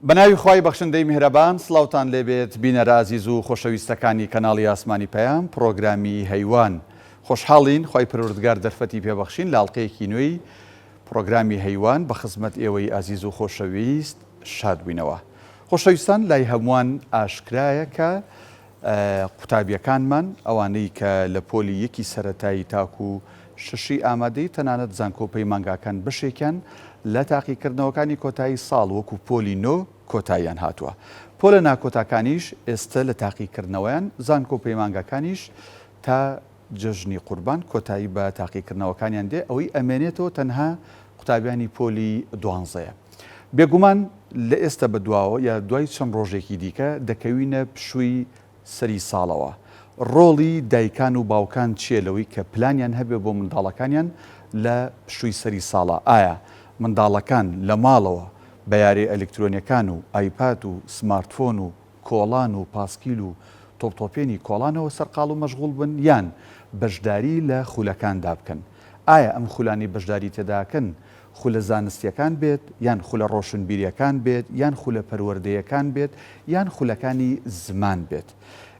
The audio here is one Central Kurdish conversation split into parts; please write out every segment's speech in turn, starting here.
بەناوی خوای بەخشندەی میهرەبان سڵاوتان لێبێت بینەرە عەزیز و خۆشەویستەکانی کەناڵی ئاسمانی پەیام پرۆگرامی هەیوان خۆشحاڵین خی پەروەردگار دەرفەتی پێبەخشین لاڵقەیەکی نوێی پرۆگرامی هەیوان بە خزمەت ئێوەی عەزیز و خۆشەویست شاد بووینەوە. خۆشەویستان لای هەمووان ئاشکرایە کە قوتابیەکانمان ئەوانەی کە لە پۆلی یەکی سەرەتایی تاکو ششی ئامادەی تەنانەت زانکۆپەی مانگاکان بشێکیان لە تاقیکردنەوەکانی کۆتایی ساڵ وەکو پۆلی نۆ کۆتاییان هاتووە. پۆلە ناکۆتاکانیش ئێستا لە تاقیکردنەوەیان زانکۆپەی مانگاکانیش تا جژنی قوربان کۆتایی بە تاقیکردنەوەکانیان دێ ئەوەی ئەمێنێتەوە تەنها قوتابیانی پۆلی دوانزەیە. بێگومان لە ئێستا بەدواوە یا دوای چەند ڕۆژێکی دیکە دەکەوینە پشووی سەری ساڵەوە. ڕۆڵی دایکان و باوکان چیە لەوەی کە پلانیان هەبێ بۆ منداڵەکانیان لە پشووی سەری ساڵە؟ ئایا منداڵەکان لە ماڵەوە بە یاری ئەلکترۆنیەکان و ئایپاد و سمارتفۆن و کۆڵان و پاسکیل و تۆپتۆپێنی کۆڵانەوە سەرقاڵ و مەشغوڵ بن یان بەشداری لە خولەکاندا بکەن؟ ئایا ئەم خولانی بەشداری تێداکەن خولە زانستیەکان بێت یان خولە ڕۆشنبیریەکان بێت یان خولە پەروەردەیەکان بێت یان خولەکانی زمان بێت؟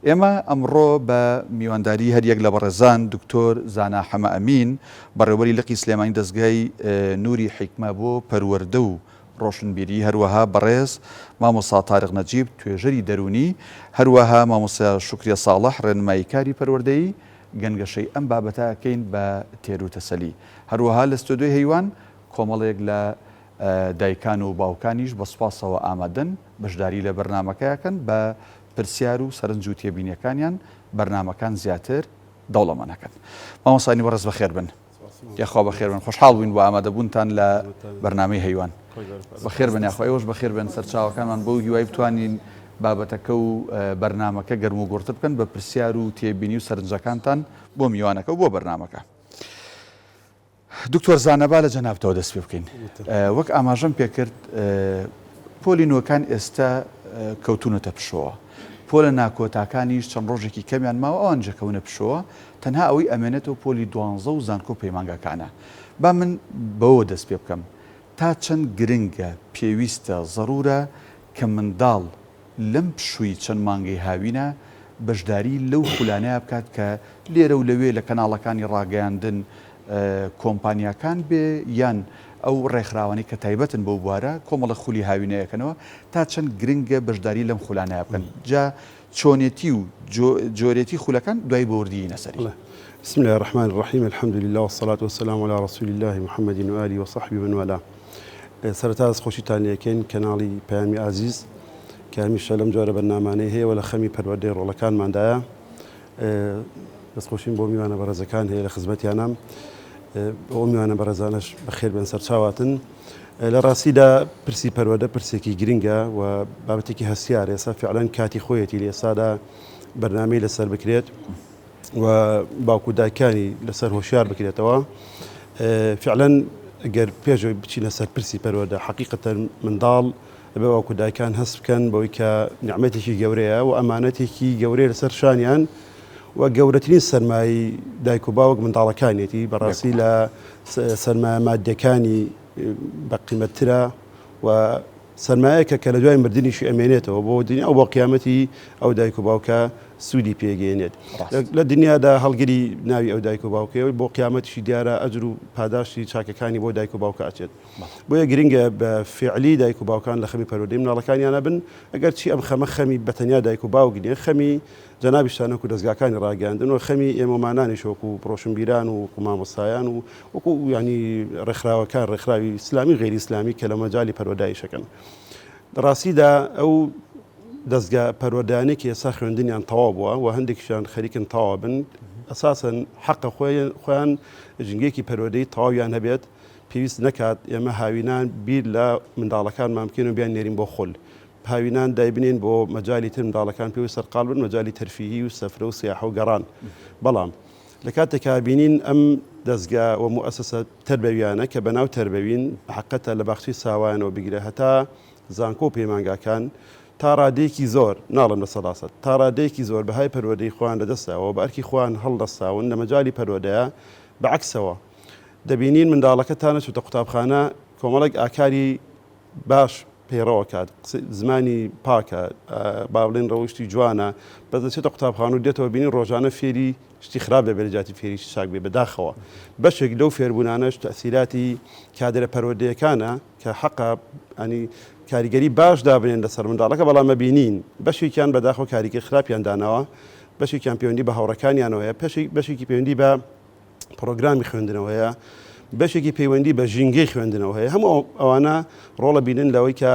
ئێمە ئەمڕۆ بە میوانداری هەریەک لە بەڕێزان دکتۆر زانا حەمە ئەمین بەڕێوەری لقی سلێمانی دەستگای نوری حیکمە بۆ پەروەردە و ڕۆشنبیری، هەروەها بەڕێز مامۆستا تارق نەجیب توێژەری دەرونی، هەروەها مامۆستا شوکریە ساڵح ڕێنماییکاری پەروەردەیی گەنگەشەی ئەم بابەتەکەین بە تێر و تەسەلی. هەروەها لە ستۆدیۆی هەیوان کۆمەڵێک لە دایکان و باوکانیش بە سوپاسەوە ئامادەن بەشداری لە بەرنامەکەیەکەن بە پرسیار و سەرنج و تێبینیەکانیان بەرنامەکان زیاتر دەوڵەمەنەکەن. مامۆستانی بەڕێز بەخێر بن. یاخوا بەخێر بن، خۆشحاڵ بووین بۆ ئامادەبوونتان لە بەرنامەی هەیوان. بەخێر بن یاخوا ئێوەش بەخێر بن، سەرچاوەکانمان بەو هیوای بتوانین بابەتەکە و بەرنامەکە گەرم و گۆڕتر بکەن بە پرسیار و تێبینی و سەرنجەکانتان بۆ میوانەکە و بۆ بەرنامەکە. دکتۆر زانەبا لە جەنابتەوە دەست پێ بکەین. وەک ئاماژەم پێکرد پۆلی نوۆکان ئێستا کەوتونەتە پشەوە. پۆلە ناکۆتاکانیش چەند ڕۆژێکی کەمیان ماوە ئەوان جەکەونە پشەوە، تەنها ئەوەی ئەمێنێتەوە پۆلی دوانزە و زانکۆپەی مانگاکانە. با من بەوە دەست پێ بکەم تا چەند گرنگە پێویستە ضرورە کە منداڵ لەم پشووی چەند مانگەی هاوینە بەشداری لەو خولانەیە بکات کە لێرە و لەوێ لە کەناڵەکانی ڕاگەیاندن کۆمپانیاکان بێ یان ئەو ڕێکخراوانی کە تایبەتن بەو بوارە کۆمەڵە خولی هاوینەیەکەنەوە تا چەند گرنگە بەشداری لەم خولانەیە بکەن. جا چۆنێتی و جۆرێتی خولەکان دوای بۆوردی نەسەری. بسم الله الرحمن الرحيم الحمد لله والصلاة والسلام على رسول الله محمد وآله وصحبه ومن والاه. سەرەتا خۆشیتان لێکەین کەناڵی پەیامی عزیز کە هەمیشە لەم جۆرە بەرنامانەی هەیە و لە خەمی پەروەردەی ڕۆڵەکانماندایە. دەستخۆشین بۆ میوانە بەڕێزەکان هەیە لە خزمەتیانم. ئەو میوانە بەڕێزانش بەخێر بن، سەرچاواتن. لە ڕاستیدا پرسی پەروەردە پرسێکی گرنگە و بابەتێکی هەستیار ئێستا فعلەن کاتی خۆیەتی لە ئێستادا بەرنامەی لەسەر بکرێت و باوکو دایکانی لەسەر هۆشیار بکرێتەوە. فعلەن ئەگەر پێشەوەی بچینە سەر پرسی پەروەردە حەقیقەتەن منداڵ بە باوکو دایکان هەست بکەن بەوەی کە نیعمەتێکی گەورەیە و ئەمانەتێکی گەورەیە لەسەر شانیان و گەورەترین سەرمایی دایک و باوک منداڵەکانێتی بەڕاستی لە سەرمایە مادیەکانی بەقیمەتترە و سەرمایەکە کە لە دوای مردنیشی ئەمێنێتەوە بۆ دنیا ئەو بۆ قیامەتی ئەو دایک و باوکە سوودی پێگەێنێت. لە دنیادا هەڵگری ناوی ئەو دایک و باوکەوە بۆ قیامەتیشی دیارە ئەجر و پاداشتی چاکەکانی بۆ دایک و باوکە ئاچێت. بۆیە گرنگە بە فعلی دایک و باوکان لە خەمی پەروەردەی مناڵەکانیانە بن، ئەگەر چی ئەم خەمی بەتەنیا دایک و باوک نیە، خەمی جەنابیشتانە و دەستگاکانی ڕاگەاندن و خەمی ئێمەمانانیش وەکو ڕۆشنبیران و وەکو مامۆستایان و وەکو ینی ڕێکخراوەکان ڕێکخراوی ئیسلامی غێری ئیسلامی کە لە مەجالی پەروەرداییشەکەن. ڕاستیدا ئەو دەستگا پەروەردەیانێکی ئێستا خوێندنیان تەواو بووە و هەندێکیشیان خەریکن تەواو بن. ئەساسەن حەقە خۆیان ژنگێکی پەروەردەی تەواویان هەبێت، پێویست نەکات ئێمە هاوینان بیر لە منداڵەکانمان بکەین و بیان نێرین بۆ خول. هاوینان دایبنین بۆ مەجالی تر منداڵەکان پێویست سەرقاڵ بن، مەجالی تەرفیهی و سەفرە و سیاحە و گەڕان. بەڵام لە کاتێکا بینین ئەم دەستگا و موئەسەسە تەربەویانە کە بەناو تەربەوین حەقەتە لە باخچەی ساوایانەوە بگرێ هەتا زانکۆپەی مانگاکان تا ڕادەیەکی زۆر ناڵم لە سەداسەد تا ڕادەیەکی زۆر بەهای پەروەردەی خۆیان لەدەستاوە بە ئەرکی خۆیان هەڵدەستاون لە مەجالی پەروەردەیە. بەعکسەوە دەبینین منداڵەکەتانە چوتە قوتابخانە کۆمەڵێک ئاکاری باش پەیڕەوە کات زمانی پاکە با بڵێن ڕەوشتی جوانە بەدەچێتە قوتابخانە و دێتەوە بینی ڕۆژانە فێری شتی خراپ لە بێرەجاتی فێری چاک بێ بەداخەوە بەشێک لەو فێربوونانەش تەسیراتی کادرە پەروەردەیەکانە کە حەقا ئەنی کاریگەری باش دابنێن لەسەر منداڵەکە بەڵام مەبینین بەشێکیان بەداخەوە کاریگەری خراپیان داناوە بەشێکیان پەیوەندی بە هاوڕەکانیانەوەیە بەشێکی پەیوەندی بە پرۆگرامی خوێندنەوەیە بەشێکی پەیوەندی بە ژینگەی خوێندنەوە هەیە هەموو ئەوانە ڕۆڵە بینن لەوەی کە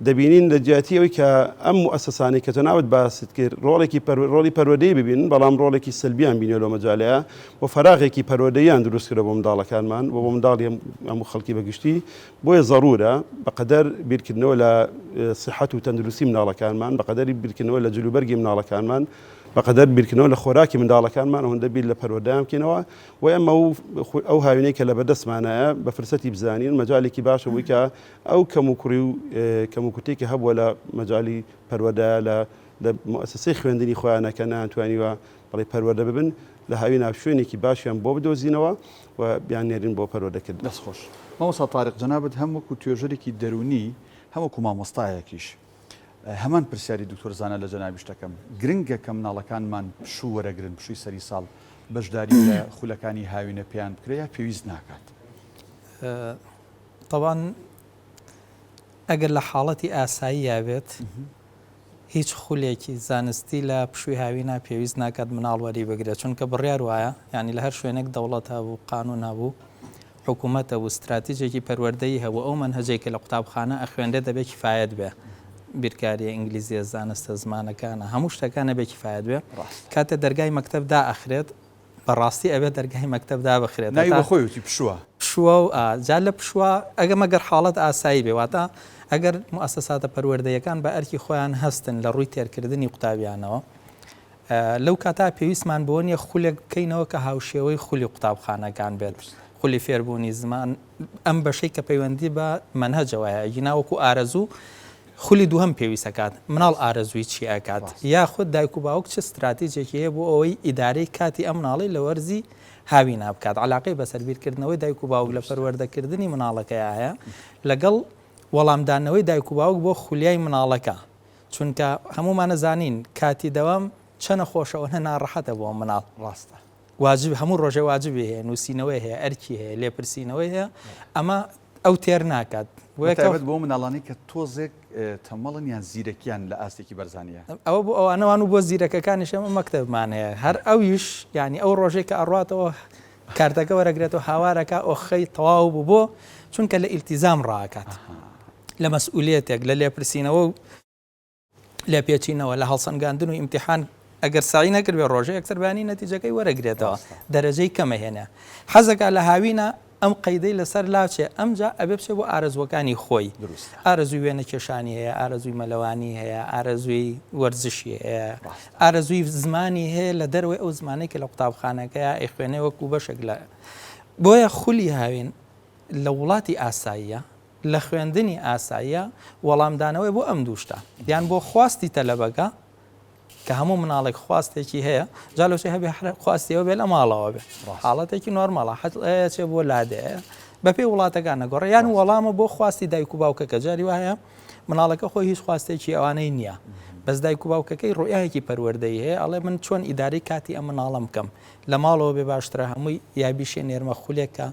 دەبینین لە جیاتیەوەی کە ئەم مؤسسانەی کە تۆ ناوت باست کرد ڕۆڵی پەروەردەی ببینن بەڵام ڕۆڵێکی سلبیان بینێ لەو مەجالەیە و فەراغێکی پەروەردەیان دروستکرە بۆ منداڵەکانمان و بۆ منداڵی هەموو خەڵکی بەگشتی بۆیە ضرورە بەقەدەر بیرکردنەوە لە صحەت و تەندروستی منداڵەکانمان بەقەدەری بیرکردنەوە لە جلوبەرگی منداڵەکانمان بەقەدەر بیرکردنەوە لە خۆراکی منداڵەکانمان ئەوەندە بیر لە پەروەردەیان بکەینەوە و ئەمە ئەو هاوینەی کە لە بەدەستمانایە بە فرسەتی بزانین مەجالێکی باشە بووی کە ئەو کەم و کوڕی و کەم و کوتێکی هەبووە لە مەجای پەروەردە لە مؤسسەی خوێندنی خۆیانە کە ناتوانیوە بەڵێ پەروەردە ببن لە هاوی ناو شوێنێکی باشیان بۆ بدۆزینەوە و بیان نێرین بۆ پەروەردەکرد. دەستخۆش مامۆستا تاریق جەنابەت هەمووەکو توێژەرێکی دەرونی هەمووەکو مامۆستایەکیش هەمان پرسیاری دکتۆر زانە لە جەنابی شتەکەم گرنگە کە مناڵەکانمان پشوو وەرەگرن پشووی سەری ساڵ بەشداری لە خولەکانی هاوینە پێیان بکرێ یا پێویست ناکات؟ طبعاً ئەگەر لە حاڵەتی ئاسایی یابێت هیچ خولێکی زانستی لە پشووی هاوینا پێویست ناکات مناڵ وەری بگرێت چونکە بڕیار وایە یعنی لە هەر شوێنێک دەوڵەت هەبوو قانون هەبوو حکوومەتە و استراتیژێکی پەروەردەیی هەبوو ئەو منهەجێکی لە قوتابخانە ئەخوێندێت دەبێت کفایەت بێ بیرکاری ئینگلیزیە زانستە زمانەکانە هەموو شتەکانە بێ کفایەت بێ کاتە دەرگای مەکتەب داخرێت بەڕاستی ئەبێت دەرگای مەکتەب دابخرێت خۆیەتی پشووە و جا لە پشووە ئەگەر حاڵەت ئاسایی بێواتە ئەگەر مؤسساتە پەروەردەیەکان بە ئەرکی خۆیان هەستن لە ڕووی تێرکردنی قوتابیانەوە لەو کاتا پێویستمان بۆ نیە خولێک بکەینەوە کە هاوشێوەی خولی قوتابخانەکان بێت خولی فێربوونی زمان ئەم بەشەی کە پەیوەندی بە منهەجەوەیە ژیناوەکو ئارەزوو خولی دووهم پێویستەکات مناڵ ئارەزووی چی ئەکات یاخود دایک و باوک چه استراتیژێکی هەیە بۆ ئەوەی ئیدارەی کاتی ئەم مناڵی لە وەرزی هاوی نابکات علاقەی بەسەربیرکردنەوەی دایک و باوک لە پەروەردەکردنی مناڵەکەی هەیە لەگەڵ وەڵامدانەوەی دایک و باوک بۆ خولیای مناڵەکە چونکە هەمومان نەزانین کاتی دەوام چە نەخۆشەوە ناڕەحەتە بۆ مناڵ ڕاستە واجب هەموو ڕۆژێ واجبی هەیە نووسینەوەی هەیە ئەرکی هەیە لێپرسینەوەی هەیە ئەمە ئەو تێر ناکات بۆ مناڵانی کە تۆزێک تەمەڵن یان زیرەکیان لە ئاستێکی بەرزانیە ئەوە بۆ ئەوانەوان و بۆ زیرەکەکانیش ئەمە مەکتەبمان هەیە هەر ئەویش ینی ئەو ڕۆژێک کە ئەڕاتەوە کارتەکە وەرەگرێتەوە هاوارەکە ئۆخەی تەواو بوو بۆ چونکە لە ئیلتیزام ڕاکات لە مەسئولیەتێک لە لێپرسینەوە و لێ پێچینەوە لە هەڵسەنگاندن و ئیمتیحان ئەگەر ساڵی نەکرد بێ ڕۆژەیە یەکتربانی نەتیجەکەی وەرەگرێتەوە دەرەجەی کەمەهێنە حەزەکە لە هاوینە ئەم قەیدەی لەسەر لاچێ ئەمجا ئەبێ بچێ بۆ ئارەزوەکانی خۆی ئارەزووی وێنە کێشانی هەیە ئارەزووی مەلەوانی هەیە ئارەزووی وەرزشی هەیە ئارەزووی زمانی هەیە لە دەروێ ئەو زمانەی کە لە قوتابخانەکەیە ئەیخوێنێ وەکو بەشێک لە بۆیە خولی هاوین لە وڵاتی ئاساییە لە خوێندنی ئاساییە وەڵامدانەوەی بۆ ئەم دووشتە یان بۆ خواستی تەلەبەکە کە هەموو مناڵێک خواستێکی هەیە جالۆچی هەبێ خواستیەوە بێ لە ماڵەوە بێ حاڵەتێکی نۆرماڵە چێ بۆ لادەیە بەپێ وڵاتەکان نەگۆڕێ یان وەڵامە بۆ خواستی دایک و باوکەکە جاری وایە مناڵەکە خۆی هیچ خواستێکی ئەوانەی نییە بەس دایک و باوکەکەی ڕۆیایەکی پەروەردەی هەیە ئەڵێ من چۆن ئیداری کاتی ئەم مناڵم بکەم لە ماڵەوە بێ باشترە هەمووی یابیشێ نێرمە خولێکە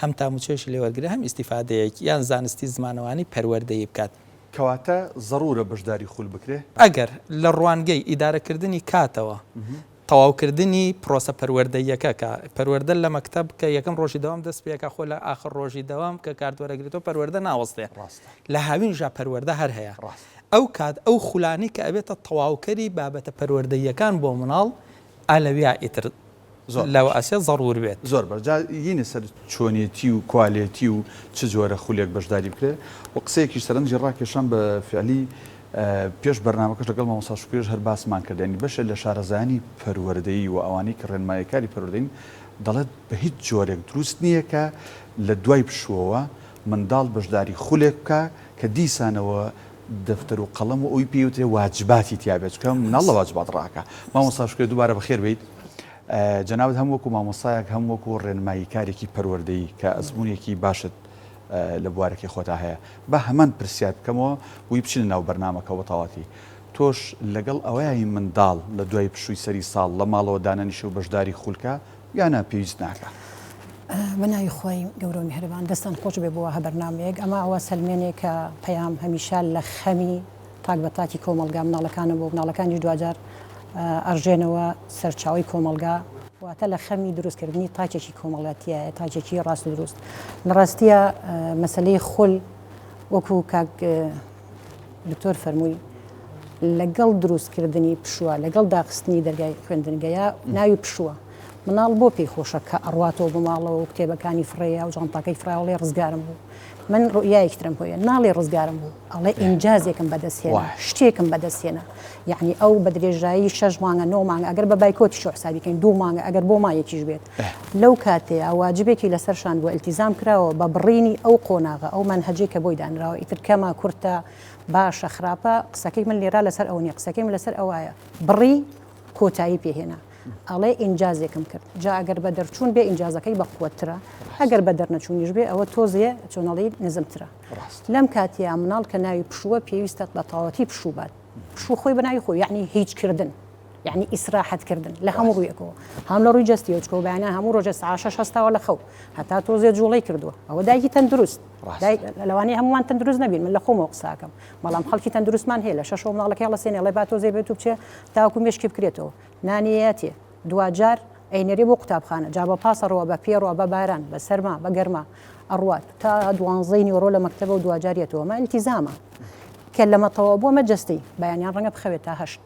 هەم تاموچێشی لێوەرگرە هەم ئیسیفادەیەکی یان زانستی زمانەوانی پەروەردەیی بکات کەواتە ضرورە بەشداری خول بکرێ ئەگەر لە ڕوانگەی ئیدارەکردنی کاتەوە تەواوکردنی پرۆسە پەروەردەیەکە کە پەروەردە لە مەکتەب کە یەکەم ڕۆژی دەوام دەست پێکە خۆ لە ئاخر ڕۆژی دەوام کە کارتوەرەگرێتەوە پەروەردە ناوەستێ لە هاوین ژا پەروەردە هەر هەیە ئەو کات ئەو خولانی کە ئەبێتە تەواوکەری بابەتە پەروەردەیەکان بۆ مناڵ ئالەویا ئیتر لەو ئەسێ ضرور بێت زۆر بەرجا یینە سەر چۆنیەتی و کوالێتی و چ جۆرە خولێک بەشداری بکرێ و قسەیەکی سەرنجی ڕاکێشان بە فعلی پێش بەرنامەکەش لەگەڵ مامۆستا شوکرێش هەر باسمان کردنی بەشە لە شارەزانی پەروەردەیی و ئەوانەی کە ڕێنمایەکاری پەروەردەین دەڵێت بە هیچ جۆرێک دروست نییە کە لە دوای پشووەوە منداڵ بەشداری خولێک بکە کە دیسانەوە دەفتەر و قەڵەم و ئەوی پێوتێ واجباتی تیابێت چکە مناڵ لە واجبات ڕاکە مامۆستا شوکرێ دووبارە بەخێر بیت جەنابەت هەم وەکو مامۆستایەک هەم وەکو ڕێنمایی کارێکی پەروەردەیی کە ئەزمونێکی باشت لە بوارەکەی خۆتا هەیە بە هەمان پرسیار بکەمەوە وی بچین ناو بەرنامەکەەوە تەواتی تۆش لەگەڵ ئەوەیە منداڵ لە دوای پشووی سەری ساڵ لە ماڵەوە دانەنیشە و بەشداری خولکە یانە پێویست ناکە بەناوی خۆی گەورە و میهرەبان دەستان خۆش بێ بووە بەرنامەیەک ئەمە ئەوە سەلمێنێک کە پەیام هەمیشە لە خەمی تاک بە تاکی کۆمەلگا مناڵەکانە بۆ مناڵەکانی دوجار ئەڕژێنەوە سەرچاوی کۆمەلگا واتە لە خەمی دروستکردنی تاچێکی کۆمەڵاتیە تاچێکی ڕاست و دروست لە ڕاستیە مەسلەی خول وەکو کاک دکتۆر فەرمووی لەگەڵ دروستکردنی پشووە لەگەڵ داخستنی دەرگای خوێندنگەیە ناوی پشووە مناڵ بۆ پێی خۆشە کە ئەڕاتەوە بماڵەوە و کتێبەکانی فڕێە و جانتاکەی فراوڵێ ڕزگارم بوو من ڕوئایەکترم هۆیە ناڵێ ڕزگارم بوو ئەڵێ ئینجازێکم بەدەستهێنا شتێکم بەدەستهێنا یعنی ئەو بە درێژایی 6 مانگە 9 مانگە ئەگەر بە بایکۆتی شۆ حسابیکەین 2 مانگە ئەگەر بۆ مایەکیش بێت لەو کاتەیە واجبێکی لەسەرشان بۆ ئیلتیزام کراوە بە بڕینی ئەو قۆناغە ئەو منهەجەی کە بۆی دانراوە ئیتر کەمە کورتە باشە خراپە قسەکەی من لێرا لەسەر ئەو نیە قسەکەیم لەسەر ئەوایە بڕی کۆتایی پێهێنا ئەڵێ ئینجازێکم کرد جا ئەگەر بە دەرچوون بێ ئینجازەکەی بە قووەترە ئەگەر بە دەرنەچوونیش بێ ئەوە تۆزیە چۆنەڵی نزمترە لەم کاتیا مناڵ کە ناوی پشووە پێویستە بە تاوەتی پشوو بات پشوو خۆی بەناوی خۆی یعنی هیچکردن یعنی ئیسراحەتکردن لە هەموو ڕوویەکەوە هەم لە ڕووی جەستیەوە چکۆ بەیانە هەموو ڕۆژە ساعت 6 هەستاوە لە خەو هەتا تۆزێ جوڵەی کردووە ئەوە دایکی تەندروست لەوانەیە هەمووان تەندروست نەبین من لە خۆمەوە قساکەم بەڵام خەڵکی تەندروستمان هەیە لە 6 مناڵەکەی لەسێنێ لە با تۆزێ بێت و بچێ تاکو مێشکی بکرێتەوە نانیەتێ دوجار ئەینەری بۆ قوتابخانە جا بە پاسەڕەوە بە پێڕەوە بە باران بە سەرما بە گەرما ئەڕوات تا 12 نیوەڕۆ لە مەکتەبە و دوجاریەتەوە مە ئیلتیزامە کە لەمەتەوە بۆ مەجەستی بەیانیان ڕەنگە بخەوێت تا 8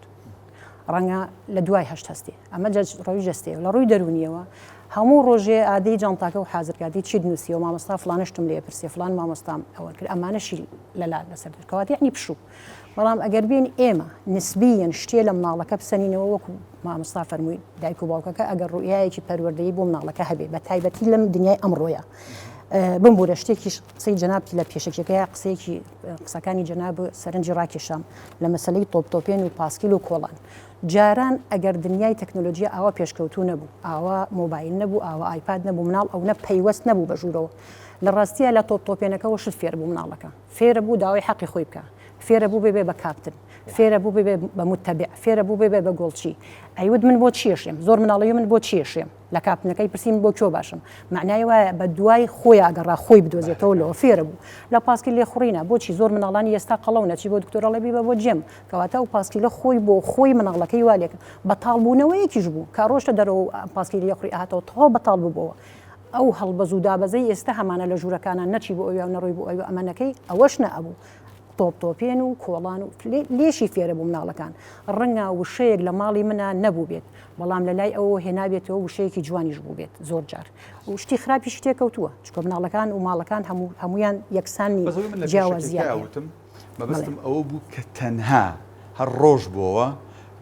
ڕەنگە لە دوای 8 هەستی ئەمە ڕۆی جەستێ لە ڕووی دەرونیەوە هەموو ڕۆژێ ئادەی جانتاکە و حازرکاتی چی نووسی و مامۆستا فلانشتم لێ پرسێ فلان مامۆستام ئەوە کرد ئەمانەشی لەلا لەسەر کەواتی یعنی پشوو بەڵام ئەگەر بین ئێمە نسبیەن شتێ لە مناڵەکە بسەنینەوە وەکو مامۆستا فەرمووی دایک و باوکەکە ئەگەر ڕوئایەکی پەروەردەیی بۆ مناڵەکە هەبێ بە تایبەتی لەم دنیای ئەمڕۆیە بمبورە شتێکی قسەی جەنابی لە پێشکێکەکە قسەکانی جەناب سەرنجی ڕاکێشام لە مەسلەی تۆپتۆپێن و پاسکیل و کۆڵان جاران ئەگەر دنیای تەکنۆلۆژی ئاوا پێشکەوتوو نەبوو ئاوا مۆبایل نەبوو ئاوا ئایپاد نەبوو مناڵ ئەو نە پەیوەست نەبوو بە ژوورەوە لە ڕاستیە لە تۆپتۆپێنەکەەوە شت فێر بوو مناڵەکە فێرە بوو داوای حەقی خۆی بکە فێرە بوو بێ بە کاپتن فێرە بوو بێ بە متتەبع فێرە بوو بێ بە گۆڵچی ئەیود من بۆ چێشێم زۆر مناڵی من بۆ چێشێم لە کاپنەکەی پرسیم بۆ کۆ باشم معنای وایە بە دوای خۆی ئەگەڕا خۆی بدۆزێتەوە لەوە فێرە بوو لە پاسکی لێ خوڕینە بۆچی زۆر مناڵانی ئێستا قەڵەونە چی بۆ دکتۆرەڵەبی بە بۆ جێم کەواتە و پاسکی لە خۆی بۆ خۆی مناڵەکەی والێک بەتاڵبوونەوەیەکیش بوو کارۆشتە دەرەوە پاسکی لێ خوڕی ئاهاتەوە تەواو بەتاڵ بووبەوە ئەو هەڵبەز و دابەزەی ئێستا هەمانە لە ژوورەکانە نەچی بۆ ئەویا و نەڕۆی بۆ ئەوە ئەمانەکەی ئەوەش نەبوو تۆپتۆپێن و کۆڵان و لێشی فێرە بوو مناڵەکان ڕەنگە وشەیەک لە ماڵی منە نەبوو بێت بەڵام لە لای ئەوە هێنابێتەوە وشەیەکی جوانیش بوو بێت زۆر جار و شتی خراپی شتێکەوتووە چکۆ مناڵەکان و ماڵەکان هەمویان یەکسانی جیاوازیاتم مەبەستم ئەوە بوو کە تەنها هەر ڕۆژ بووە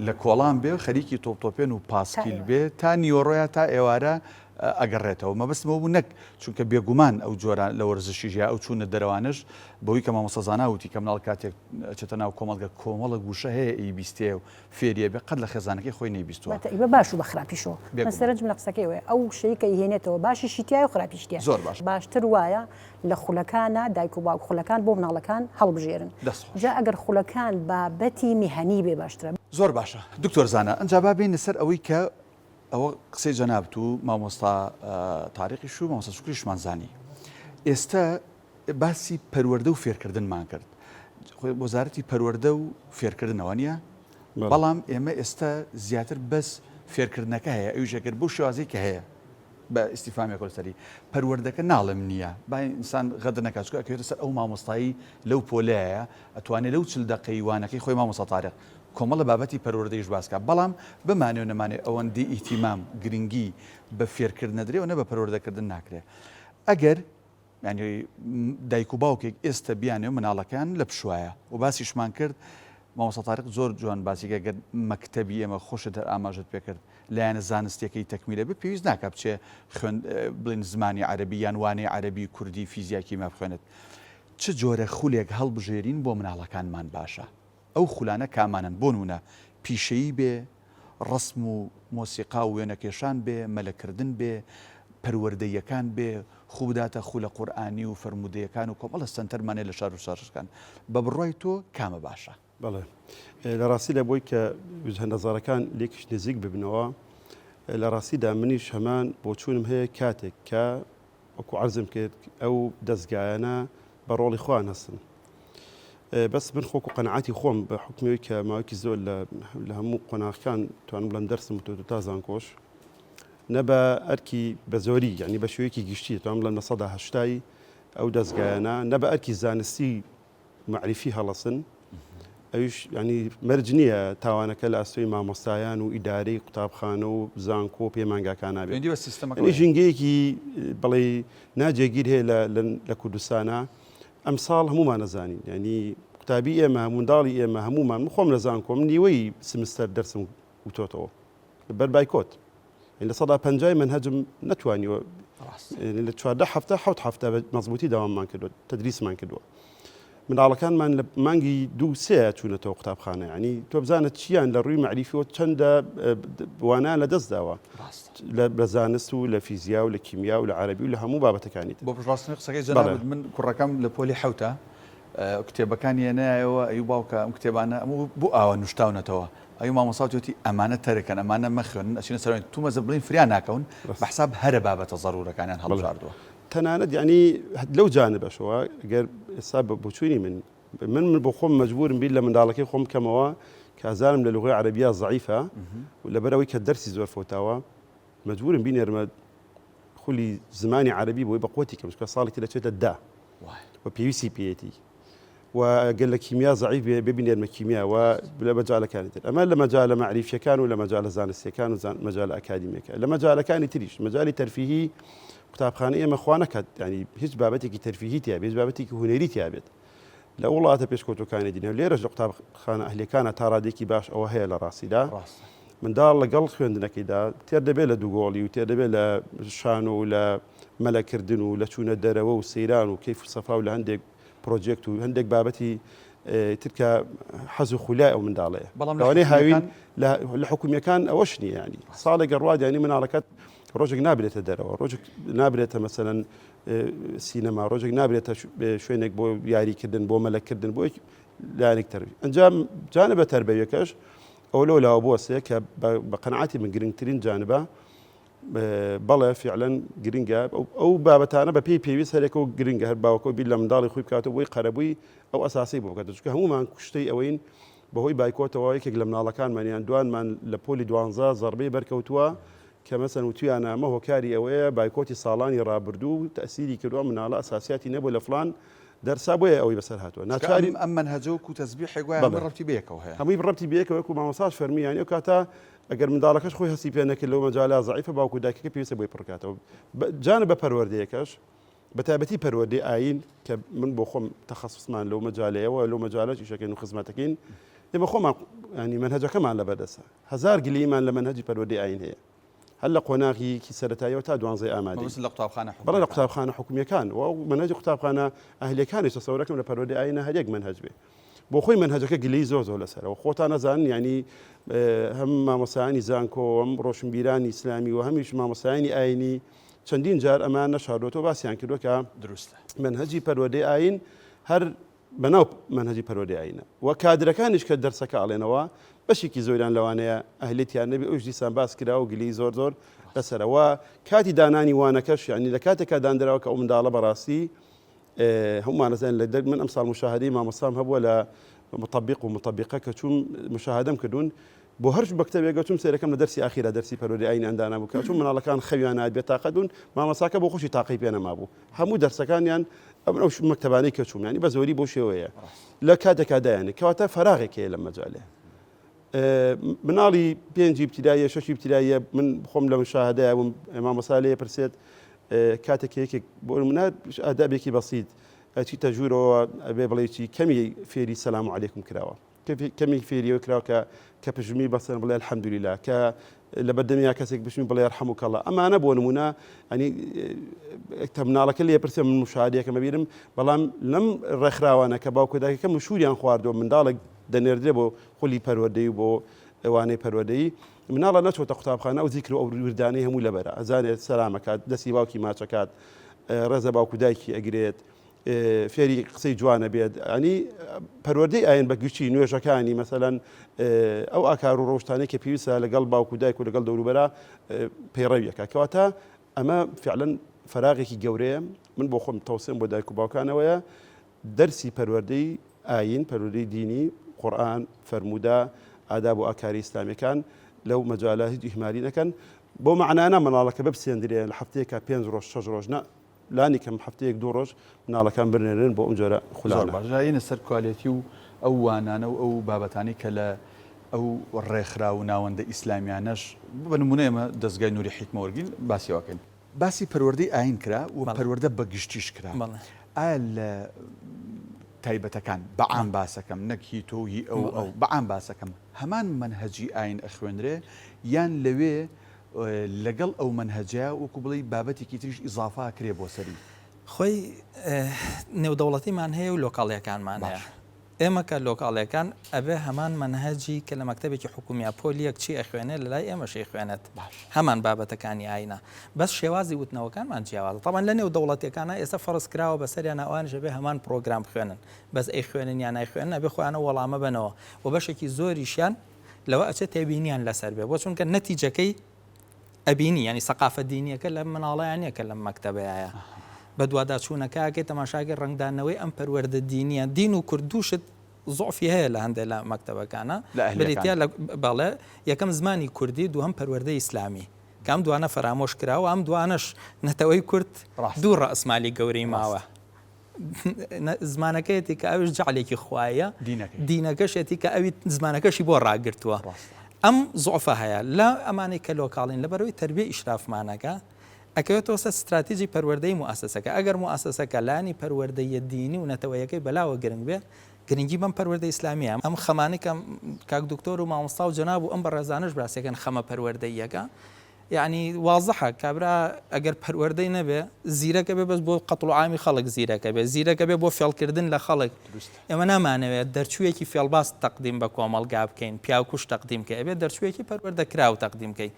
لە کۆڵان بێ خەریکی تۆپتۆپێن و پاسکیل بێ تا نیوەڕۆیە تا ئێوارە ئەگەڕێتەوە مەبەستمەوە بوو نەک چونکە بێگومان ئەو جۆران لە وەرزشی ژیا ئەو چوونە دەروانش بەوەی کە مامۆستازانە وتی کە مناڵ کاتێک چێتە ناو کۆمەڵگە کۆمەڵک وشە هەیە ئیبیستێ و فێریە بێ قەت لە خێزانەکەی خۆی نەیبیستوە بە باش و بە خراپیشەوە مەسەرەنجم لە قسەکەیەوە ئەو شەیە کە هێنێتەوە باشی شیتیای و خراپیشتیە زۆر باشتر وایە لە خولەکانە دایک و باوک خولەکان بۆ مناڵەکان هەڵبژێرن جا ئەگەر خولەکان بابەتی میهەنی بێ باشترە زۆر باشە دکتۆر زانە ئەنجا با بێنە سەر ئەوەی کە ئەوە قسەی جەنابەت و مامۆستا تاریقیش و مامۆستا شوکریشمان زانی ئێستا باسی پەروەردە و فێرکردنمان کرد وەزارەتی پەروەردە و فێرکردنەوە نیە بەڵام ئێمە ئێستا زیاتر بەس فێرکردنەکە هەیە ئەوژەگەر بۆ شێوازی کە هەیە بە ئیسیفامی کۆلسەری پەروەردەکە ناڵم نییە با ئینسان غەدر نەکات چکە ئەکەوێتە سەر ئەو مامۆستایی لەو پۆلەیە ئەتوانێت لەو 40 دقەی وانەکەی خۆی مامۆستا تاریق کۆمەڵە بابەتی پەروەردەیش باسکە بەڵام بمانێ و نەمانێ ئەوەندی ئیتیمام گرنگی بە فێرکردن نەدرێ و نە بە پەروەردەکردن ناکرێت ئەگەر ینی دایک و باوکێک ئێستا بیانێ و مناڵەکان لە پشوایە و باسیشمان کرد مامۆستا تاریق زۆر جوان باسیکە گەر مەکتەبی ئێمە خۆشە دەر ئاماژت پێکرد لایەنە زانستیەکەی تەکمیلە بە پێویست ناکە بچێ بڵین زمانی عەرەبی یان وانەی عەرەبی کوردی فیزیاکی ما بخوێنێت چ جۆرە خولێک هەڵبژێرین بۆ مناڵەکانمان باشە ئەو خولانە کامانن بۆ نمونە پیشەیی بێ ڕسم و مۆسیقا و وێنەکێشان بێ مەلەکردن بێ پەروەردەیەکان بێ خوو بداتە خوو لە قورئانی و فرموودەیەکان و کۆمەڵە سنتەرمانێ لە شار و شارشەکان بە بڕۆی تۆ کامە باشە؟ بەڵێ لە ڕاستیدا بۆی کە هەندەزارەکان لێکیش نزیک ببنەوە لە ڕاستیدا منیش هەمان بۆ چوونم هەیە کاتێک کە وەکو عەرزم کرد ئەو دەستگایانە بە ڕۆڵی خۆیان هەستن. بەس من خۆک و قەنەعاتی خۆم بە حکمەوەی کە ماوەیەکی زۆر لە هەموو قۆناغەکان توانم بڵێم دەرسم و تۆ تا زانکۆش نە بە ئەرکی بە زۆری یعنی بە شێوەیەکی گشتی توانم بڵێم لە ١٨٠ ئەو دەستگایانە نە بە ئەرکی زانستی معریفی هەڵەسن ئەویش ینی مەرج نییە تاوانەکە لە ئەستۆی مامۆستایان و ئیدارەی قوتابخانە و زانکۆ و پەیمانگاکان نابێت ژینگەیەکی بڵێ ناجێگیر هەیە لە کوردستانە ئەم ساڵ هەمومان نەزانین ینی قوتابی ئێمە منداڵی ئێمە هەمومان من خۆم لە زانکۆم نیوەی سمستەر دەرسم وتۆتەوە بەر بایکۆت لە 150 منهەجم نەتوانیوە لە 14 هەفتە 7 هەفتە بە مەزبوطی داواممان کردووە تەدریسمان کردووە منداڵەکانمان لە مانگی 2-3 چوونەتەوە قوتابخانە ینی تۆ بزانت چیان لە ڕووی معریفیەوە چەندە وانایان لە دەست داوە لە زانست و لە فیزیا و لە کیمیا و لە عەرەبی و لە هەموو بابەتەکانی بۆ پشتڕاستی قسەکەی جەناب من کوڕەکەم لە پۆلی حەوتە کتێبەکانی هێنایەوە ئەی باوکە ئەم کتێبانە ئەموو بۆ ئاوە نوشتاونەتەوە ئەی مامۆستاوتی ئەمانە تەرەکەن ئەمانە مەخوێن ئەچینە سەر تو مەزە بڵین فریان ناکەون بەحساب هەرە بابەتە زەڕورەکانیان هەڵبژاردووە تەنانەت ینی لەو جانبەشەوە گەر ئێستا بچوونی من بۆ خۆم مەجبورم بیر لە منداڵەکەی خۆم کەمەوە کازانم لە لوغەی عەرەبیە زەعیفە و لەبەرەوەی کە دەرسی زۆر فۆتاوە مەجبورم بینێرمە خولی زمانی عەرەبی بۆی بە قوتی کەم ساڵێکی دەچێتە 10 و پێویستی پێیەتی و گەل لە کیمیا زەعیف ببینێرمە کیمیا و لە مەجالەکانی تر ئەمە لە مەجالە معریفیەکان و لە مەجالە زانستیەکان و مەجالە ئەکادیمیەکە لە مەجالەکانی تریش مەجالی تەرفیهی قوتابخانە ئێمە خوا نەکات ینی هیچ بابەتێکی تەرفیهی تیا هیچ بابەتێکی هونەری تیا بێت لە وڵاتە پێشکەوتوەکانی دینە لێرەش لە قوتابخانە ئەهلیەکانە تا ڕادێکی باش ئەوە هەیە لە ڕاستیدا منداڵ لەگەڵ خوێندنەکەیدا تێر دەبێت لە دووگۆڵی و تێر دەبێت لە شان و لە مەلەکردن و لە چوونە دەرەوە و سەیران و کەیف و سەفا و لە هەندێک پرۆجێکت و هەندێک بابەتی ترکە حەز و خولای ئەو منداڵەیە لەوانەیە هاوین لە حکومیەکان ئەوەش نییە ینی ساڵێک گەڕوات ینی مناڵەکەت ڕۆژێک نابرێتە دەرەوە ڕۆژێک نابرێتە مەسەلەن سینەما ڕۆژێک نابرێتە شوێنێک بۆ یاریکردن بۆ مەلەکردن بۆ لایەنێک تەربی ئەنجام جانبە تەربەویەکەش ئەو لەولاوە بۆسەیە کە بە قەنەعاتی من گرنگترین جانبە بەڵێ فعلەن گرنگە ئەو بابەتانە بە پێی پێویست هەرێکەوە گرنگە هەر باوەکە بیر لە منداڵی خۆی بکاتەوە بۆی قەرەبووی ئەو ئەساسی بۆ بکاتە چونکە هەمومان کوشتەی ئەوەین بەهۆی بایکۆتەوە یەکێک لە مناڵەکانمانیان دوانمان لە پۆلی 12 زەربەی بەرکەوتووە کە مەسەن وتویانە ئەمە هۆکاری ئەوەیە بایکۆتی ساڵانی ڕابردوو تەسیری کردووە مناڵە ئەساسیاتی نەبوو لە فلان دەرسا بۆیە ئەوەی بەسەر هاتووە ناچاری ئەم منهەجە و تەسبیحێک وایە ڕەبتی بەیەکەوە هەیە هەمووی ڕەبتی بەیەکەوە وەکو مامۆستاش فەرمیانی ئەو کاتە ئەگەر منداڵەکەش خۆی هەستی پێ نەکرد لەو مەجاالە زەعیفە باوکو دایکەکە پێویستە بۆی پڕکاتەوە جانبە پەروەردەیەکەش بە تایبەتی پەروەردەی ئاین کە من بۆ خۆم تەخەسوسمان لەو مەجالەیەوە لەو مەجالەی شەکەین و خزمەتەکەین ئێمە خۆمان ینی منهەجەکەمان لەبەردەسە هەزار گلەیمان لە منهەجی پەروەردەی ئاین هەیە هەر لە قۆناغیکی سەرەتاییەوە تا 12 ئامادەی بەڵێ لە قوتابخانە حکومیەکان و منهەجی قوتابخانە ئەهلیەکانی سەسەورەکەم لە پەروەردەی ئاینە هەرێک منهەج بێ بۆ خۆی منهەجەکە گلەی زۆر لەسەرەوە خۆتان نەزانن ینی هەم مامۆستایانی زانکۆ هەم ڕۆشنبیرانی ئیسلامی و هەمیش مامۆستایانی ئاینی چەندین جار ئەمان نەشاردۆتەوە باسییان کردووە کە دروستە منهەجی پەروەردەی ئاین هەر بەناو منهەجی پەروەردەی ئاینە و کادرەکانیش کە دەرسەکە ئاڵێنەوە بەشێکی زۆریان لەوانەیە ئەهلیەتیان نەبێ ئەوش دیسان باس کراوە و گلەی زۆر لەسەرەوە کاتی دانانی وانەکەش ینی لە کاتێکا دانراوە کە ئەو منداڵە بەڕاستی هەمومان نەزانین لە دەر من ئەمساڵ مشاهدەی مامۆستام هەبووە لە مطبق و مطبقە کە چوون مشاهدەم کردوون بۆ هەرش بەکتەبێک چوم سێرەکەم لە دەرسی ئاخیرا دەرسی پەروەردەی ئاین ئەندانا بوو کە چوون مناڵەکان خەویان بێت تاقەدون مامۆستاکە بۆ خۆشی تاقی پێ نەما بوو هەموو دەرسەکانیان ئەو مەکتەبانەی کە چوون ینی بە زۆری بۆ شێوەیە لە کاتێکادایانێ کەواتە فەراغێکەیە لە مەجالێ مناڵی 5 ابتداییە 6 ابتداییە من خۆم لە مشاهدەیە بووم مامۆستا لێ پرسێت کاتێک یەکێک بۆ منە ئادابێکی بەسیط چیتە ژوورەوە ئەبێ بڵێکی کەمی فێری سەلام عەلەیکم کراوە کەمی فێریەوە کراوە کە پژمی بەسەر بڵێ الحەمدولیلا کە لە بەردەمیا کەسێک بشمی بڵێ یەرحەموکەڵڵا ئەمانە بۆ نمونە ئەنی مناڵەکە لێ پرسێ من مشاهدەیەکەمە بیرم بەڵام لەم ڕێکخراوانە کە باوکۆدایکەکە مشوریان خواردەوە منداڵێک دەنێردرێ بۆ خولی پەروەردەی و بۆ ئەوانەی پەروەردەی مناڵە نەچۆتە قوتابخانە و زیکر و ئەو وردانەی هەموو لەبەرە ئەزانێت سەلامەکات دەستی باوکی ماچەکات ڕێزە باوکو دایکی ئەگرێت فێری قسەی جوانە بێت ئەنی پەروەردەی ئاین بەگشتی نوێژەکانی مەسەلەن ئەو ئاکار و ڕۆژتانەی کە پێویستە لەگەڵ باوکو دایک و لەگەڵ دەوروبەرە پەیڕەویەکە کەواتە ئەمە فعلەن فراغێکی گەورەیە من بۆ خۆم تەوسێم بۆ دایک و باوکانەوەیە دەرسی پەروەردەی ئاین پەروەردەی دینی قورئان فەرموودا ئاداب و ئاکاری ئیسلامیەکان لەو مەجالە هیچ ئیهمالی نەکەن بۆ معنانە مناڵەکە بپسێندرێ لە هەفتەیەکە 5 ڕۆژ 6 ڕۆژ نە لانی کەم هەفتەیەک 2 ڕۆژ مناڵەکان برنێرن بۆ ئەم جۆرە خولانە سەر کوالیتی و ئەو وانانە و ئەو بابەتانی کە لە ئەو ڕێکخرا و ناوەندە ئیسلامیانەش بە نمونە ئێمە دەستگای نووری حیکمەوەرگین باسیەوەکەین باسی پەروەردەی ئاین کرا و پەروەردە بەگشتیش کرا ئایا لە تایبەتەکان بەعام باسەکەم نەکی تۆهی ئەو بەعام باسەکەم هەمان منهەجی ئاین ئەخوێنرێ یان لەوێ لەگەڵ ئەو منهەجەیە وەکو بڵی بابەتێکی تریش ئیزافا کرێ بۆ سەری خۆی نێودەوڵەتیمان هەیە و لۆکاڵیەکانمان هەیە ئێمە کە لۆکاڵیەکان ئەبێ هەمان منهەجی کە لە مەکتەبێکی حکومیە پۆلیەک چی ئەخوێنێ لە لای ئێمەشی خوێنێت هەمان بابەتەکانی ئاینە بەس شێوازی وتنەوەکانمان جیاوازە طبعاً لە نێودەوڵەتیەکانە ئێستا فەرز کراوە بەسەریان ئەوانیش بێ هەمان پرۆگرام خوێنن بەس ئەی خوێنن یان نایخوێنن ئەبێ خۆیانە وەڵامە بنەوە و بەشێکی زۆریشیان لەوە ئەچێت تێبینیان لەسەر بێ بۆ چونکە نەتیجەکەی ئەبینی ینی سەقافە دینیەکە لە مناڵەیانە کە لە مەکتەبەیە بە دوواداچوونەکەی تەماشاگە ڕنگدانەوەی ئەم پەروەردە دینیە دین و کوردوشت زۆفی هەیە لە هەندێک لە مەکتەبەکانە بریتیا بەڵێ یەکەم زمانی کوردی دووەم پەروەردەی ئیسلامی کام دوانە فرامۆش کراوە ئەم دوانش نەتەوەی کورد دوو ڕەسمالی گەورەی ماوە زمانەکەیەتی کە ئەوش جعلێکی خوایە دینەکەشێتی کە ئەوی زمانەکەشی بۆ ڕاگرتووە ئەم زۆفە هەیە لە ئەمانەی کە لۆکاڵین لەبەرەوەی تربیە ئیشرافمانەکە ئەکەوێتەوە ستراتیژی پەروەردەی موئەسەسەکە ئەگەر موئەسەسەکە لانی پەروەردەی دینی و نەتەوەیەکەی بەلاوە گرنگ بێ گرنگی بەم پەروەردەی ئیسلامیە ئەم خەمانی کە کاک دکتۆر و مامۆستا و جەناب و ئەم بەڕێزانش باسیەکەن خەمە پەروەردەیەکە یعنی واضحە کابرا ئەگەر پەروەردەی نەبێ زیرەکە بێ بەس بۆ قەتڵ و عامی خەڵک زیرەکە بێ زیرەکە بێ بۆ فێڵکردن لە خەڵک ئێمە نامانەوێت دەرچوویەکی فێڵباس تەقدیم بە کۆمەڵگا بکەین پیاوکوش تەقدیم کە ئەبێت دەرچوویەکی پەروەردەکراو تەقدیم کەی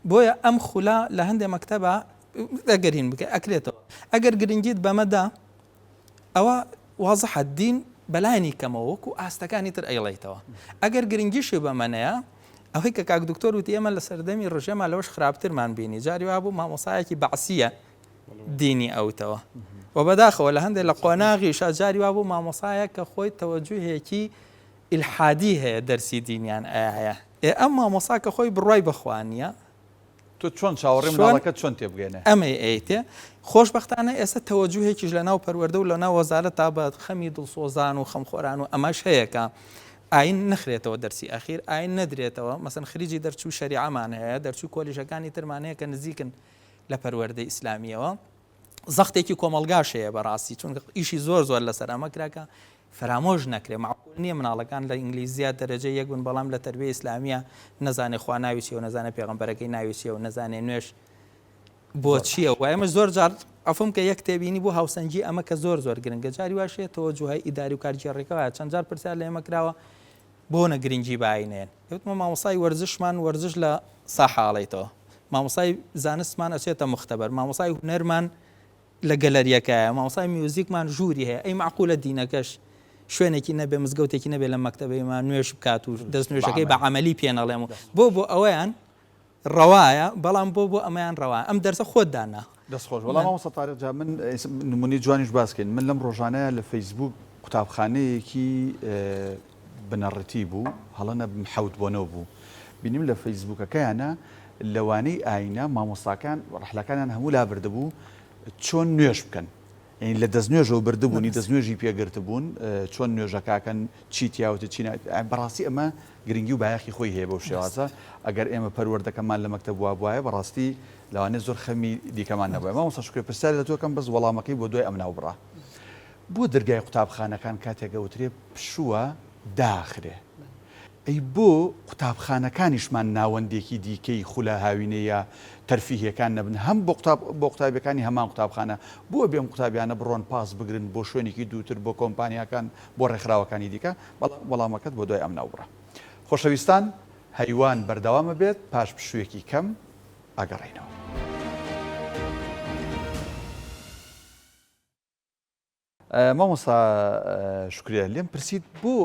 بۆیە ئەم خولا لە هەندێک مەکتەبە ئەگەرین بکە ئەکرێتەوە ئەگەر گرنگیت بەمەدا ئەوە واضحە دین بەلایانی کەمەوە وەکو ئاستەکانی تر ئەیڵێیتەوە ئەگەر گرنگیشی بەمەنەیە ئەوەی کە کاک دکتۆر وتی ئێمە لە سەردەمی ڕژێمە لەوەش خراپترمان بینی جاری وا بوو مامۆسایەکی بەعسیە دینی ئەوتەوە و بەداخەوە لە هەندێک لە قۆناغیشە جاری وا بوو مامۆسایە کە خۆی تەوەجوهەیەکی ئیلحادی هەیە دەرسی دینیان ئایا ئەم مامۆسا کە خۆی بڕوای بەخوانیە تۆ چۆن چاوەڕێ منداڵەکەت چۆن تێبگەێنێ ئەمە ئەیتێ خۆشبەختانە ئێستا تەوەجوهێکیش لە ناو پەروەردە و لە ناو وەزارەت تا بە خەمی دڵسۆزان و خەمخۆران و ئەمەش هەیەکە ئاین نەخرێتەوە دەرسی ئەخیر ئاین نەدرێتەوە مەسەن خریجی دەرچوو شەریعەمان هەیە دەرچوو کۆلیژەکانی ترمان هەیە کە نزیکن لە پەروەردەی ئیسلامیەوە زەختێکی کۆمەڵگاش هەیە بەڕاستی چونکە ئیشی زۆر لەسەر ئەمە کراکە فرامۆژ نەکرێ معقول نییە مناڵەکان لە ئینگلیزیە دەرەجە یەک بن بەڵام لە تەربیە ئیسلامیە نەزانێ خوا ناوی چیە و نەزانێ پێغەمبەرەکەی ناوی چیە و نەزانێ نوێش بۆ چییە و ئێمە زۆر جار ئەفم کە یەک تێبینی بۆ هاوسەنگی ئەمە کە زۆر گرنگە جاری واشەیە تەوەجوهای ئیداری و کارگێڕێکەوە چەند جار پرسیار لە ئێمە کراوە بۆ نەگرنگی باینێن وتمە مامۆسای وەرزشمان وەرزش لە ساحاڵێتەوە مامۆسای زانستمان ئەچێتە مختبەر مامۆسای هونەرمان لە گەلەریەکەیە مامۆسای میوزیکمان ژووری هەیە ئەی معقولە دینەکەش شوێنێکی نەبێ مزگەوتێکی نەبێ لە مەکتەبەیمان نوێش بکات و دەست نوێژەکەی بە عەمەلی پێنەڵێم بۆ ئەوەیان ڕەوایە بەڵام بۆ ئەمەیان ڕەوایە ئەم دەرسە خۆت دانا دەستخۆش وەڵام مامۆستا تارێک جا من نمونەی جوانیش باسکەین من لەم ڕۆژانەیە لە فەیسبوک قوتابخانەیەکی بنەڕەتی بوو هەڵەنە حەوت بۆنەوە بوو بینیم لە فەیسبوکەکەیانە لەوانەی ئاینە مامۆستاکان ڕەحلەکانیان هەموو لا بردەبوو چۆن نوێژ بکەن یعنی لە دەستنوێژەوە بردبوونی دەستنوێژی پێگرت بوون چۆن نوێژەکەکەن چی تیاوتە چی بەڕاستی ئەمە گرنگی و بایەخی خۆی هەیە بەو شێوازە ئەگەر ئێمە پەروەردەکەمان لە مەکتەب وایە بەڕاستی لەوانێ زۆر خەمی دیکەمان نەبووە مامۆستا شکر پرسیار لە تۆکەم بەس وەڵامەکەی بۆ دوای ئەم ناوبڕا بۆ دەرگای قوتابخانەکان کاتێک ئەوترێ پشووە داخرێ ئەی بۆ قوتابخانەکانیشمان ناوەندێکی دیکەی خولە هاوینەیە تەرفیهیەکان نەبن هەم بۆ قوتابیەکانی هەمان قوتابخانە بۆ بێم قوتابیانە بڕۆن پاس بگرن بۆ شوێنێکی دووتر بۆ کۆمپانیاکان بۆ ڕێکخراوەکانی دیکە وەڵامەکەت بۆ دوای ئەم ناوبڕە خۆشەویستان هەیوان بەردەوامە بێت پاش پشوویەکی کەم ئاگەڕێنەوە مامۆستا شکریە لێم پرسیت بۆ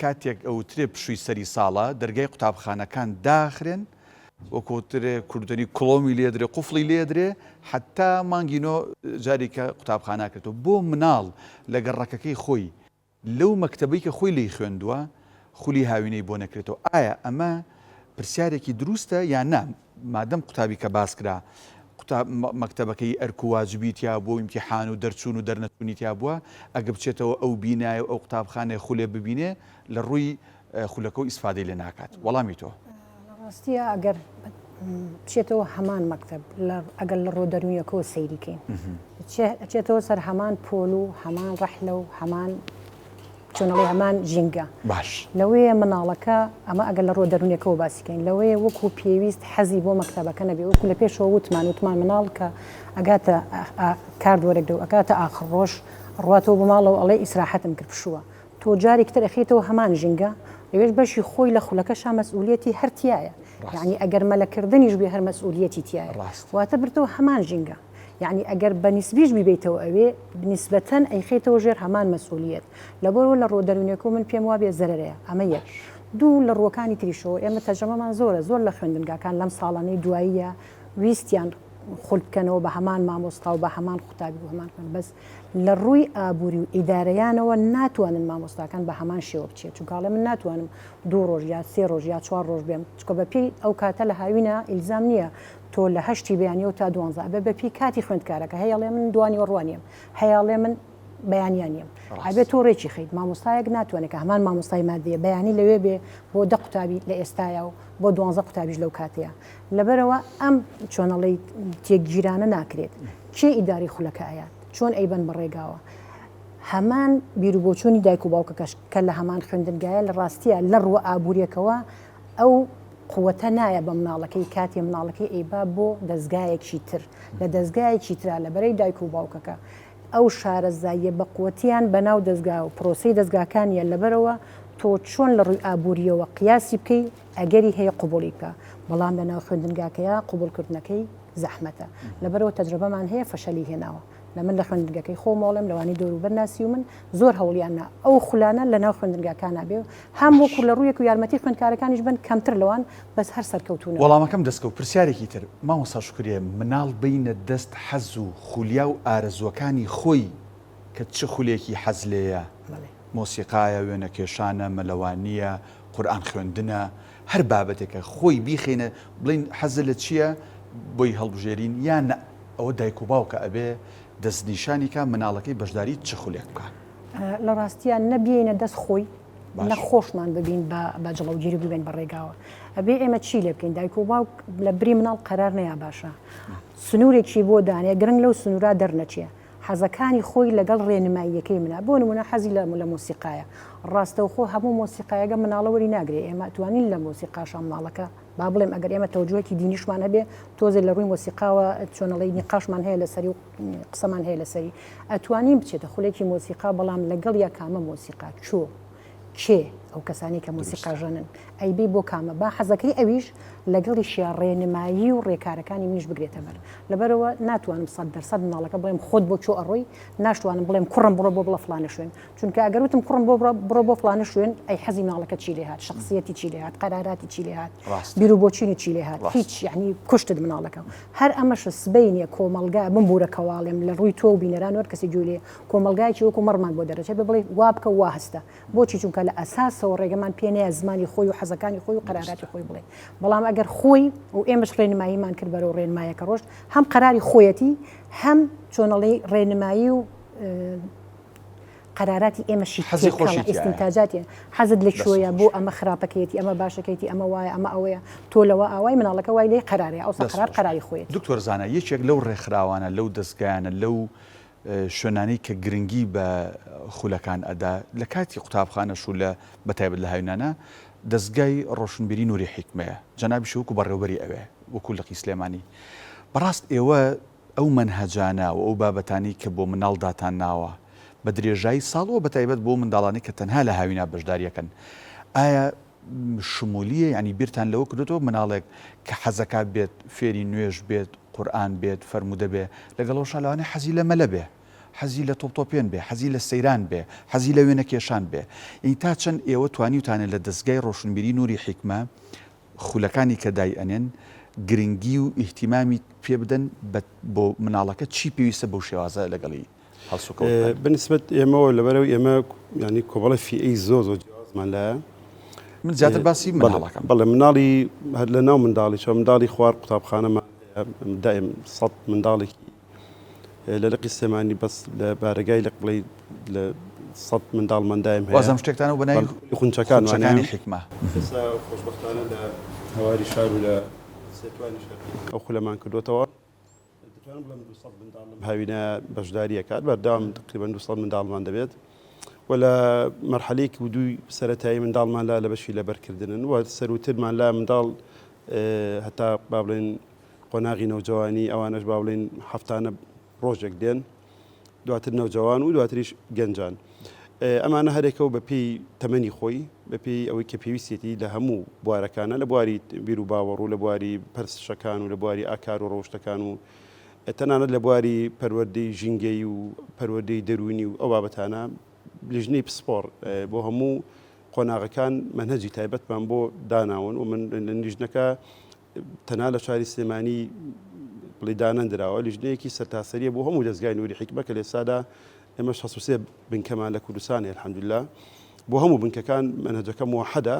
کاتێک ئەوترێ پشووی سەری ساڵە دەرگای قوتابخانەکان داخرێن وەکوترێ کوردنی کڵۆمی لێدرێ قوفڵی لێدرێ حتا مانگینۆ جارێکە قوتابخانە کردو بۆ مناڵ لە گەڕەکەکەی خۆی لەو مەکتەبەی کە خۆی لی خوێندووە خولی هاوینەی بۆ نەکرێتەوە ئایا ئەمە پرسیارێکی دروستە یان نا مادەم قوتابی کە باس کرا مەکتەبەکەی ئەرک و واجبیتیا بۆ ئیمتیحان و دەرچوون و دەرنەچوونیتیا بووە ئەگە بچێتەوە ئەو بینایە و ئەو قوتابخانەی خولێ ببینێ لە ڕووی خولەکە و ئیسفادەی لێ ناکات وەڵامی تۆ ڕاستیە ئەگەر بچێتەوە هەمان مەکتەب ئەگەر لە ڕۆدەروونیەکەەوە سەیریکەین ئەچێتەوە سەر هەمان پۆل و هەمان ڕەحلە و هەمان چۆنەڵی هەمان ژینگە باش لەوەیە مناڵەکە ئەمە ئەگەر لە ڕۆدەروونیەکەەوە باسیکەین لەوەیە وەکو پێویست حەزی بۆ مەکتەبەکە نەبێ وەکو لە پێشەوە وتمان مناڵ کە ئەگاتە کاردوەرێکدە و ئەگاتە ئاخر ڕۆژ ڕاتەوە بە ماڵەوە ئەڵێ ئیسراحەتم کرد پشووە تۆ جارێکتر ئەخێتەوە هەمان ژینگە لەوێش بەشی خۆی لە خولەکەشا مەسئولیەتی هەرتیایە یعنی ئەگەر مەلەکردنیش بێ هەر مەسئولیەتی تایە واتە برتەوە هەمان ژینگە یعنی ئەگەر بە نیسبیش بیبیتەوە ئەوێ نسبەتەن ئەیخێتەوە ژێر هەمان مەسئولیت لەبەرەوە لە ڕۆدەروونیەکە من پێم وابێ زەرەرەیە ئەمە یەک دوو لە ڕووەکانی تریشەوە ئێمە تەجەمەمان زۆر لە خوێندنگاکان لەم ساڵانەی دواییە ویستیان خولد بکەنەوە بە هەمان مامۆستا و بە هەمان قوتابی و هەمان خوێن بەس لە ڕووی ئابووری و ئیدارەیانەوە ناتوانن مامۆستاکان بە هەمان شێوە بچێت چونکەڵێ من ناتوانم 2 ڕۆژ یا 3 ڕۆژ یا 4 ڕۆژ بێم چکە بەپێی ئەو کاتە لە هاوینە ئیلزام نییە تۆ لە 8 بەیانیەوە تا 12 بەپی کاتی خوێندکارەکە هەیەڵێ من دوانی وەڕوانیم هەیەڵێ من بەیانیانیم ئەبێت تۆ ڕێکی خیت مامۆستایەک ناتوانێت کە هەمان مامۆستای مادەیە بەیانی لەوێ بێ بۆ 10 قوتابی لە ئێستاە و بۆ 12 قوتابیش لەو کاتەیە لەبەرەوە ئەم چۆنەڵی تێکگیرانە ناکرێت کێ ئیداری خولەکە ئايات چۆن ئەیبەن بەڕێگاوە هەمان بیرروبۆچوونی دایک و باوکەکەش کە لە هەمان خوێندنگایە لە ڕاستیە لە ڕووە ئابوووریەکەوە ئەو قووەتە نایە بە مناڵەکەی کاتی مناڵەکەی ئەیبا بۆ دەستگایەکی تر لە دەستگایەکی ترا لە بەرەی دایک و باوکەکە ئەو شارەزاییە بە قووەتیان بەناو دەستگا و پرۆسی دەستگاکانیە لەبەرەوە تۆ چۆن لە ڕووی ئابوووریەوە قیاسی بکەی ئەگەری هەیە قوبولی بکە بەڵام لە ناو خوێندنگاکەیە قوبولکردنەکەی زەحمەتە لەبەرەوە تەجربەمان هەیە فەشەلی هێناوە لە من لە خوێندنگەکەی خۆمەڵێم لەوانی دەوروبەر ناسی و من زۆر هەوڵیاننا ئەو خولانە لە ناو خوێندنگاکانە بێ هەم وەکو لە ڕوویەک و یارمەتی خوێندکارەکانیش بن کەمتر لەوان بەس هەر سەرکەوتونە وەڵامەکەم دەستکەوت پرسیارێکی تر مامۆستا شکریە مناڵ بینە دەست حەز و خولیا و ئارەزوەکانی خۆی کە چه خولێکی حەز لێیە مۆسیقایە وێنە کێشانە مەلەوانیە قورئان خوێندنە هەر بابەتێکە خۆی بیخێنە بڵین حەزە لە چییە بۆی هەڵبژێرین یان ئەوە دایک و باوکە ئەبێ دەستنیشانی کە مناڵەکەی بەشداری چه خولێک بکە لە ڕاستیان نەبیێنە دەست خۆی نەخۆشمان ببین بە جڵەوگیری ببێن بەڕێگاوە ئەبێ ئێمە چی لێ بکەین دایک و باوک لە بری مناڵ قەرار نەیە باشە سنوورێکی بۆ دانێ گرنگ لەو سنوورا دەرنەچێ حەزەکانی خۆی لەگەڵ ڕێنماییەکەی منە بۆ نمونە حەزی لە مۆسیقایە ڕاستەوخۆ هەموو مۆسیقایەگە مناڵەوەری ناگرێت ئێمە توانین لە مۆسیقاشە مناڵەکە با بڵێم ئەگەر ئێمە تەوجوهێکی دینیشمان هەبێ تۆزێ لە ڕووی مۆسیقاوە چۆنەڵی نیقاشمان هەیە لەسەری و قسەمان هەیە لەسەری ئەتوانین بچێتە خولێکی مۆسیقا بەڵام لەگەڵ یا کامە مۆسیقا چۆ کێ ئەو کەسانی کە مۆسیقاژەنن ئەیبی بۆ کامە با حەزەکەی ئەویش لەگەڵی شیا ڕێنمایی و ڕێکارەکانی منیش بگرێتە بەر لەبەرەوە ناتوانم 100% مناڵەکە بڵێم خۆت بۆ چۆ ئەڕۆی ناشتوانم بڵێم کوڕم بڕۆ بۆ بڵە فلانە شوێن چونکە ئەگەر وتم کوڕم بڕۆ بۆ فلانە شوێن ئەی حەزی مناڵەکە چی لێ هات شخصیەتی چی لێ هات قەراراتی چی لێ هات بیرروبۆچینی چی لێ هات هیچ یعنی کوشتت مناڵەکە هەر ئەمەش سبەینە کۆمەلگا بمبورە کەواڵێم لە ڕووی تۆ و بینەران وەر کەسی جوێ کۆمەلگایکی وەکو مەڕمان بۆ دەرەچێت بڵێ وا بکە وا هەستە بۆچی چونکە لە ئەساسەوە ڕێگەمان پێنەیە زمانی خۆی و حەزەکانی خۆی و قەراراتی خۆی بڵێ بەڵام ئەگەر خۆی و ئێمەش ڕێنماییمان کرد بەرەو ڕێنمایەکە ڕۆژ هەم قەراری خۆیەتی هەم چۆنەڵی ڕێنمایی و قەراراتی ئێمەشی ئستنتاجاتی حەزت لە شوۆیە بۆ ئەمە خراپەکەیەتی ئەمە باشەکەیتی ئەمە وایە ئەمە ئەوەیە تۆ لەوە ئاوای مناڵەکە وای لێ قەرارێ ئەو قەرار قەراری خۆیت دکتۆر زانە یەکێک لەو ڕێکخراوانە لەو دەستگایانە لەو شوێنانەی کە گرنگی بە خولەکان ئەدا لە کاتی قوتابخانەش و لە بەتایبەت لە هاوینانە دەستگای ڕۆشنبیری نووری حیکمەیە جەنابی وەکو بەڕێوەبەری ئەوێ وەکو لەقی سلێمانی بەڕاست ئێوە ئەو مەنهەجانە و ئەو بابەتانی کە بۆ مناڵ داتان ناوە بە درێژایی ساڵەوە بەتایبەت بۆ منداڵانی کە تەنها لە هاوینا بەشداریەکەن ئایا شمولیە ینی بیرتان لەوە کردێتەوە مناڵێک کە حەزەکە بێت فێری نوێژ بێت قورئان بێت فەرموودە بێ لەگەڵەوە شالوانێ حەزی لە مەلە بێ حەزی لە تۆپتۆپێن بێ، حەزی لە سەیران بێ، حەزی لە وێنە کێشان بێ. ئین تا چەند ئێوە توانیوتانە لە دەستگای ڕۆشنبیری نوری حیکمە خولەکانی کە دای ئەنێن گرنگی و ئیحتیمامی پێ بدەن بۆ مناڵەکە چی پێویستە بەو شێوازە لەگەڵی هەڵسوکەوت بنسبت ئێمەوە لەبەرەوە ئێمە ینی کۆبڵە فیئی زۆر جیازمان لایە. من زیاتر باسی مناڵەکەم بەڵێ مناڵی هەر لە ناو منداڵی چۆ منداڵی خوار قوتابخانەمان دائم سەد منداڵێکی لە لقی سلێمانی بەس لە بارگای لە بڵێ لە سەد منداڵمان دایم هەیە. وازەم شتێکتانە بە ناوی خونچەکانی حیکمە. خۆشبەختانە لە هەواری شار و لە سێتوانی شەرقی ئەو خولەمان کردوتەوە. دەتوانم بڵێم 200 منداڵ لەم هاوینە بەشداریەکات بەردەوام تقریباً 200 منداڵمان دەبێت. و لە مەرحەلەیەکی دووی سەرەتایی منداڵمان لا لە بەشی لەبەرکردنن و سەروترمان لا منداڵ هەتا با بڵێن قۆناغی نەوجەوانی ئەوانەش با بڵێن هەفتانە ڕۆژێک دێن دواتر نەوجەوان و دواتریش گەنجان. ئەمانە هەرێکەوە بە پێی تەمەنی خۆی بە پێی ئەوەی کە پێویستێتی لە هەموو بوارەکانە لە بواری بیر و باوەڕ و لە بواری پەرسشەکان و لە بواری ئاکار و ڕۆشتەکان و تەنانەت لە بواری پەروەردەی ژینگەی و پەروەردەی دەرونی و ئەو بابەتانە لیژنەی پسپۆر بۆ هەموو قۆناغەکان منهەجی تایبەتمان بۆ داناون و من لە لیژنەکە تەنها لە شاری سلێمانی بڵێ دانەندراوە لیژنەیەکی سەرتاسەریە بۆ هەموو دەستگای نوری حیکمە کە لێسادا ئێمە 63 بنکەمان لە کوردستانی الحەمدوللا بۆ هەموو بنکەکان منهەجەکە موحەدە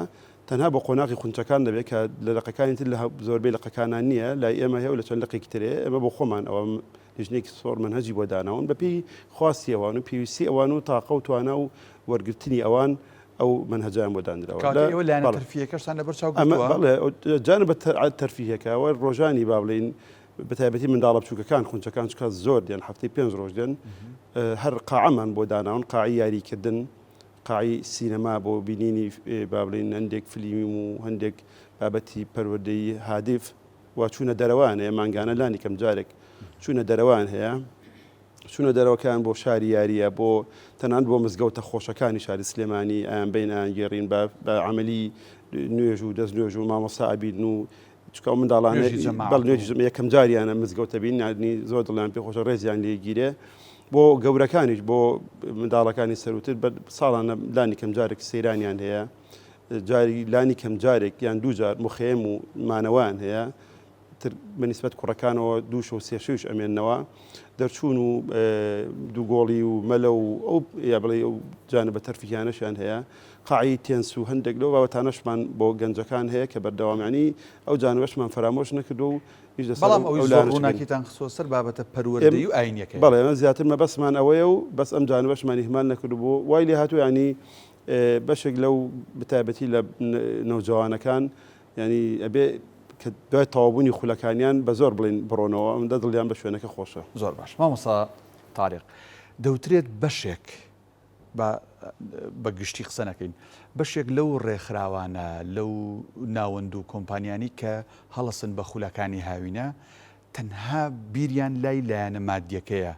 تەنها بۆ قۆناغی خونچەکان دەبێت کە لە لەقەکانی تر لە زۆربەی لەقەکانان نییە لای ئێمە هەیە و لە چەند لەقێکی ترێ ئێمە بۆ خۆمان ئەوە لیژنێکی سۆر منهەجی بۆ داناون بەپێی خواستی ئەوان و پێویستی ئەوان و تاقە و توانە و وەرگرتنی ئەوان ئەو منهەجیان بۆ دانراوە. ئێوە لایەنە تەرفیەکەشتان لەبەر چاو بەڵێ جانبە تەرفیەکەوە ڕۆژانی با بڵێن بەتایبەتی منداڵە بچووکەکان خونچەکان چکە زۆر دێن هەفتەی 5 ڕۆژ دێن هەر قاعەمان بۆ داناون قاعی یاریکردن قاعی سینەما بۆ بینینی با بڵێن هەندێک فلیمی و هەندێک بابەتی پەروەردەی هادف و چوونە دەرەوان هەیە مانگانە لانی کەم جارێک چوونە دەرەوان هەیە چوونە دەرەوەکان بۆ شاری یاریە بۆ تەنان بۆ مزگەوتە خۆشەکانی شاری سلێمانی ئەیان بینیان گێڕین بە عملی نوێژ و دەست نوێژ و مامۆستا ئابیدن و چکە منداڵانە بەڵ نوێژی یەکەم جاریانە مزگەوتە بین نادنی زۆر دڵیان پێ خۆشە ڕێزیان لێگیرێ بۆ گەورەکانیش بۆ منداڵەکانی سەروتر ساڵانە لانی کەم جارێک سەیرانیان هەیە جاری لانی کەم جارێک یان دوو جار مخێم و مانەوان هەیە بەنسبەت کوڕەکانەوە دووش و سێشوش ئەمێنەوە دەرچوون و دوو گۆڵی و مەلە و ئەو یا بڵێ ئەو جانبە تەرفیانەشیان هەیە قاعی تێنس و هەندێک لەو بابەتانەشمان بۆ گەنجەکان هەیە کە بەردەوامیانی ئەو جانبەشمان فەرامۆش نەکردو و بەڵام ئەوی ڕووناکیتان خسۆسەر بابەتە پەروەردەی و ئاینیەکە بەڵێ ئەمە زیاتر مەبەسمان ئەوەیە و بەس ئەم جانبەشمانی هەمان نەکردو بۆ وای لێ هاتوو ینی بەشێک لەو بتایبەتی لە نەوجەوانەکان ینی ئەبێ کە دوای تەواوبوونی خولەکانیان بە زۆر بڵێن بڕۆنەوە ئەمدا دڵیان بە شوێنەکە خۆشە. زۆر باش مامۆستا تاریق دەوترێت بەشێک بە گشتی قسە نەکەین بەشێک لەو ڕێکخراوانە لەو ناوەند و کۆمپانیانی کە هەڵەسن بە خولەکانی هاوینە تەنها بیریان لای لایەنە مادیەکەیە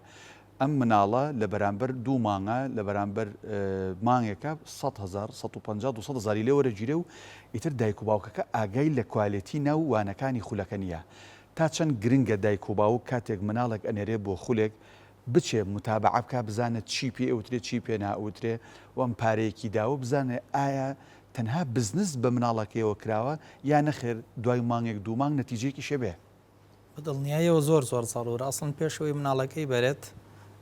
ئەم مناڵە لە بەرامبەر دوو مانگە لە بەرامبەر مانگێکە 100,000 150,000 لێ وەرەگیرێ و ئیتر دایک و باوکەکە ئاگای لە کوالێتی ناو وانەکانی خولەکە نییە تا چەند گرنگە دایک و باوک کاتێک مناڵێک ئەنێرێ بۆ خولێک بچێ متابعە بکە بزانێت چی پێ ئەوترێ چی پێ ناوترێ وەم پارەیەکی داوە بزانێت ئایا تەنها بزنس بە مناڵەکەیەوە کراوە یا نەخێر دوای مانگێک دوو مانگ نەتیجەیەکی شەبێ بەدڵنیایەوە زۆر ساڵ و ئەسڵن پێشەوەی مناڵەکەی بەرێت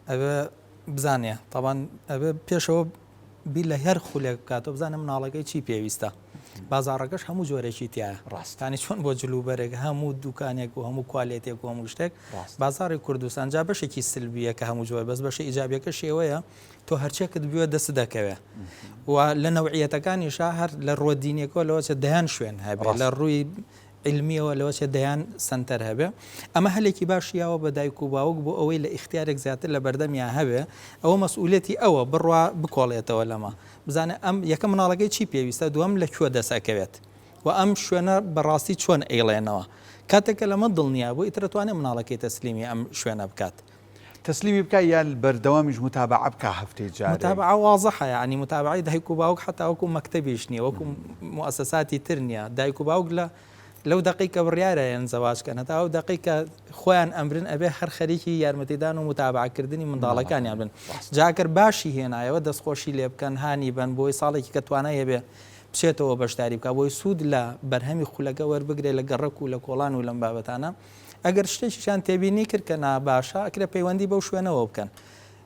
ئەوێ بزانێ تاوان ئەوێ پێشەوە بی لە هەر خولێک بکاتەوە بزانە مناڵەکەی چی پێویستە بازاڕەکەش هەموو جۆرێکی تایە ڕاستانی چۆن بۆ جلوبەرێک هەموو دوکانێک و هەموو کوالێتێک و هەموو شتێک بازاری کوردستان جا بەشێکی سلبیە کە هەموو جۆر بەس بەشی ئیجابیەکە شێوەیە تۆ هەرچێکت بووە دەست دەکەوێ و لە نەوعیەتەکانیشا هەر لە ڕۆدینێکەوە لەوەچە دەیان شوێن هەبێ لە ڕووی علمیەوە لەوەچە دەیان سنتەر هەبێ ئەمە هەلێکی باشیاوە بە دایک و باوک بۆ ئەوەی لە اختیارێک زیاتر لە بەردەمیان هەبێ ئەوە مەسئولەتی ئەوە بڕوا بکۆڵێتەوە لەمە بزانێ ئەم یەکە مناڵەکەی چی پێویستە دووەم لەکوێ دەسەکەوێت و ئەم شوێنە بەڕاستی چۆن ئەیڵێنەوە کاتێکە لەمە دڵنیا بۆ ئیترەتوانێت مناڵەکەی تەسلیمی ئەم شوێنە بکات تەسلیمی بکە یان بەردەوامیش متابعە بکە هەفتەی جارێک متابعە واضحە ینی متابعەی دایک و باوک حتا وەکو مەکتەبیش نییە وەکو مؤسساتی تر نییە دایک و باوک لە لەو دقیقە بڕیارە زەواجکەن هەتا ئەو دقیقە خۆیان ئەمرن ئەبێ هەر خەریکی یارمەتیدان و متابعکردنی منداڵەکانیان بن جاکر باشی هێنایەوە دەستخۆشی لێ بکەن هانی بن بۆی ساڵێکی کە توانای هەبێ بچێتەوە بەشداری بکە بۆی سوود لە بەرهەمی خولەکە وەربگرێت لە گەڕک و لە کۆڵان و لەم بابەتانە ئەگەر شتێکیشان تێبینی کرد کە ناباشە ئەکرە پەیوەندی بەو شوێنەوە بکەن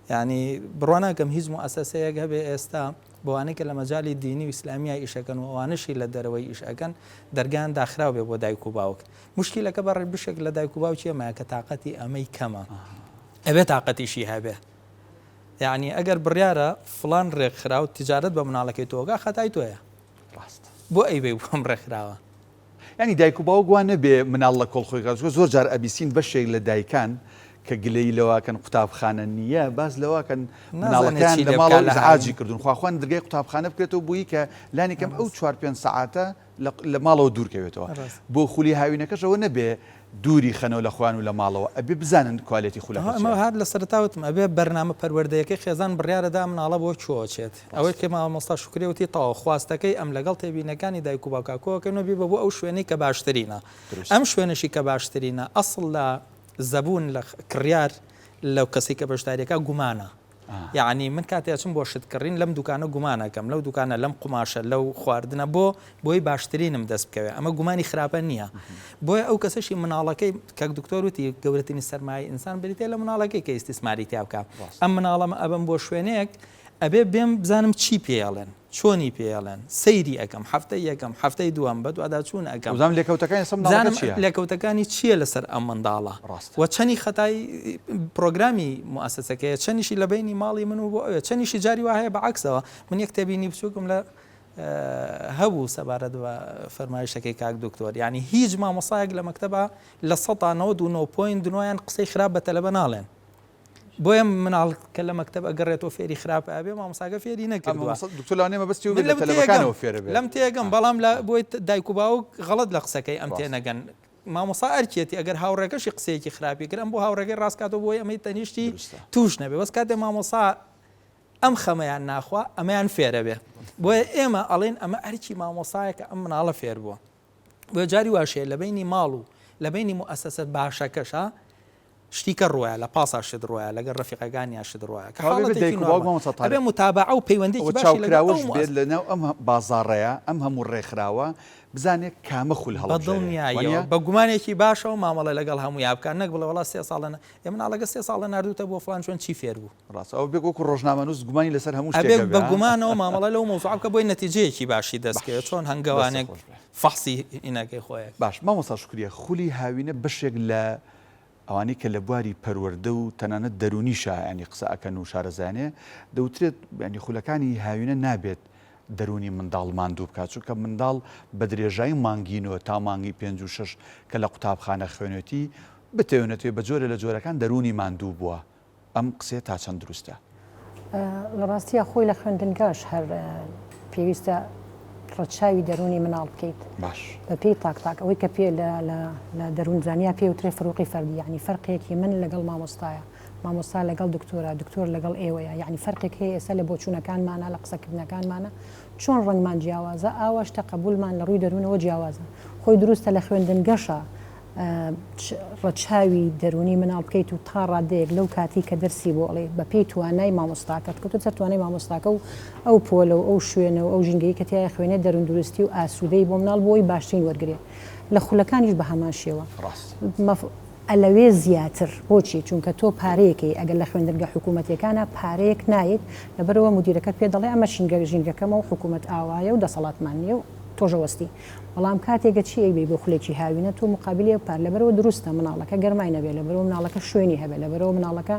ینی بڕوانەکەم هیچ مؤسسەیەک هەبێ ئێستا بۆوانەی کە لە مەجای دینی و ئیسلامیە ئیشەکەن و ئەوانشی لە دەرەوەی ئیشەکەن دەرگان داخراو بێ بۆ دایک و باوک مشکلەکە بەڕێ بشێک لە دایک و باوکی ئەمەیە کە تااقەتی ئەمەی کەمە ئەبێ تااقەتیشی هەبێ یعنی ئەگەر بڕیارە فلان ڕێکخرا و تجارت بە مناڵەکەی تۆگا خەتای تۆیە بۆ ئەیبێ بۆم ڕێکخراوە ینی دایک و باوک وان نەبێ مناڵ لە کۆڵخۆی زۆر جار ئەبیسین بەشێک لە دایکان کە گلەی لەواکەن قوتابخانە نییە باز لەواکەن مناڵەکان لە ماڵ عاجی کردوون خواخواان دەرگای قوتابخانە بکرێتەوە بووی کە لانیکەم ئەو 4-5 ساعاتە لە ماڵەوە دوورکەوێتەوە بۆ خولی هاوینەکەشەوە نەبێ دووری خەنەوە لە خوان و لە ماڵەوە ئەبێ بزانن کوالێتی خولەکە ئەمە هەر لە سەرتاوتم ئەبێ بەرنامە پەروەردەیەکەی خێزان بڕیارەدا مناڵە بۆ چۆچێت ئەوەی کە مامۆستا شکرێوتی تاوە خواستەکەی ئەم لەگەڵ تێبینەکانی دایک و باوکاکۆکەنەوە بە بۆ ئەو شوێنەی کە باشترینە ئەم شوێنەشی کە باشترینە ئەسڵ لە زەبوون لە کڕیار لەو کەسی کە بەشداریەکە گومانە یعنی من کاتێچم بۆ شتکردین لەم دوکانە گومانەکەم لەو دوکانە لەم قماشە لەو خواردنە بۆی باشترینم دەست بکەوێ ئەمە گومانی خراپە نییە بۆیە ئەو کەسەشی مناڵەکەی کە دکتۆروتی گەورەترین سەرمای ئینسان بریتێ لە مناڵەکەی کە ئیسtismاری تیا بکە ئەم مناڵەمە ئەبم بۆ شوێنەیەک ئەبێ بێم بزانم چی پێڵێن چۆنی پێڵێن سەیری ئەەکەم هەفتەی یەکەم هەفتەی دووەم بە دووادا چوون ئەەکەم لێکەوتەکانی چییە لەسەر ئەم منداڵە و چەنی خەتای پرۆگرامی موسسەکەیە چەنیشی لە بینی ماڵی من و بۆ ئەوێ چەنیشی جاری وایە بەعکسەوە من یەک تێبینی بچووکم لە هەبوو سەبارەت بە فەرمایشتەکەی کاک دکتۆر یعنی هیچ مامۆسایەک لە مەکتەبە لە 19.9 قسەی خراپ بە تەلەبە ناڵێن بۆیە مناڵ کە لە مەکتەب ئەگەڕێتەوە فێری خراپ ئەبێ مامۆساگە فێری نەکردووە لەم تێگەم بەڵام بۆی دایک و باوک غەڵەت لە قسەکەی ئەم تێنەگەن مامۆسا ئەرکێتی ئەگەر هاوڕێکەشی قسەیەکی خراپی کرد ئەم بۆ هاوڕێگەی ڕاستکاتەوە بۆی ئەمەی تەنیشتی توش نەبێ بەس کاتێ مامۆسا ئەم خەمەیان ناخوا ئەمەیان فێرە بێ بۆیە ئێمە ئەڵێن ئەمە ئەرکی مامۆسایەکە ئەم مناڵە فێر بووە بۆیە جاری واشەیە لە بینی ماڵ و لە بینی موسسە باشەکەشە شتیکە ڕۆیە لە پاسا شت ڕۆیە لەگەر ڕفیقەکانی شت ڕۆیە کە متابعە و پەیوەندی چاوکراوەش بێت لەناو ئەم بازاڕەیە ئەم هەموو ڕێکخراوە بزانێت کامە خول هەڵ دڵنیایە بە گومانێکی باشە و مامەڵە لەگەڵ هەموو یابکان نەک بڵێ وڵا 3 ساڵە ئێ مناڵەکە 3 ساڵە نردوتە بۆ فلان چۆن چی فێر بوو ڕاست ئەو بێگوکو ڕۆژنامەنووس گومانی لەسەر هەموو شتێک بە گومانەوە مامەڵە لەو مۆزوع بکە بۆی نەتیجەیەکی باشی دەستکەوێت چۆن هەنگەوانێک فەحسی ئینەکەی خۆیە باش مامۆستا شکریە خولی هاوینە بەشێک لە ئەوانەی کە لە بواری پەروەردە و تەنانەت دەرونیشە ینی قسە ئەکەن و شارەزانێ دەوترێت ینی خولەکانی هاوینە نابێت دەرونی منداڵ ماندوو بکات چونکە منداڵ بە درێژایی مانگینەوە تا مانگی 5 و 6 کە لە قوتابخانە خوێنێتی بتەوێنێتێ بە جۆرە لە جۆرەکان دەرونی ماندوو بووە ئەم قسێ تا چەند دروستە لە ڕاستیە خۆی لە خوێندنگاش هەر پێویستە ڕەچاوی دەرونی مناڵ بکەیت باش بە پێی تاک ئەوەی کە پێ لە دەروونزانیا پێوترێ فڕوقی فەردی یعنی فەرقێکی من لەگەڵ مامۆستایە مامۆستا لەگەڵ دکتۆرە دکتۆر لەگەڵ ئێوەیە یعنی فەرقێک هەیە ئێستا لە بۆچوونەکانمانە لە قسەکردنەکانمانە چۆن ڕەنگمان جیاوازە ئاواشتە قبولمان لە ڕووی دەروونەوە جیاوازە خۆی دروستە لە خوێندنگەشە ڕەچاوی دەرونی مناڵ بکەیت و تا ڕادەیەک لەو کاتی کە دەرسی بۆڵێ بە پێی توانای مامۆستاکەت کە تۆ توانای مامۆستاکە و ئەو پۆلە و ئەو شوێنە و ئەو ژینگەی کە تایە خوێنێت دەرون دروستی و ئاسوودەی بۆ مناڵ بۆی باشترین وەرگێ لە خولەکانیش بە هەمان شێوە ئەلەوێ زیاتر بۆچی چونکە تۆ پارەیەکی ئەگەر لە خوێندنگە حکوومەتیەکانە پارەیەک نایت لەبەرەوە مدیرەکەت پێ دەڵێ ئەمە ژینگەکەمە و حکوومەت ئاوایە و دەسەڵاتمان نیە و تۆژەوەستی بەڵام کاتێکە چی بێ بۆ خولێکی هاوینە تۆ مقابلی پار لەبەرەوە دروستە مناڵەکە گەرمای نەبێ لەبەرەوە مناڵەکە شوێنی هەبێ لەبەرەوە مناڵەکە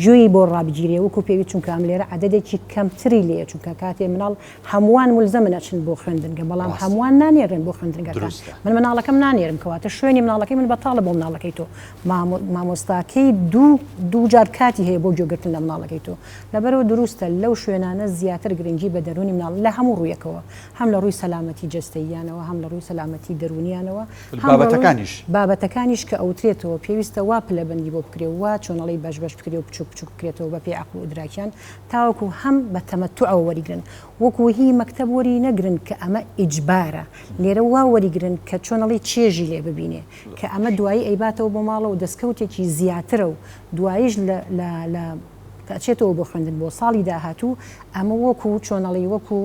گوێی بۆ ڕابگیرێ وەکو پێوی چونکە ئەم لێرە عەدەدێکی کەمتری لێ چونکە کاتێ مناڵ هەمووان مولزەمە نەچن بۆ خوێندنگە بەڵام هەمووان نانێرن بۆ خوێندنگەکان من مناڵەکەم نانێرم کەواتە شوێنی مناڵەکەی من بەتاڵە بۆ مناڵەکەی تۆ مامۆستاکەی دوو جار کاتی هەیە بۆ گوێگرتن لە مناڵەکەی تۆ لەبەرەوە دروستە لەو شوێنانە زیاتر گرنگی بە دەرونی مناڵ لە هەموو ڕوویەکەوە هەم لە ڕووی سەلامەتی سەلامەتی جەستەییانەوە هەم لە ڕووی سەلامەتی دەرونیانەوە بابەتەکانیش کە ئەوترێتەوە پێویستە وا پلەبەندی بۆ بکرێ وا چۆنەڵی بەش بکرێ و بچوک بچوک بکرێتەوە بە پێی عەقڵ و ئیدراکیان تاوەکو هەم بە تەمەتوعەوە وەریگرن وەکو هی مەکتەب وەری نەگرن کە ئەمە ئیجبارە لێرە وا وەریگرن کە چۆنەڵی چێژی لێ ببینێ کە ئەمە دوایی ئەیباتەوە بۆ ماڵە و دەستکەوتێکی زیاترە و دواییش لە ئەچێتەوە بۆ خوێندن بۆ ساڵی داهاتوو ئەمە وەکو چۆنەڵی وەکو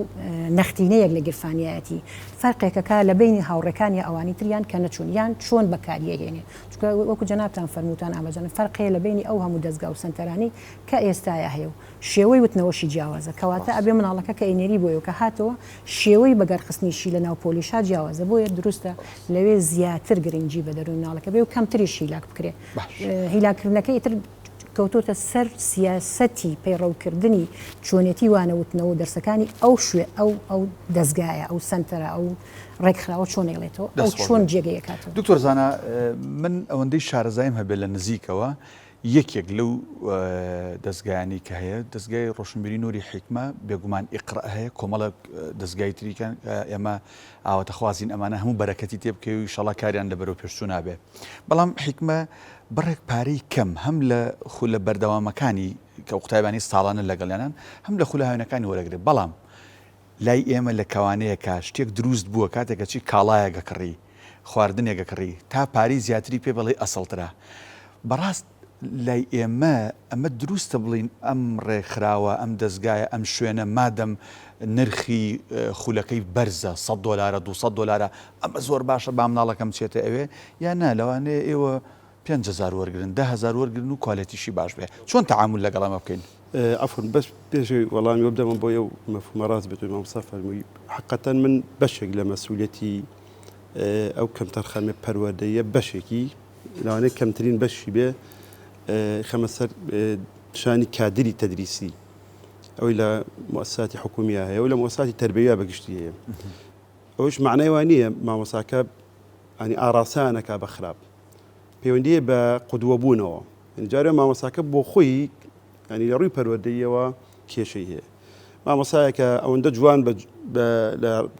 نەختینەیەک لە گرفانیەتی فەرقێکەکە لە بینی هاوڕەکانی ئەوانی تریان کە نەچوون یان چۆن بەکاریەهێنێ چونکە وەکو جەنابتان فەرمووتان ئاماژەن فەرقەیە لە بینی ئەو هەموو دەستگا و سەنتەرانی کە ئێستاە هەیە و شێوەی وتنەوەشی جیاوازە کەواتە ئەبێ مناڵەکە کە ئینێری بۆیە کە هاتەوە شێوەی بەگەرخستنیشی لە ناو پۆلیشا جیاوازە بۆیە دروستە لەوێ زیاتر گرنگی بە دەروی مناڵەکە بێ و کەمتریش هیلاک بکرێ هیلاکردنەکەی تر کەوتۆتە سەر سیاسەتی پەیڕەوکردنی چۆنێتی وانەوتنەوە دەرسەکانی ئەو شوێ ئەو دەستگایە ئەو سنتەرە ئەو ڕێکخراوە چۆن ئێڵێتەوە ئەو چۆن جێگەیەکاتەوە دکتۆر زانا من ئەوەندەی شارەزایم هەبێت لە نزیکەوە یەکێک لەو دەستگایانی کە هەیە دەستگای ڕۆشنبیری نوری حیکمە بێگومان ئیقرا هەیە کۆمەڵک دەستگای تریکان ئێمە ئاواتەخوازیین ئەمانە هەموو بەرەکەتی تێبکەوی و ئینشەڵا کاریان لەبەرەوە پێشچوو نابێ بەڵام حیکمە بڕێک پارەی کەم هەم لە خولە بەردەوامەکانی کە قوتایبانی ساڵانە لەگەڵیانان هەم لە خولە هاوینەکانی وەرەگرێت بەڵام لای ئێمە لە کەوانەیە کە شتێک دروست بووە کاتێکە چی کاڵایەگە کڕی خواردنێگە کڕی تا پارەی زیاتری پێ بەڵێ ئەسڵترا بەڕاست لای ئەمە دروستە بڵین ئەم ڕێکخراوە ئەم دەستگایە ئەم شوێنە مادەم نرخی خولەکەی بەرزە $100 $200 ئەمە زۆر باشە با مناڵەکەم چێتە ئەوێ یان نا لەوانەیە ئێوە 5,000 وەرگن 10,000 وەرگن و کوالیتیشی باش بێ چۆن تەعامل لەگەڵ ئەمە بکەین عفوا بەس پێشەوەی وەڵامی وە بدەمە بۆ ئەو مەفهومە ڕاست بێت مامۆستا فەرمووی حەقەتەن من بەشێک لە مەسئولیەتی ئەو کەم تەرخەمە پەروەردەیە بەشێکی لەوانەیە کەمترین بەشی بێ خەمە سەر شانی کادری تەدریسی ئەوەی لە مؤسساتی حکومیە هەیە و لە مؤسساتی تربیە بەگشتی هەیە ئەوش معنای وان نییە مامۆساکە ئەنی ئاراسانەکە بە خراپ پەیوەندیە بە قودوەبوونەوە جارێ مامۆساکە بۆ خۆی ینی لە ڕووی پەروەردەیەوە کێشەی هەیە مامۆسایەکە ئەوەندە جوان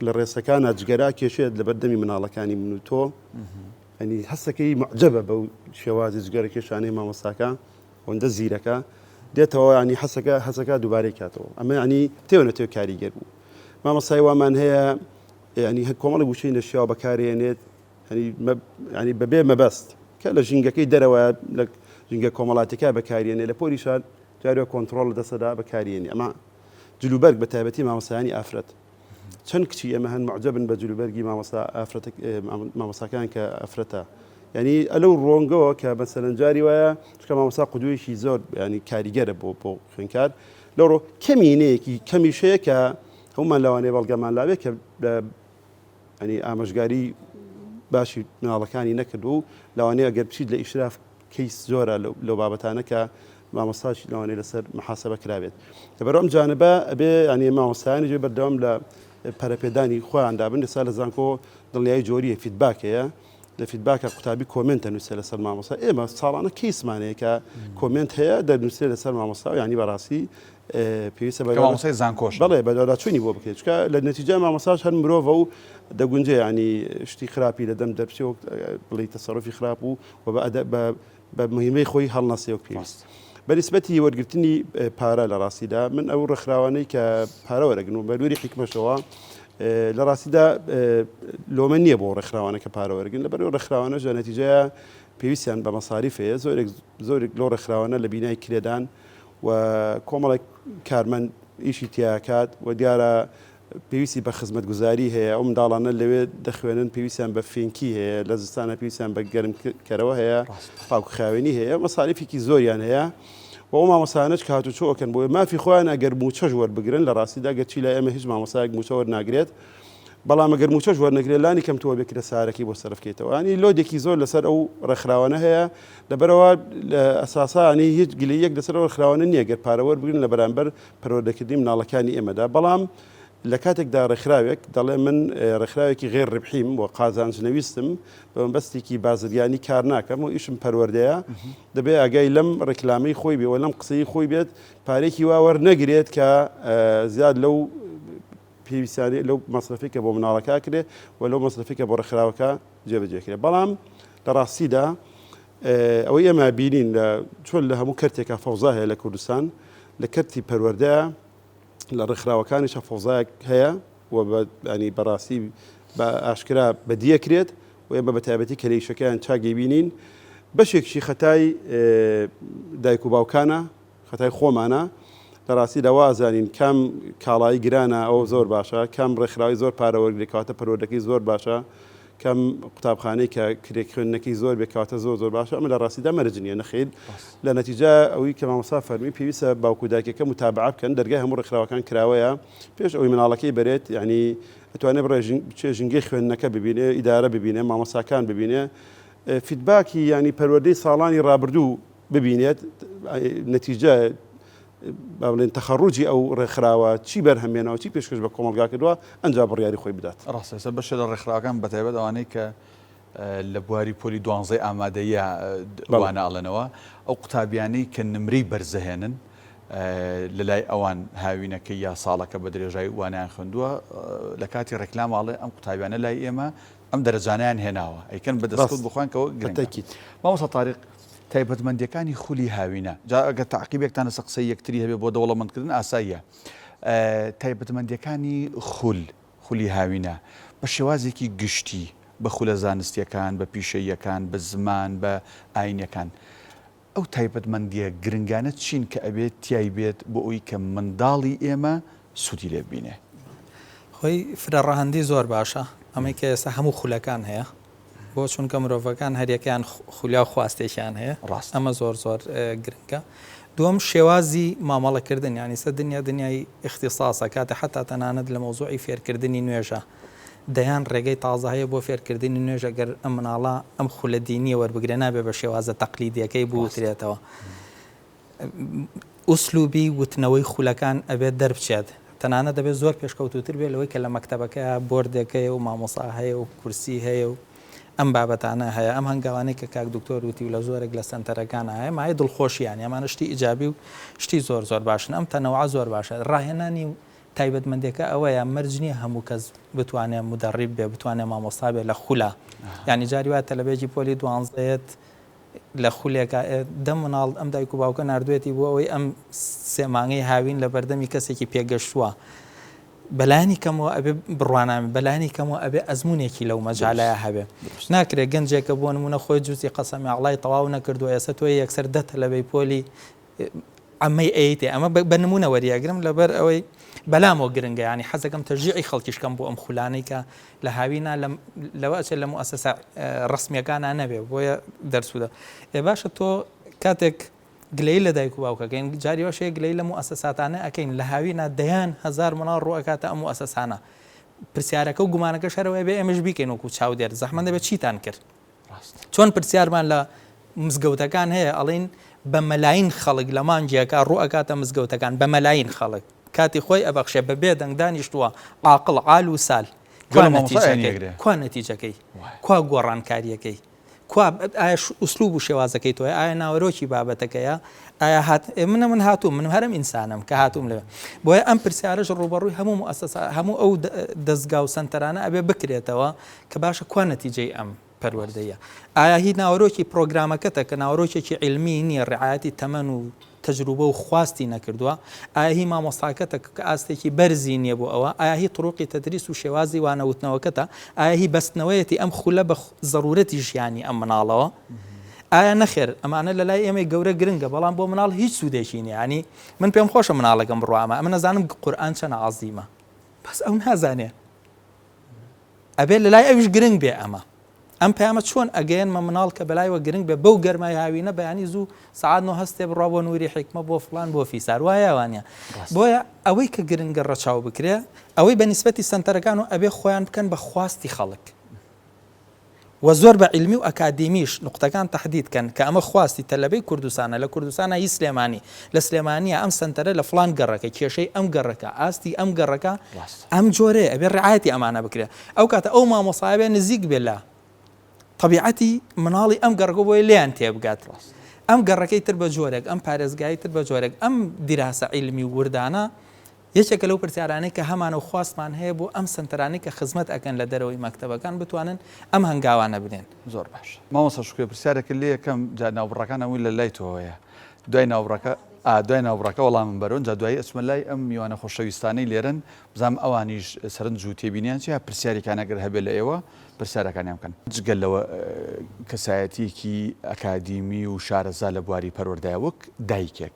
لە ڕێسەکانە جگەرا کێشێت لە بەردەمی مناڵەکانی من و تۆ ئەنی هەستەکەی معجبە بەو شێوازی جگەرە کێشانەی مامۆساکە ئەوەندە زیرەکە دێتەوە ینی هەسەکە دووبارەی کاتەوە ئەمە ینی تێوە کاریگەر بوو مامۆسای وامان هەیە ینی کۆمەڵی وشەی نەشیاو بەکارێنێت ینی بەبێ مەبەست کە لە ژینگەکەی دەرەوە لە ژینگە کۆمەڵاتەکە بەکارێنێ لە پۆلیشان جارێ کۆنتترۆل دەسەدا بەکارێنی ئەمە جلوبەرگ بە تایبەتی مامۆسایانی ئافرەت چەند کچی ئەمە هەن معجبن بە جلوبەرگی مامۆساکان کە ئەفرەتە ینی ئەلەو ڕۆنگەوە کە بەسەرەن جاری وایە چکە مامۆسا قودوویەکی زۆر ینی کاریگەرە بۆ خوێنکار لەڕۆ کەمینەیەکی کەمیشەیە کە هەمومان لەوانەیە بەڵگەمان لاوێت کە ینی ئامۆژگاری باشی مناڵەکانی نەکردو و لەوانەیە ئەگەر بچیت لە ئیشراف کەیس زۆرە لەو بابەتانە کە مامۆستاش لەوانەیە لەسەر محاسبە کرابێت لەبەرەوە ئەم جانبە ئەبێ ینی مامۆستایانی جێ بەردەوام لە پەرەپێدانی خۆیان دابن لەسا لە زانکۆ دڵنیایی جۆریە فیدباک هەیە لە فیدباکە قوتابی کۆمنتە نووسێ لەسەر مامۆستا ئێمە ساڵانە کەیسمانەیە کە کۆمنت هەیە دەنووسێ لەسەر مامۆستا و ینی بەڕاستی پێویستە مامۆستای زانکۆش بەڵێ بەداچوونی بۆ بکرێت چکە لە نەتیجە مامۆستاش هەر مرۆڤە و دەگونجێ ینی شتی خراپی لە دەم دەرچێ و بڵی تەسەڕفی خراپ و بە مهمەی خۆی هەڵنەسێ و پێویست بەنسبەتی وەرگرتنی پارە لە ڕاستیدا من ئەو ڕێکخراوانەی کە پارە وەرەگرن و بەنووری حیکمەشەوە لە ڕاستیدا لۆمە نییە بۆ ڕێکخراوانە کە پارە وەرگن لەبەر ڕێکخراوانە ژە نەتیجەیە پێویستیان بە مەساریفەیە زۆرێک لۆ ڕێکخراوانە لە بینای کرێدان و کۆمەڵێک کارمەند ئیشی تیاکات و دیارە پێویستی بە خزمەتگوزاری هەیە ئەو منداڵانە لەوێ دەخوێنن پێویستیان بە فێنکی هەیە لە زستانە پێویستیان بە گەرمکەرەوە هەیە پاکوخاوێنی هەیە مەساریفێکی زۆریان هەیە و ئەو مامۆسانەش کاتوچۆکەن بۆ مافی خۆیان ئەگەر موچەش وەربگرن لە ڕاستیدا گەرچی لە ئێمە هیچ مامۆسایەک موچە وەرناگرێت بەڵام ئەگەر موچەش وەرنەگرێت لانی کەمتەوە بێکرە سارەکی بۆ سەرفکەیتەوە ینی لۆدێکی زۆر لەسەر ئەو ڕێکخراوانە هەیە لەبەرەوە ئەساسانی هیچ گلەیەک لەسەر ئەو ڕێکخراوانە نییە گەر پارە وەربگرن لە بەرامبەر پەروەردەکردنی مناڵەکانی ئێمەدا بەڵام لە کاتێکدا ڕێکخراوێک دەڵێ من ڕێکخراوێکی غێر ڕبحیم و قازانجنەویستم بەمبەستێکی بازرگانی کار ناکەم و ئیشم پەروەردەیە دەبێ ئاگای لەم ڕێکلامەی خۆی بێ و لەم قسەی خۆی بێت پارێکی وا وەرنەگرێت کە زیاد لەو پێویستیانی لەو مەصرفێکە بۆ مناڵەکە کرێ و لەو مەصرفێکە بۆ ڕێکخراوەکە جێبەجێکرێ. بەڵام لە ڕاستیدا ئەوەی ئێمە بینین چۆن لە هەموو کەرتێکە فەوزا هەیە لە کوردستان لە کەرتی پەروەردەیە لە ڕێکخراوەکانیشە فەوزایەک هەیە و ینی بەڕاستی بە ئاشکرا بەدیەکرێت و ئێمە بە تایبەتی کەلەیشەکەیان چاگەی بینین. بەشێکشی خەتای دایک و باوکانە، خەتای خۆمانە. لە ڕاستی داوازانین کام کاڵایی گرانە ئەو زۆر باشە، کام ڕێکخراوی زۆر پارەوەرگێکاتە پەروەردەکەی زۆر باشە، کەم قوتابخانەی کە کرێک خوێندنەکەی زۆر بێکاتە زۆر باشە. ئەمە لە ڕاستیدا مەرج نیە نەخێت لە نەتیجە ئەوەی کە مامۆستا فەرمی پێویستە باوکو دایکەکە متابعە بکەن دەرگای هەموو ڕێکخراوەکان کراوەیە پێش ئەوەی مناڵەکەی بەرێت، یعنی ئەتوانێت بڕێ ژنگی خوێندنەکە ببینێ، ئیدارە ببینێ، مامۆستاکان ببینێ، فیدباکی ینی پەروەردەی ساڵانی ڕابردوو ببینێت، نەتیجە باڵێن تەخەڕوجی ئەو ڕێکخراوە چی بەرهەمێنەوە چی پێشکەش بە کۆمەلگا کردووە ئەنجا بڕیاری خۆی بدات. ڕاستە بەشە لە ڕێکخراوەکان بەتایبەت ئەوانەی کە لە بواری پۆلی 12 ئامادەیە واناڵنەوە ئەو قوتابیانەی کە نمری بەرزەهێنن لە لای ئەوان هاوینەکەی یا ساڵەکە بە درێژایی وانیان خوندووە لە کاتی ڕێکلاماڵێ ئەم قوتابیانە لای ئێمە ئەم دەرەجانیان هێناوە ئەیکەن بەدەستکەوت بخوانکەوە گرنگە. مامۆستا تاریق تایبەتمەندیەکانی خولی هاوینە ئەگە تعقیبێکتانە قسەی یەکتری هەبێ بۆ دەوڵەمەندکردن ئاساییە. تایبەتمەندیەکانی خولی هاوینە بە شێوازێکی گشتی بە خولە زانستیەکان، بە پیشەیەکان، بە زمان، بە ئاینەکان ئەو تایبەتمەندیە گرنگانە چین کە ئەبێت تیای بێت بۆ ئەوی کە منداڵی ئێمە سوودی لێ ببینێ؟ خۆی فرەڕەهەندی زۆر باشە ئەمەی کە ئێستا هەموو خولەکان هەیە بۆ چونکە مرۆڤەکان هەریەکەیان خولیا و خواستێکیان هەیە، ئەمە زۆر گرنگە. دووەم شێوازی مامەڵەکردن، یعنی سە دنیای اختصاسە کاتە حتا تەنانەت لە مەوزوعی فێرکردنی نوێژە دەیان ڕێگەی تازە هەیە بۆ فێرکردنی نوێژە گەر ئەم مناڵە ئەم خولە دینیە وەربگرێ نابێ بە شێوازە تەقلیدیەکەی بوترێتەوە. ئوسلوبی وتنەوەی خولەکان ئەبێت دەربچێت، تەنانە دەبێت زۆر پێشکەوتوتر بێت لەوەی کە لە مەکتەبەکەیە بۆردێکەیە و مامۆسا هەیە و کورسی هەیە و ئەم بابەتانە هەیە. ئەم هەنگاوانەی کە کاک دکتۆر وتی و لە زۆرێک لە سنتەرەکان هەیە مای دڵخۆشییان ئەمانە شتی ئیجابی و شتی زۆر باشن. ئەم تەنەوع زۆر باشە. ڕاهێنانی تایبەتمەندیەکە ئەوەیە مەرج نییە هەموو کەس بتوانێت مدەڕیب بێ، بتوانێت مامۆستا بێ لە خولە. یعنی جاری وایە تەلەبێجی پۆلی 12 لە خولێکە دەم مناڵ ئەم دایک و باوکە نردوێتی بۆ ئەوەی ئەم سێمانگەی هاوین لە بەردەمی کەسێکی پێگەشتووە بەلانی کەمەوە ئەبێ بڕوانامە، بەلانی کەمەوە ئەبێ ئەزمونێکی لەو مەجالایە هەبێ. ناکرێت گەنجێکە بۆ نمونە خۆی جوزی قەسەمی عڵای تەواو نەکردووە ئێستا تۆ یەکسەر دە تەلەبەی پۆلی ئەمەی ئەیتێ. ئەمە بە نمونە وەریەگرم لەبەر ئەوەی بەلامەوە گرنگە، ینی حەزەکەم تەژیعی خەڵکیشکەم بۆ ئەم خولانەی کە لە هاوینە لەوە ئەچێت لە موئەسەسە ڕسمیەکانە نەبێ بۆیە دەرسوودە. باشە تۆ کاتێک گلەی لە دایک و باوکەکەین جاری وەشەیە گلەی لە موئەسەساتانە ئەەکەین لە هاوینە دەیان هەزار مناڵ ڕوئەکاتە ئەم موئەسەسانە پرسیارەکە و گومانەکە شەرەوەی بێ ئێمەش بیکەین وەکو چاودێر زەحمە دەبێت چیتان کرد. چۆن پرسیارمان لە مزگەوتەکان هەیە ئەڵین بە مەلاین خەڵک لە مانجیەکە ڕوئەکاتە مزگەوتەکان بە مەلاین خەڵک کاتی خۆی ئەبەخشێ بەبێ دەنگدانیشتووە عاقڵ عال و سال کوا نەتیجەکەی کوا گۆڕانکاریەکەی کوا ئایا ئوسلوب و شێوازەکەی تۆی ئایا ناوەرۆکی بابەتەکەیە ئایا من هاتووم من هەرم ئینسانم کە هاتووم لەوێ بۆیە ئەم پرسیارەش ڕوبەڕووی هەموو مؤسسە هەموو ئەو دەستگا و سەنتەرانە ئەبێ بکرێتەوە کە باشە کوا نەتیجەی ئەم پەروەردەیە ئایا هی ناوەرۆکی پرۆگرامەکەتە کە ناوەرۆکێکی علمی نییە ڕعایەتی تەمەن و تەجروبە و خواستی نەکردووە ئایا هی مامۆستاکەتە کە ئاستێکی بەرزی نییە بۆ ئەوە ئایا هی تڕوقی تەدریس و شێوازی وانەوتنەوەکەتە ئایا هی بەستنەوەیەتی ئەم خولە بە ضرورەتی ژیانی ئەم مناڵەوە ئایا نەخێر ئەمانە لە لای ئێمە گەورە گرنگە بەڵام بۆ مناڵ هیچ سوودێکی نیە ینی من پێم خۆشە مناڵەکەم بڕوامە ئەمە نەزانم قورئان چەنە عەزیمە بەس ئەو نازانێ ئەبێ لە لای ئەویش گرنگ بێ ئەمە ئەم پەیامە چۆن ئەگەیەنمە مناڵ کە بەلایەوە گرنگ بێ بەو گەرمای هاوینە بەیانی زوو سەعات 9 هەستێ بڕوا بۆ نووری حیکمە بۆ فڵان بۆ فیسار وایە وانە بۆیە ئەوەی کە گرنگە ڕەچاو بکرێ ئەوەی بە نیسبەتی سەنتەرەکان و ئەبێ خۆیان بکەن بە خواستی خەڵک و زۆر بە علمی و ئەکادیمیش نقطەکان تەحدیدکەن کە ئەمە خواستی تەلەبەی کوردستانە لە کوردستانە هی سلێمانی لە سلێمانیە ئەم سەنتەرە لە فڵان گەڕەکە کێشەی ئەم گەڕەکە ئاستی ئەم گەڕەکە ئەم جۆرەیە ئەبێ ڕعایەتی ئەمانە بکرێ ئەو کاتە ئەو مامۆستا بێ نزیک بێ لە طبیعەتی مناڵی ئەم گەڕگە بۆی لیان تێبگات ئەم گەڕەکەی تر بە جۆرێک ئەم پارێزگایی تر بە جۆرێک ئەم دیراسە علمی وردانە یەکێکە لەو پرسیارانەی کە هەمانە و خواستمان هەیە بۆ ئەم سنتەرانی کە خزمەت ئەکەن لە دەرەوەی مەکتەبەکان بتوانن ئەم هەنگاوانە بدەن. زۆر باش مامۆستا شکوێ پرسیارێکە لێ یەکەم جا ناوبڕەکان هەمووی لە لای تۆیە دوای ناوبڕەکە وەڵامم بەرەوە جا دوایی ئەچمە لای ئەم میوانە خۆشەویستانەی لێرن بزانم ئەوانیش سەرنج و تێبینیان چیە پرسیارێکان ئەگەر هەبێت لە ئێوە پرسیارەکانیان بکەن جگەل لەوە کەسایەتیەکی ئەکادیمی و شارەزا لە بواری پەروەردایە وەک دایکێک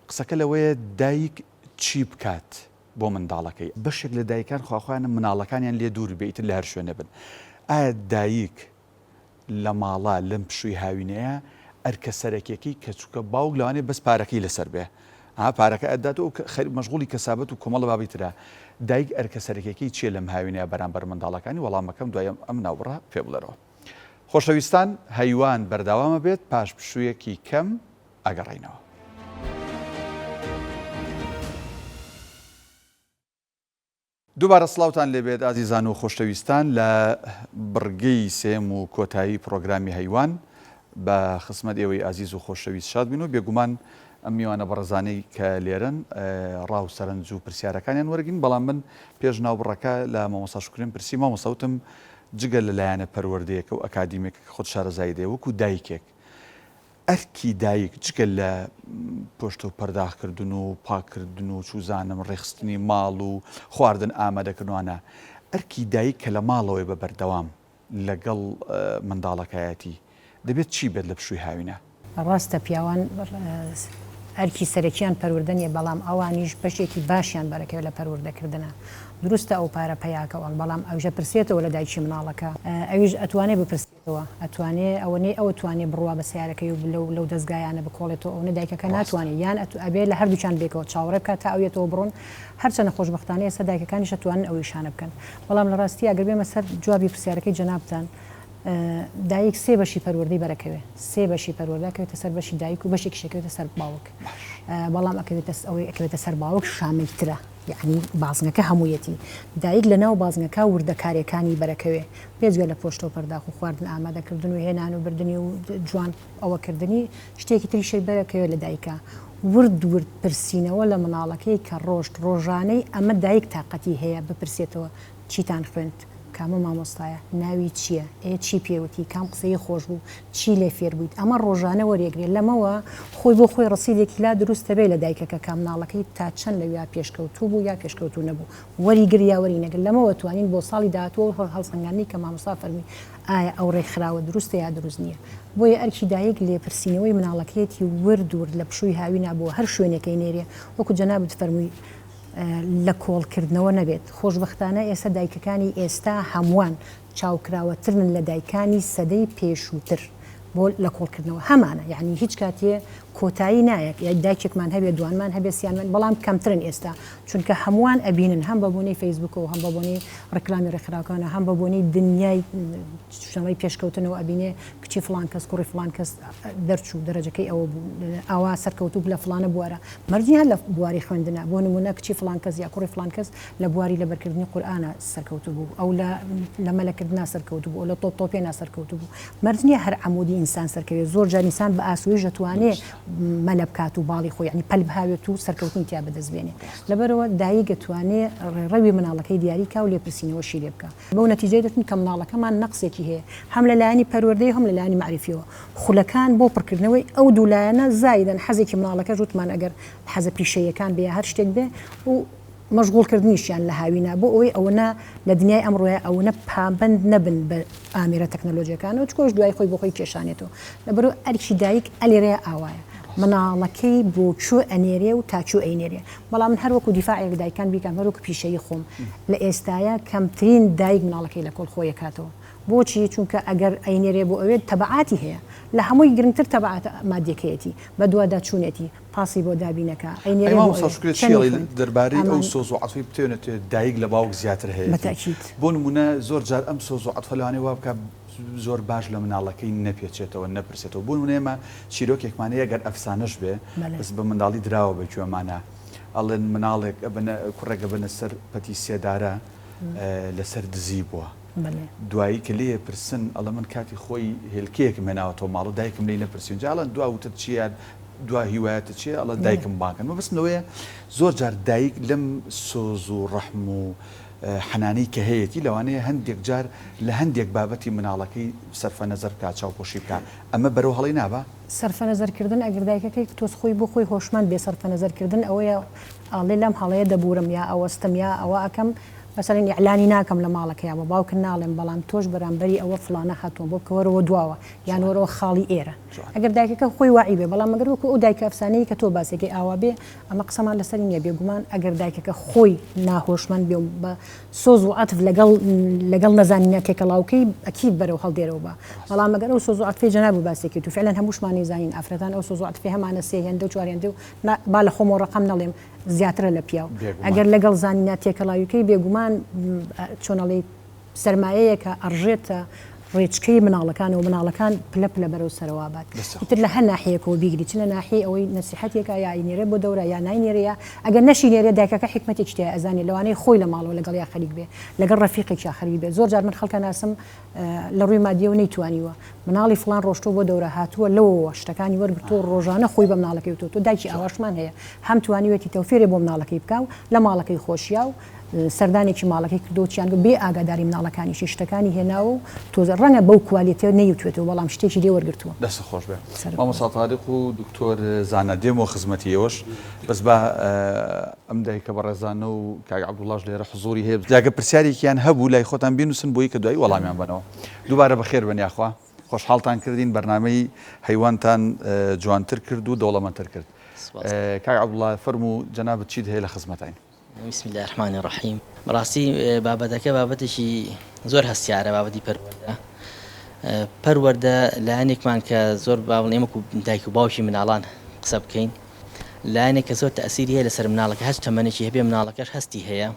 قسەکە لەوەیە دایک چی بکات بۆ منداڵەکەی بەشێک لە دایکان خواخوایانە مناڵەکانیان لێ دوور بێتتر لە هەر شوێنە بن ئایا دایک لە ماڵا لەم پشووی هاوینەیە ئەرکە سەرەکیەکەی کە چووکە باوک لەوانێ بەس پارەکەی لەسەر بێ پارەکە ئەدات و مەشغوڵی کەسابەت و کۆمەڵە بابی ترە دایک ئەرکە سەرەکیەکەی چیە لەم هاوینەیە بەرامبەر منداڵەکانی وەڵامەکەم دوای ئەم ناوبڕە پێ بڵێرەوە خۆشەویستان هەیوان بەرداوامە بێت پاش پشوویەکی کەم ئەگەڕێینەوە. دووبارە سڵاوتان لێبێت ئازیزان و خۆشەویستان لە بڕگەی سێم و کۆتایی پرۆگرامی هەیوان بە خزمەت ئێوەی ئازیز و خۆشەویست شاد بین و بێگومان ئەم میوانە بەڕێزانەی کە لێرن ڕاو سەرنج و پرسیارەکانیان وەرگین بەڵام من پێش ناوبڕەکە لە مامۆستا شکرین پرسی مامۆستاوتم جگە لەلایەنە پەروەردەیەکە و ئەکادیمێک خۆت شارەزایی دێ وەکو دایکێک ئەرکی دایک جگە لە پۆشت و پەرداخکردن و پاکردن و چوزانم ڕێخستنی ماڵ و خواردن ئامادەکردوانە ئەرکی دایک کە لە ماڵەوەی بە بەردەوام لەگەڵ منداڵەکایەتی دەبێت چی بێت لە پشووی هاوینە؟ ڕاستە پیاوان ئەرکی سەرەکیان پەروەردنیە بەڵام ئەوانیش بەشێکی باشیان بەرەکەوێت لە پەروەردەکردنە دروستە ئەو پارە پەیاکەوە بەڵام ئەوژە پرسێتەوە لە دایکی مناڵەکە ئەویش ئەتوانێت بپرسێتەوە ئەتوانێت ئەوەنەی ئەوە توانێت بڕوا بە سیارەکەی و لەو دەستگایانە بکۆڵێتەوە ئەوە دایکەکە ناتوانێت یان ئەبێت لە هەردووچان بێکەوە چاوەڕێ بکات تا ئەوێتەوە بڕۆن هەرچەنە خۆشبەختانە ئێستا دایکەکانیش ئەتوانن ئەوەی شانە بکەن بەڵام لە ڕاستی ئەگەر بێمە سەر جوابی پرسیارەکەی جەنابتان دایک سێ بەشی پەروەردەی بەرەکەوێت سێ بەشی پەروەردەکەوێتە سەر بەشی دایک و بەشێکی شەکەوێتە سەر باوک بەڵام ئەکەوێتە سەر باوک شاملترە یعنی بازنەکە هەموویەتی دایک لە ناو بازنەکە وردەکاریەکانی بەرەکەوێ پێشگە لە پۆشتە و پەرداخ و خواردن ئامادەکردن و هێنان و بردننی و جوان ئەوەکردنی شتێکی تریشەی بەرەکەوێت لە دایکە ورد پرسیینەوە لە مناڵەکەی کە ڕۆژ ڕۆژانەی ئەمە دایک تااقەتی هەیە بپرسێتەوە چیتان خوێنت کامە مامۆستایە ناوی چییە چی پێوتی کام قسەی خۆش بوو چی لێ فێر بوویت ئەمە ڕۆژانە وەرێگرێت لەمەوە خۆی بۆ خۆی ڕسیدێکی لا دروستە بێ لە دایکەکە کام ناڵەکەی تا چەند لەویا پێشکەوتوو بوو یا پێشکەوتو نەبوو وەریگر یا وەری نەگەر لەمەوە توانین بۆ ساڵی داهاتوە هەڵسەنگانی کە مامۆستا فەرمی ئایا ئەو ڕێکخراوە دروستە یا دروست نییە بۆیە ئەرکی دایک لێپرسینەوەی مناڵەکەیەتی وردور لە پشووی هاوینا بۆ هەر شوێنەکەی نێرێ وەکو جەنابت فەرمووی لە کۆڵکردنەوە نەبێت خۆشبەختانە ئێستا دایکەکانی ئێستا هەمووان چاوکراوەترن لە دایکانی سەدەی پێشووتر بۆ لە کۆڵکردنەوە هەمانە یعنی هیچ کاتێ کۆتایی نایەک یا دایکێکمان هەبێت دوانمان هەبێت سییانمان بەڵام کەمترن ئێستا چونکە هەمووان ئەبینن هەم بە بۆنەی فەیسبوکەوە هەم بە بۆنەی ڕێکلامی ڕێکخراوەکانە هەم بە بۆنەی دنیای شەمەی پێشکەوتنەوە ئەبینێ کچی فلان کەس کوڕی فلان کەس دەرچوو دەرەجەکەی ئەوە ئاوا سەرکەوتوب لە فلانە بوارە مەرجیان لە بواری خوێندنە بۆ نمونە کچی فلان کەس یا کوڕی فلان کەس لە بواری لەبەرکردنی قورئانە سەرکەوتو بوو ئەو لە مەلەکردنا سەرکەوتو بوو لە تۆپێنا سەرکەوتو بوو مەرجنیە هەر عمودی ئینسان سەرکەوێت زۆر جار ئینسان بە ئاسووی دەتوانێت مەلە بکات و باڵی خۆی ینی پەلب هاوێت و سەرکەوتنی تیا بەدەستبێنێ لەبەرەوە دایک دەتوانێت ڕێڕەوی مناڵەکەی دیاریکا و لێپرسینەوەشی لێ بکە بەو نەتیجەی دەتون کە مناڵەکەمان نەقسێکی هەیە هەم لە لایانی پەروەردەی هەم لە لایانی معرفیەوە خولەکان بۆ پڕکردنەوەی ئەو دوولایەنە زایدن حەزێکی مناڵەکە ژوتمان ئەگەر حەزە پیشەیەکان بێ هەر شتێک بێ و مەشغوڵکردنیشیان لە هاوینە بۆ ئەوەی ئەوەنە لە دنیای ئەمڕۆیە ئەوەنە پابند نەبن بە ئامێرە تەکنەلۆژیەکانەوە چکۆش دوای خۆی بۆ خۆی کێشانێتەوە لەبەرەوە ئەرکی دایک ئەلێرەیە ئاوایە مناڵەکەی بۆ چوو ئەنێرێ و تاچوو ئەینێرێ بەڵام من هەروەکو دیفاعێک دایکان بیکەم هەروەکو پیشەی خۆم لە ئێستاە کەمترین دایک مناڵەکەی لە کۆڵ خۆی کاتەوە بۆچی چونکە ئەگەر ئەینێرێ بۆ ئەوێت تەبعاتی هەیە لە هەمووی گرنگتر تەبعات مادیەکەیەتی بە دووادا چوونێتی پاسی بۆ دابینەکە دەربارەی ئەو سۆز و عەتفی بتێنێت دایک لە باوک زیاتر هەیە بۆ نمونە زۆر جار ئەم سۆز و عەتفە لەوانەیە وا بکە زۆر باش لە مناڵەکەی نەپێچێتەوە نەپرسێتەوە بۆ نمونە چیرۆکێکمانەیە گەر ئەفسانەش بێ بەس بە منداڵی دراوە بەگوێمانە ئەڵێن مناڵێک کوڕێکە بنە سەر پەتی سێدارە لەسەر دزی بووە دوایی کە لێ پرسن ئەڵە من کاتی خۆی هێلکەیەکم هێناوەتەوە ماڵ و دایکم لێی نەپرسیون جاڵەن دواوتت چیان دوا هیوایەتە چێ ئەڵە دایکم باکەن مە بەستنەوەیە زۆر جار دایک لەم سۆز و ڕەحم و حەنانەی کە هەیەی لەوانەیە هەندێک جار لە هەندێک بابەتی مناڵەکەی سەرفە نەزەر بکات چاوپۆشی بکات ئەمە بەرەو هەڵی نابە سەرفە نەزەرکردن ئەگەر دایکەکەی تۆز خۆی بۆ خۆی هۆشمەند بێ سەرفە نەزەرکردن ئەوەیە ئاڵێ لەم هەڵەیە دەبورم یا ئەوەستم یا ئەوە ئەەکەم مثلەن ئیعلانی ناکەم لە ماڵەکەیە بە باوکن ناڵێم بەڵام تۆش بەرامبەری ئەوە فلانە هاتووە بۆ کەوەرەوە دواوە یان وەرەوە خاڵی ئێرە ئەگەر دایکەکە خۆی واعی بێ بەڵام ئەگەر وەکو ئەو دایکە ئەفسانەیە کە تۆ باسێکی ئاوا بێ ئەمە قسەمان لەسەر نییە بێگومان ئەگەر دایکەکە خۆی ناهۆشمەند بێ بە سۆز و عەتف لەگەڵ نەزانینە تێکەڵاوکەی ئەکید بەرەو هەڵدێرەوە بە بەڵام ئەگەر ئەو سۆز و عەتفی جەناب و باسێکی تو فعلەن هەمووشمانی زانین ئافرەتان ئەو سۆز و عەتفی هەمانە سێ هێندە و چوار هێندە و با لە خۆم و ڕقم نەڵێم زیاترە لە پیاو ئەگەر لەگەڵ زانینە تێکەڵاویەکەی بێگومان چۆنەڵی سەرمایەیەکە ئەڕژێتە ڕێچکەی مناڵەکان و مناڵەکان پلە پلە بەرەو سەرەوابات تر لە هەر ناحەیەکەوە بیگری چ لە ناحیە ئەوەی نەسیحەتێکە یا ئینێرە بۆ دەورە یا ناینێرەیە ئەگەر نەشی نێرە دایکەکە حکمەتێکی تێ ئەزانێ لەوانەیە خۆی لە ماڵەوە لەگەڵ یا خەریک بێ لەگەڵ ڕەفیقێکی خەریک بێ زۆر جار من خەڵکە ناسم لە ڕووی مادیەوە نەیتوانیوە مناڵی فلان ڕۆشتۆ بۆ دەورە هاتووە لەوەوە شتەکانی وەرگرتۆ ڕۆژانە خۆی بە مناڵەکەی تۆ دایکی ئاواشمان هەیە هەم توانیوێتی تەوفێرێ بۆ مناڵەکەی بکاو لە ماڵەکەی خۆشییا و سەردانێکی ماڵەکەی کردۆچیان بێ ئاگاداری مناڵەکانیشی شتەکانی هێناوە و تۆزە ڕەنگە بەو کووالیتیەوە نەیوتوێتەوە بەڵام شتێکی لێ وەرگرتووە دەست خۆش بێ مامۆستا تاریق و دکتۆر زانە دێمەوە خزمەتیەوەش بەس بە ئەم دایکە بەڕێزانە و کاک عەبدوڵڵاش لێرە حزوری هەیە جاگە پرسیارێکیان هەبوو لای خۆتان بینوسن بۆی کە دوایی وەڵامیان بنەوە دووبارە بەخێر بن یاخوا خۆشحاڵتان کردین بەرنامەی هەیوانتان جوانتر کرد و دەوڵەمەندتر کرد کاک عەبدوڵڵا فەرموو جەنابەت چیت هەیە لە خزمەتین بسم الله الرحمن الرحیم بەڕاستی بابەتەکە بابەتێکی زۆر هەستیارە بابەتی پەروەردە لایەنێکمان کە زۆر باڵ ئێمەکو دایک و باوکی مناڵان قسە بکەین لایەنێک کە زۆر تەئسیری هەیە لەسەر مناڵەکە هەست تەمەنێکی هەبێ مناڵەکەش هەستی هەیە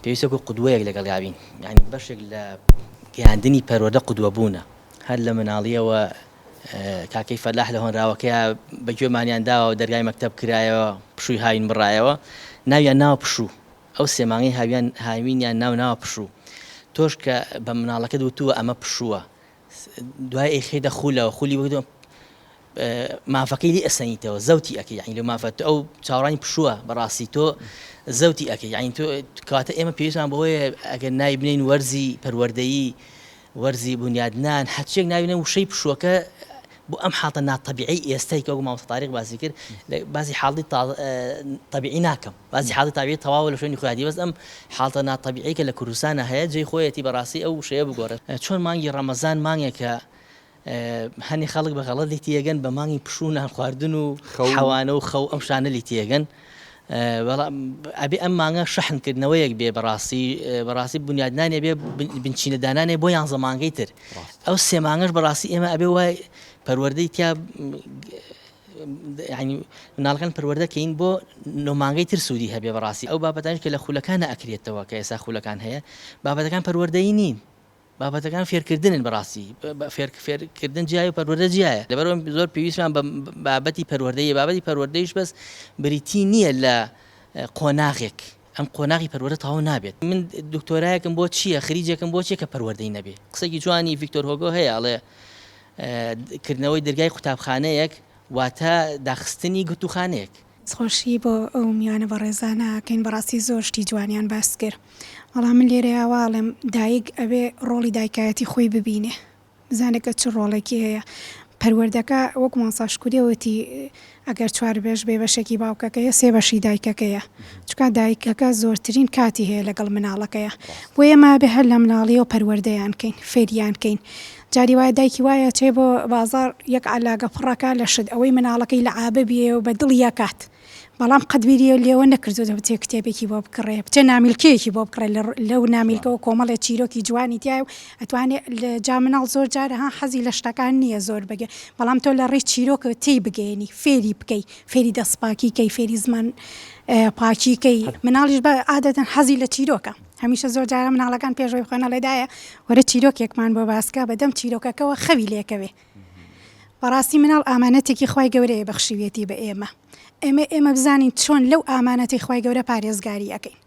پێویستە وەکو قودوەیەک لەگەڵ یابین یعنی بەشێک لە گەیاندنی پەروەردە قودوە بوونە هەر لە مناڵیەوە کاکەی فەلاح لە هۆنراوەکەیە بەگوێمانیان داوە و دەرگای مەکتەب کرایەوە پشووی هاوین بڕایەوە ناویان ناوە پشوو ئەو سێمانگی هاوینیان ناوە پشوو تۆش کە بە مناڵەکە دوتووە ئەمە پشووە دوای ئەیخێدە خولەوە خولی وەدۆ مافەکەی لی ئەسەنیتەوە زەوتی ئەەکەی یعنی لە مافەت ئەو چاوەڕانی پشووە بەڕاستی تۆ زەوتی ئەەکەی یعنی تۆ کاتە ئێمە پێویستمان بەوەیە ئەگەر ناوی بنین وەرزی پەروەردەیی وەرزی بنیادنان هەرچێک ناوینە وشەی پشووەکە بۆ ئەم حاڵتە ناتەبیعی ئێستای کە وەکو مامۆستا تاریق باسی کرد باسی حاڵی تەبیعی ناکەم باسی حاڵی تەبیعی تەواو لە شوێنی خۆیاتی بەس ئەم حاڵتە ناتەبیعی کە لە کوردستانە هەیە جێی خۆیەتی بەڕاستی ئەو وشەیە بگۆڕێت چۆن مانگی ڕەمەزان مانگێکە هەنی خەڵک بە غەڵەت لی تێگەن بە مانگی پشوو نان خواردن و حەوانە و خەو ئەم شانە لی تێگەن ئەبێ ئەم مانگە شەحنکردنەوەیەک بێ بەڕاستی بنیادنانێ بێ بنچینەدانانێ بۆ 11 مانگەی تر ئەو سێ مانگەش بەڕاستی ئێمە ئەبێ وای پەروەردەی تیا ینی مناڵەکان پەروەردەکەین بۆ 9 مانگەی تر سوودی هەبێ بەڕاستی ئەو بابەتانش کە لە خولەکانە ئەکرێتەوە کە ئێستا خولەکان هەیە بابەتەکان پەروەردەیی نین بابەتەکان فێرکردنن بەڕاستی فێرکردن جیای و پەروەردە جیایە لەبەرەوە زۆر پێویستمان بە بابەتی پەروەردەیە بابەتی پەروەردەیش بەس بریتی نییە لە قۆناغێک ئەم قۆناغی پەروەردە تەواو نابێت من دکتۆرایەکم بۆ چییە خریجێکم بۆ چیە کە پەروەردەی نەبێ قسەی جوانی ڤیکتۆر هۆگۆ هەیە ئەڵێ کردنەوەی دەرگای قوتابخانەیەک واتە داخستنی گوتوخانەیەک خۆشی بۆ ئەو میوانە بە ڕێزانەکەین بەڕاستی زۆر شتی جوانیان باس کرد وەڵام من لێرە ئاواڵم دایک ئەبێ ڕۆڵی دایکایەتی خۆی ببینێ بزانێکە چ ڕۆڵێکی هەیە پەروەردەکە وەک ماساشکوریەوەتی ئەگەر چواربێژ بێ بەشێکی باوکەکەیە سێ بەشی دایکەکەیە چکە دایکەکە زۆرترین کاتی هەیە لەگەڵ مناڵەکەیە بۆ ئێمە بێ هەر لە مناڵیەوە پەروەردەیان کەین فێریان کەین جاری وایە دایکی وایە چێ بۆ بازار یەک علاگە پڕەکە لە شت ئەوەی مناڵەکەی لە ئابە بێ و بە دڵ یەکات بەڵام قەتبیریە لێوە نەکردو بچێ کتێبێکی بۆ بکڕێ بچێ نامیلکەیەکی بۆ بکڕێ لەو نامیلکەوە کۆمەڵێ چیرۆکی جوانی تایە و ئەتوانێت لە جا مناڵ زۆر جارە ها حەزی لە شتەکان نییە زۆر بگێ بەڵام تۆ لە ڕێی چیرۆکە تی بگەێنی فێری بکەی فێری دەستپاکی کەی فێری زمان پاکیکەی مناڵیش بە عادەتەن حەزی لە چیرۆکە هەمیشە زۆر جارە مناڵەکان پێشەوەی بخۆنە لێدایە وەرە چیرۆکێکمان بۆ باسکە بەدەم چیرۆکەکەەوە خەوی لێکەوێ بەڕاستی مناڵ ئامانەتێکی خوای گەورەیە بەخشیوێتی بە ئێمە بزانین چۆن لەو ئامانەتی خوای گەورە پارێزگاری ئەەکەین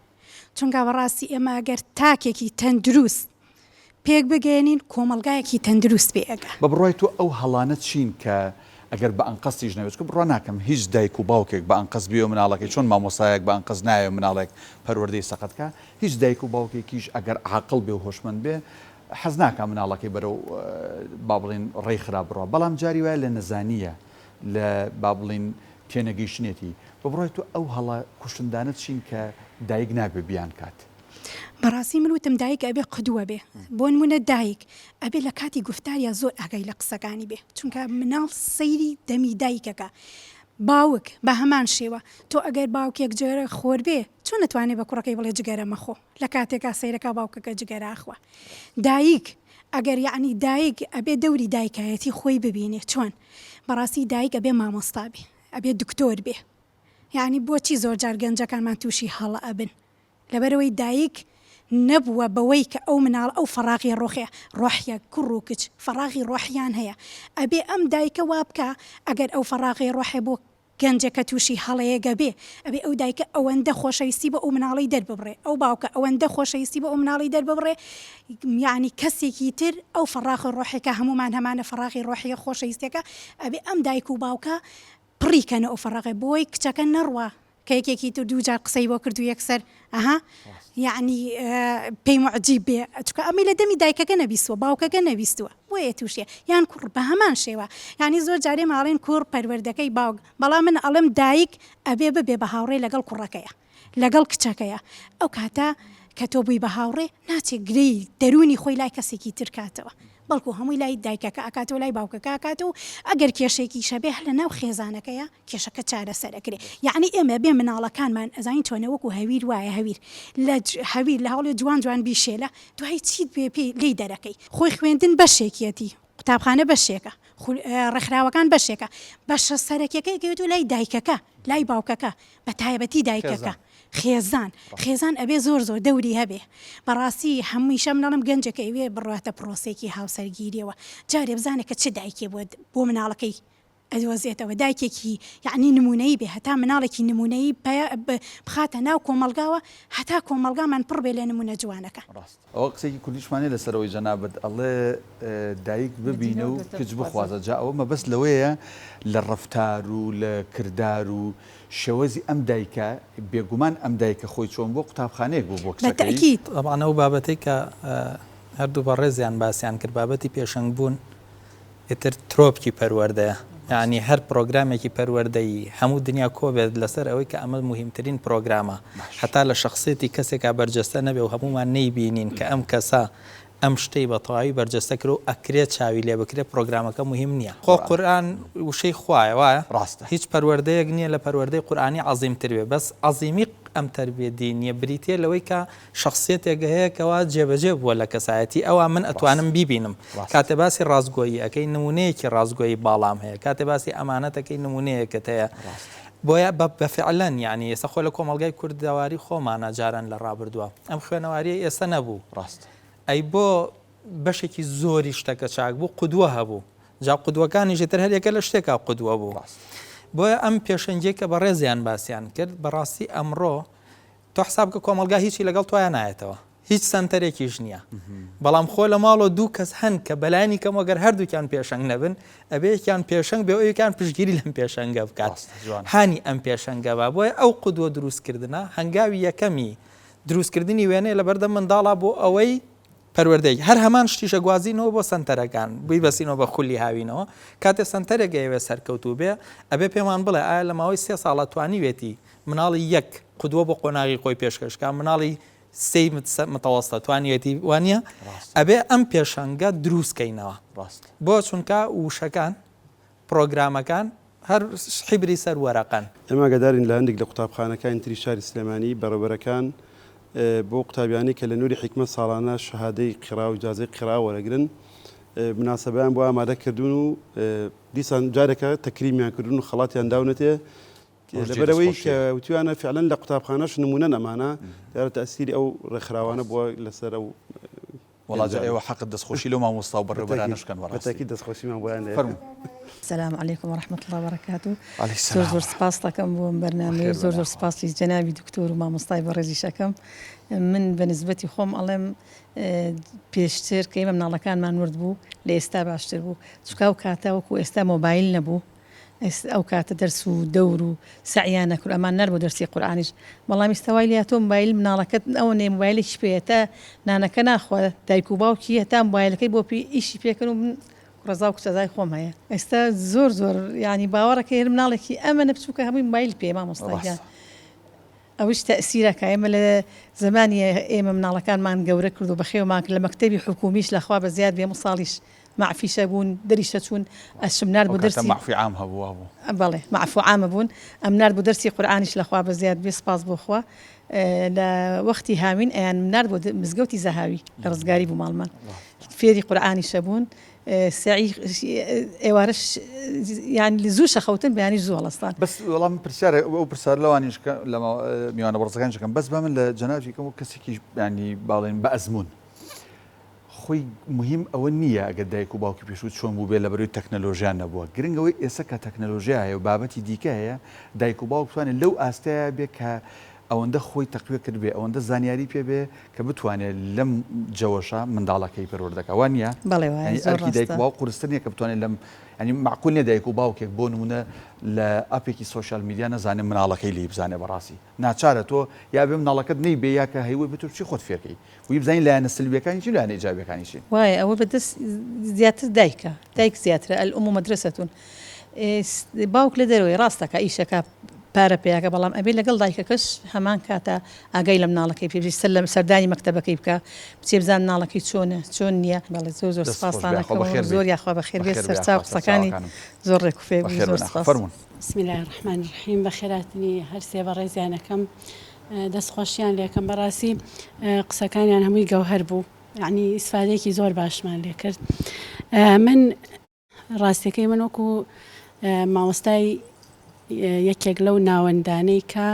چونکە بەڕاستی ئێمە ئەگەر تاکێکی تەندروست پێک بگەێنین کۆمەلگایەکی تەندروست پێ ئەگە بە بڕای تۆ ئەو هەڵانە چین کە ئەگەر بە ئەنقەستی ژنەوێت بڕوا ناکەم هیچ دایک و باوکێک بە ئەنقەس بیۆ مناڵەکەی چۆن مامۆسایەک بە ئەنقەس نایە مناڵێک پەروەردەی سەقەتکە هیچ دایک و باوکێکیش ئەگەر عاقڵ بێ و هۆشمەند بێ حەز ناکە مناڵەکەی بەرەو با بڵین ڕێی خراپ بڕوە بەڵام جاری وایە لە نەزانیە لە با بڵین تێنەگەیشتێتی بڕۆی تو ئەو هەڵە کوشتندانت چین کە دایک نابێ بیان کات. بەڕاستی من وتم دایک ئەبێ قدووە بێ بۆ نمونە دایک ئەبێ لە کاتی گفتاریە زۆر ئاگای لە قسەکانی بێ چونکە مناڵ سەیری دەمی دایکەکە باوک بە هەمان شێوە تۆ ئەگەر باوکێک جگەرە خۆر بێ چۆن نتوانێت بە کوڕەکەی بڵێ جگەرە مەخۆ لە کاتێکا سەیرەکە باوکەکە جگەراخوە دایک ئەگەر یعنی دایک ئەبێ دەوری دایکایەتی خۆی ببینێ چۆن بەڕاستی دایک ئەبێ مامۆستا بێ ئەبێ دکتۆر بێ یعنی بۆچی زۆر جار گەنجەکانمان تووشی هەڵە ئەبن لەبەرەوەی دایک نەبووە بەوەی کە ئەو مناڵ ئەو فەراغی ڕۆخێ ڕۆحیە کوڕ و کچ فەراغی ڕۆحیان هەیە ئەبێ ئەم دایکە وا بکە ئەگەر ئەو فەراغی ڕۆحێ بۆ گەنجەکە تووشی هەڵەیەگە بێ ئەبێ ئەو دایکە ئەوەندە خۆشەویستی بە ئەو مناڵی دەرببڕێ ئەو باوکە ئەوەندە خۆشەویستی بە ئەو مناڵی دەرببڕێ یعنی کەسێکی تر ئەو فەراغی ڕۆحێکە هەمومان هەمانە فەراغی ڕۆحیە خۆشەویستەکە ئەبێ ئەم دایک و باوکە پڕیکەنە ئەو فەراغی بۆی کچەکە نەڕوە کە یەکێکی تر دووجار قسەی بۆ کردو یەکسەر ئەها یعنی پێی معجیب بێ چکە ئەمی لە دەمی دایکەکە نەبیستوە باوکەکە نەبیستووە بۆیە تووشێ یان کوڕ بە هەمان شێوە یعنی زۆر جارێ ماڵێن کوڕ پەروەردەکەی باوک بەڵام من ئەڵم دایک ئەبێ ببێ بە هاوڕێ لەگەڵ کوڕەکەیە لەگەڵ کچەکەیە ئەو کاتە کە تۆ بووی بە هاوڕێ ناچێت گرەی دەرونی خۆی لای کەسێکی تر کاتەوە بەڵکو هەمووی لای دایکەکە ئاکاتەوە لای باوکەکە ئاکاتەوە ئەگەر کێشێکی شەبێ لە ناو خێزانەکەیە کێشەکە چارەسەرەکرێ یعنی ئێمە بێ مناڵەکانمان ئەزانین چۆنەوەکو هەویر وایە هەویر هەویر لە هەوڵێ جوان جوان بیشێلە دوای چیت بێ پێی لی دەرەکەی خۆی خوێندن بەشێکیەتی قوتابخانە بەشێکە ڕێکخراوەکان بەشێکە بەشە سەرەکیەکەی گەوێت و لای دایکەکە لای باوکەکە بە تایبەتی دایکەکە خێزان ئەبێ زۆر دەوری هەبێ بەڕاستی هەموویشە مناڵم گەنجەکە ئەوێ بڕاتە پرۆسێکی هاوسەرگیریەوە جارێ بزانێت کە چه دایکێ بۆ مناڵەکەی ئەدۆزێتەوە دایکێکی یعنی نمونەی بێ هەتا مناڵێکی نمونەی بخاتە ناو کۆمەلگاوە هەتا کۆمەلگامان پڕ بێ لە نمونە جوانەکە ئەوە قسێکی کوردیشمانێ لەسەرەوەی جەنابەت ئەڵێ دایک ببینە و کچ بخوازە جا ئەوە مەبەست لەوەیە لە ڕەفتار و لە کردار و شێوەزی ئەم دایکە بێگومان ئەم دایکە خۆی چۆن بۆ قوتابخانەیەک بوو بۆ کچەکەی ئەو بابەتەی کە هەردوو بە ڕێزیان باسییان کرد بابەتی پێشنگ بوون ئیتر ترۆپکی پەروەردەیە یعنی هەر پرۆگرامێکی پەروەردەیی هەموو دنیا کۆبێت لەسەر ئەوەی کە ئەمە مهمترین پرۆگرامە هەتا لە شخصێتی کەسێکا بەرجەستە نەبێ و هەمومان نەیبینین کە ئەم کەسە ئەم شتەی بە تەواوی بەرجەستە کرد و ئەکرێت چاوی لێ بکرێت پرۆگرامەکە مهم نییە خۆ قورئان وشەی خوایە وایە ڕاستە هیچ پەروەردەیەک نییە لە پەروەردەی قورئانی عەزیمتر بێ بەس عەزیمی ئەم تەربیە دینیە بریتیە لەوەی کە شخصیتێک هەیە کەوا جێبەجێ بووە لە کەسایەتی ئەوە من ئەتوانم بیبینم کاتێ باسی ڕازگۆیی ئەەکەی نمونەیەکی ڕازگۆیی باڵام هەیە کاتێ باسی ئەمانەتەکەی نمونەیەکت هەیە بۆیە بەفعلەن یعنی ئێستا خۆ لە کۆمەڵگای کوردەواری خۆمانە جاران لە ڕابردووە ئەم خوێنەواریە ئێستا نەبوو ڕاست ئەی بۆ بەشێکی زۆری شتەکە چاک بوو قودوە هەبوو جا قودوەکانیشی تر هەرێکە لە شتێکا قودوە بوو بۆیە ئەم پێشەنگێک کە بە ڕێزیان باسییان کرد بەڕاستی ئەمڕۆ تۆ حساب کە کۆمەلگا هیچی لەگەڵ تۆیان نایەتەوە هیچ سنتەرێکیش نییە بەڵام خۆ لە ماڵۆ دوو کەس هەن کە بەلایانی کەم وەگەر هەردووکیان پێشنگ نەبن ئەبێیان پێشنگ بێ ئەویان پشگیری لەم پێشەنگە بکات هانی ئەم پێشەنگە بە بۆیە ئەو قودوە دروستکردنە هەنگاوی یەکەمی دروستکردنی وێنێ لە بەردەم منداڵا بۆ ئەوەی پەروەردەی هەر هەمان شتیشە گوازینەوە بۆ سنتەرەکان بووی بەسینەوە بە خولی هاوینەوە کاتێ سنتەرێک ئەوێ سەرکەوتوو بێ ئەبێ پێمان بڵێ ئایا لە ماوەی 3 ساڵە توانیوێتی مناڵی یەک قودوە بۆ قۆناغی خۆی پێشکەشکە مناڵی سەی متەوەستە توانیوێتی وانە ئەبێ ئەم پێشەنگە دروستکەینەوە بۆ چونکە وشەکان پرۆگرامەکان هەر حیبری سەر وەرەقەن ئێمە گەدارین لە هەندێک لە قوتابخانەکانی تری شاری سلێمانی بەڕێوەبەرەکان بۆ قوتابیانی کە لە نووری حکمە ساڵانە شەهادەی قیرا و ئیجازەی قیرا وەرەگرن مناسبەیان بۆ ئامادە کردوون و دیسان جارێکە تەکریمیان کردوون و خەڵاتیان داونەتێ لەبەرەوەی کە وتیوانە فعلەن لە قوتابخانەش نمونە نەمانە دیارە تەسیری ئەو ڕێکخراوانە بووە لەسەر ئەو وڵاجە ئێوە حەقت دەستخۆشی لەو مامۆستا و بەڕێوەبەرانشکەن بەتاکی دەستخۆشیمان بۆیان السلام عليكم ورحمة الله وبركاته. زۆر سپاس دەکەم بۆ بەرنامەی زۆر سپاسی جەنابی دکتۆر و مامۆستای بەڕێزی شەکەم من بەنسبەتی خۆم ئەڵێم پێشتر کە ئێمە مناڵەکانمان ورد بوو لە ئێستا باشتر بوو چکا و کاتە وەکو ئێستا مۆبایل نەبوو ئەو کاتە دەرس و دەور و سعیانە کرد ئەمان نەر بۆ دەرسی قورئانیش بەڵام ئێستاوای لێ هاتۆ مۆبایل مناڵەکەت ئەوە نێ مۆبایلێکی پێ هێتا نانەکە ناخوا دایک و باوکی هێتا مۆبایلەکەی بۆ پێ ئیشی پێکەن و من ڕزا و کچەزای خۆم هەیە ئێستا زۆر ینی باوەڕەکە هێر مناڵێکی ئەمە نەپچووکە هەمووی مۆبایل پێ مامۆستاگیان ئەوش تەسیرەکە ئێمە لە زمانی ئێمە مناڵەکانمان گەورە کرد و بەخێومان کرد لە مەکتەبی حکومیش لەخوا بە زیاد بێ ساڵیش معفیشە بوون دەریشە چوون ئەشمنار بۆ دەرسی معفی عام هەبوو بەڵێ معفو عامە بوون ئەمنار بۆ دەرسی قورئانیش لەخوا بە زیاد بێ سپاس بۆخوا لە وەختی هاوین ئەیان منار بۆ مزگەوتی زەهاوی لە ڕزگاری بوو ماڵمان فێری قورئانیشە بوون سعی ئێوارش ینی زوو شەخەوتن بەیانی زوو هەڵەستان بەس وەڵام پرسیارە ئەو پرسیار لەوانیش لە میوانە بەڕزەکانشەکەم بەس بە من لە جەنابێکم و کەسێکی ینی باڵێن بە ئەزمون خۆی مهم ئەوە نییە ئەگەر دایک و باوکی پێشوت چۆن بوو بێ لە بەروی تەکنەلۆژیان نەبووە گرنگەوەی ئێستا کە تەکنەلۆژیا هەیە و بابەتی دیکە هەیە دایک و باوک بتوانێت لەو ئاستەیە بێ کە ئەوەندە خۆی تەقویە کرد بێ ئەوەندە زانیاری پێ بێ کە بتوانێت لەم جەوەشە منداڵەکەی پەروەردەکە وان نیە ئەرکی دایک و باوک قورستر نییە کە بتوانێت لەم ینی معقول نیە دایک و باوکێک بۆ نمونە لە ئاپێکی سۆشیال میدیا نەزانێت مناڵەکەی لی بزانێ بەڕاستی ناچارە تۆ یا بێ مناڵەکەت نەی بێ یا کە هەیوی بتو چی خۆت فێرکەی وی بزانین لایەنە سلبیەکانی چی لایەنە ئیجابیەکانی چی وایە ئەوە بەدەست زیاتر دایک زیاترە ئەلئوم مەدرسەتون باوک لە دەرەوەی ڕاستەکە ئیشەکە پارە پێیاکە بەڵام ئەبێ لەگەڵ دایکەکەش هەمان کاتە ئاگای لە مناڵەکەی پێویستە لە سەردانی مەکتەبەکەی بکە بچێ بزان مناڵەکەی چۆن نییە بەڵێ زۆر سپاسانەکەم زۆر یاخوا بەخێر بێت سەرچاو قسەکانی زۆر ڕێکوفێ زۆر سپاس بسم الله الرحمن الرحیم بەخێراتنی هەرسێ بە ڕێزیانەکەم دەستخۆشیان لێکم بەڕاستی قسەکانیان هەمووی گەوهەر بوو یعنی ئیسفادەیەکی زۆر باشمان لێ کرد من ڕاستیەکەی من وەکو مامۆستای یەکێک لەو ناوەندانەی کە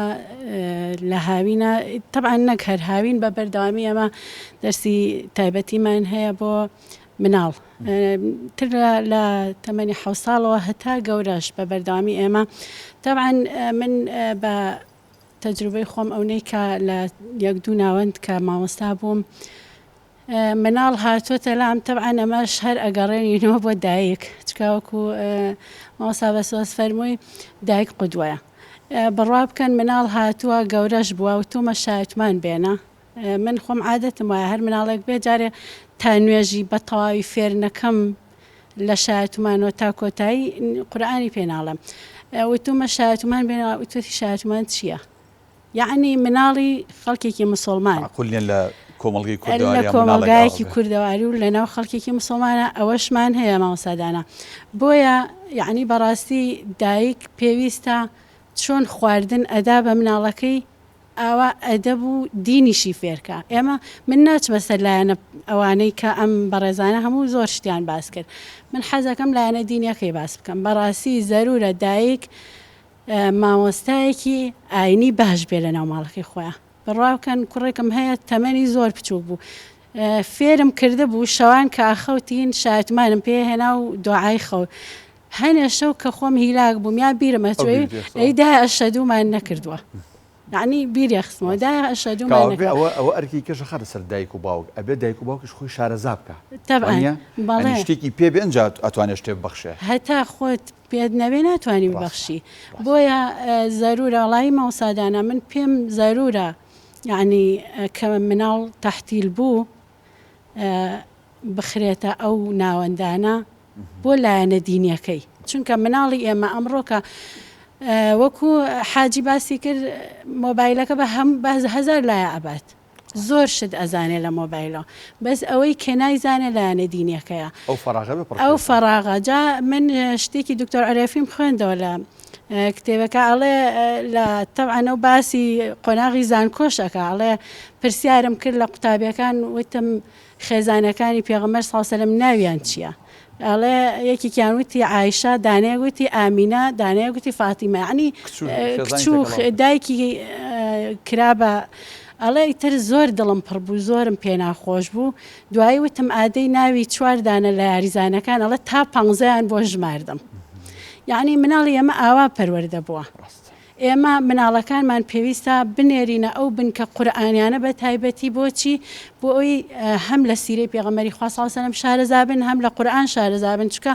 لە هاوینە طبعا نەک هەر هاوین بە بەردەوامی ئەمە دەرسی تایبەتیمان هەیە بۆ مناڵ تر لە تەمەنی 7 ساڵەوە هەتا گەورەش بە بەردەوامی ئێمە طبعا من بە تەجروبەی خۆم ئەوەی کە لە یەک دوو ناوەند کە مامۆستا بووم مناڵ هاتووەتە لام طبعا ئەمەش هەر ئەگەڕێنینەوە بۆ دایک چکاوەکو مامۆستا بەسۆز فەرمووی دایک قودوەیە بڕوا بکەن مناڵ هاتووە گەورەش بووە و تومە شایەتمان بێنە من خۆم عادەتم وایە هەر مناڵێک بێ جارێ تا نوێژی بە تەواوی فێر نەکەم لە شایەتمانەوە تا کۆتایی قورئانی پێناڵم وتومە شایەتمان بێنە وتوتی شایەتمان چییە یعنی مناڵی خەڵکێکی مسلمان لە کۆمەلگایەکی کوردەواری و لەناو خەڵکێکی مسلمانە ئەوەشمان هەیە مامۆستادانە بۆیە یعنی بەڕاستی دایک پێویستە چۆن خواردن ئەدا بە مناڵەکەی ئاوا ئەدەب و دینیشی فێرکە ئێمە من ناچمە سەر لایەنە ئەوانەی کە ئەم بەڕێزانە هەموو زۆر شتیان باس کرد من حەزەکەم لایەنە دینیەکەی باس بکەم بەڕاستی زەرورە دایک مامۆستایەکی ئاینی باش بێ لە ناو ماڵەکەی خۆیان بڕاوکەن کوڕێکم هەیە تەمەنی زۆر بچوو بوو فێرم کرده بوو شەوان کە ئاخەوتین شایەتمانم پێ هێنا و دوعای خەوت هەنێ شەو کە خۆم هیلاک بووم یا بیرمەتوێ ئەیدا ئەشەدومان نەکردووە یعنی بیری خستمەوە دا ئەشەدومان نەکردووە ئەوە ئەرکی کەشە خەرە سەر دایک و باوک ئەبێ دایک و باوکش خۆی شارەزا بکە طبعا بەڵێ شتێکی پێ بێ ئەنجا ئەتوانێت شتێ ببەخشێ هەتا خۆت پێت نەبێ ناتوانانی ببەخشی بۆیە زەرورە وڵی مامۆستادانە من پێم زەرورە یعنی کە مناڵ تەحتیل بوو بخرێتە ئەو ناوەندانە بۆ لایەنە دینیەکەی چونکە مناڵی ئێمە ئەمڕۆکە وەکو حاجی باسی کرد مۆبایلەکە بە هەم باز 1000 لایە ئەبات زۆر شت ئەزانێ لە مۆبایلەوە بەس ئەوەی کە نایزانێ لایەنە دینیەکەیە ئەو فەراغە جا من شتێکی دکتۆر عەرێفیم خوێندەوە لە کتێبەکە ئەڵێ لە تەبعەنە و باسی قۆناغی زانکۆشەکە ئەڵێ پرسیارم کرد لە قوتابیەکان وتم خێزانەکانی پێغەمبەر صلی الله علیه و سلم ناویان چییە ئەڵێ یەکێکیان وتی عایشە دانەیە گوتی ئامینە دانەیە گوتی فاتیمە یعنی کچوو دایکی کرابە ئەڵێ ئیتر زۆر دڵم پڕ بوو زۆرم پێ ناخۆش بوو دوایی وتم ئادەی ناوی 4 دانە لە یاریزانەکان ئەڵێ تا 15یان بۆ ژماردم یعنی مناڵی ئێمە ئاوا پەروەردە بووە ئێمە مناڵەکانمان پێویستە بنێرینە ئەو بنکە قورئانیانە بە تایبەتی بۆچی بۆ ئەوی هەم لە سیرەی پێغەمبەری خوا صلی الله علیه و سلم شارەزابن هەم لە قورئان شارەزابن چونکە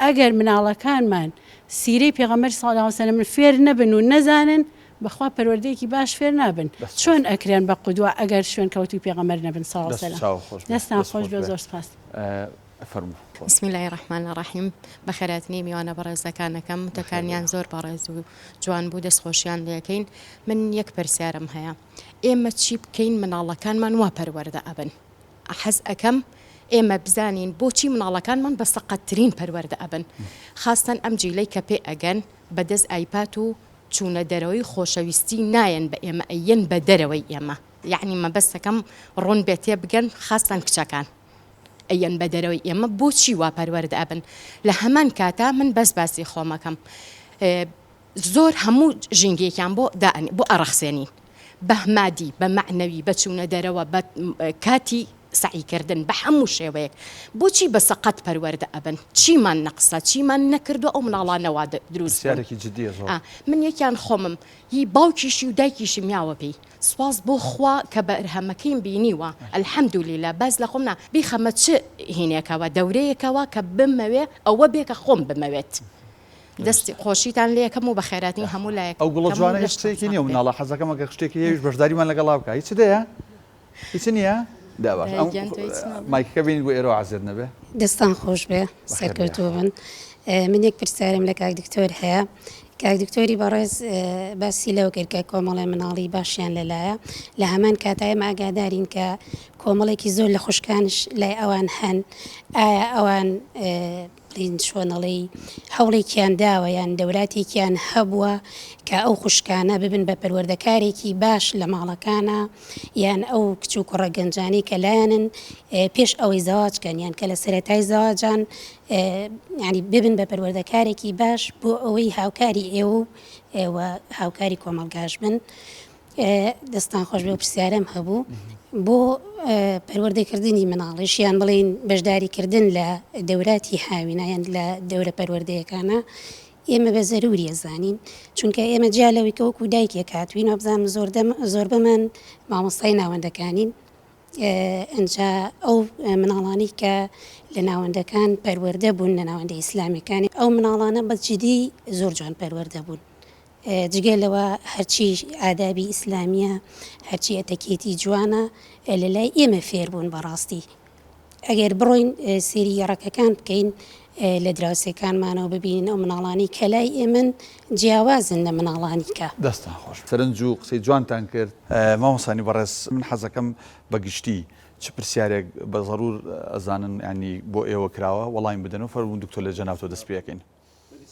ئەگەر مناڵەکانمان سیرەی پێغەمبەر صلی الله علیه و سلم فێر نەبن و نەزانن بەخوا پەروەردەیەکی باش فێر نابن چۆن ئەکرێن بە قودوە ئەگەر شوێن کەوتوی پێغەمبەر نەبن صلی الله علیه و سلم دەستان خۆش بێ زۆر سپاس. بسم الله الرحمن الرحیم بەخێراتنی میوانە بەڕێزەکانەکەم وتەکانیان زۆر بەڕێز و جوان بوو دەستخۆشیان لەکەین. من یەک پرسیارم هەیە ئێمە چی بکەین مناڵەکانمان وا پەروەردە ئەبن؟ حەز ئەەکەم ئێمە بزانین بۆچی مناڵەکانمان بە سەقەتترین پەروەردە ئەبن خاستن ئەم جیلەی کە پێ ئەگەن بەدەست ئایپات و چوونە دەرەوەی خۆشەویستی نایەن بە ئێمە ئەیەن بە دەرەوەی ئێمە یعنی مەبەستەکەم ڕوون بێتێ بگەن خاستن کچەکان ئەیەن بە دەرەوەی ئێمە بۆچی وا پەروەردە ئەبن لە هەمان کاتا من بەس باسی خۆمەکەم زۆر هەموو ژینگێکیان بۆ ئەڕەخسێنین بە مادی بە معنەوی بە چوونە دەرەوە بە کاتی سعیکردن بە هەموو شێوەیەک بۆچی بە سەقەت پەروەردە ئەبن چیمان نەقسە چیمان نەکردو ئەو مناڵانەوە دروست من یەکیان خۆمم هی باوکیشی و دایکیشی میاوە پێی سواز بۆ خوا کە بەرهەمەکەیم بینیوە ئەلحەمدولیلا باز لە خۆمنا بیخەمە چ هینێکەوە دەورەیەکەوە کە بمەوێ ئەوە بێکە خۆم بمەوێت دەستی خۆشیتان لێکەم و بەخێراتی هەموو لایەک ئەو گوڵە جوانە هیچ شتێکی نییە و مناڵە حەزەکەم ئەگەر شتێکی هەیەش بەشداریمان لەگەڵا بکە هیچ دەیە هیچ نییە داباش مایکەکە بینید بۆ ئێرە عەزیز نەبێ دەستان خۆش بێ سەرکەوتوو بن من یەک پرسیارم لە کاک دکتۆر هەیە کاک دکتۆری بەڕێز باسی لەو کرد کە کۆمەڵی مناڵی باشیان لەلایە لە هەمان کاتای ئاگادارین کە کۆمەڵێکی زۆر لە خوشکانش لای ئەوان هەن ئایا ئەوان شۆنەڵی هەوڵێکیان داوە یان دەوراتێکیان هەبووە کە ئەو خوشکانە ببن بە پەروەردەکارێکی باش لە ماڵەکانە یان ئەو کچ و کوڕە گەنجانی کە لایەنن پێش ئەوەی زەواجکەن یان کە لە سەرەتای زەواجان ینی ببن بە پەروەردەکارێکی باش بۆ ئەوەی هاوکاری ئێوە هاوکاری کۆمەڵگاش بن. دەستان خۆش بێ و پرسیارم هەبوو بۆ پەروەردەکردنی مناڵیشیان بڵین بەشداریکردن لە دەوراتی هاوینایان لە دەورە پەروەردەیەکانە ئێمە بە زەروریە زانین چونکە ئێمە جیا لەوەی کە وەکو دایکێک هاتوین و بزانم زۆر بەمان مامۆستای ناوەندەکانین ئەنجا ئەو مناڵانی کە لە ناوەندەکان پەروەردە بوون لە ناوەندە ئیسلامیەکانی ئەو مناڵانە بەجددی زۆر جوان پەروەردە بوون جگەلەوە هەرچی ئادابی ئیسلامیە هەرچی ئەتەکێتی جوانە لە لای ئێمە فێر بوون بەڕاستی ئەگەر بڕۆین سێری یەڕەکەکان بکەین لە دراوسەکانمانەوە ببینین ئەو مناڵانی کە لای ئێمن جیاوازن لە مناڵانی کە دەستان خۆش سەرنج و قسەی جوانتان کرد مامۆسانی بەڕێز من حەزەکەم بەگشتی چ پرسیارێک بە ضرور ئەزانن ینی بۆ ئێوە کراوە وەڵامی بدەنەوە فەرموون دکتۆر لە جەنابتۆ دەست پێەکەین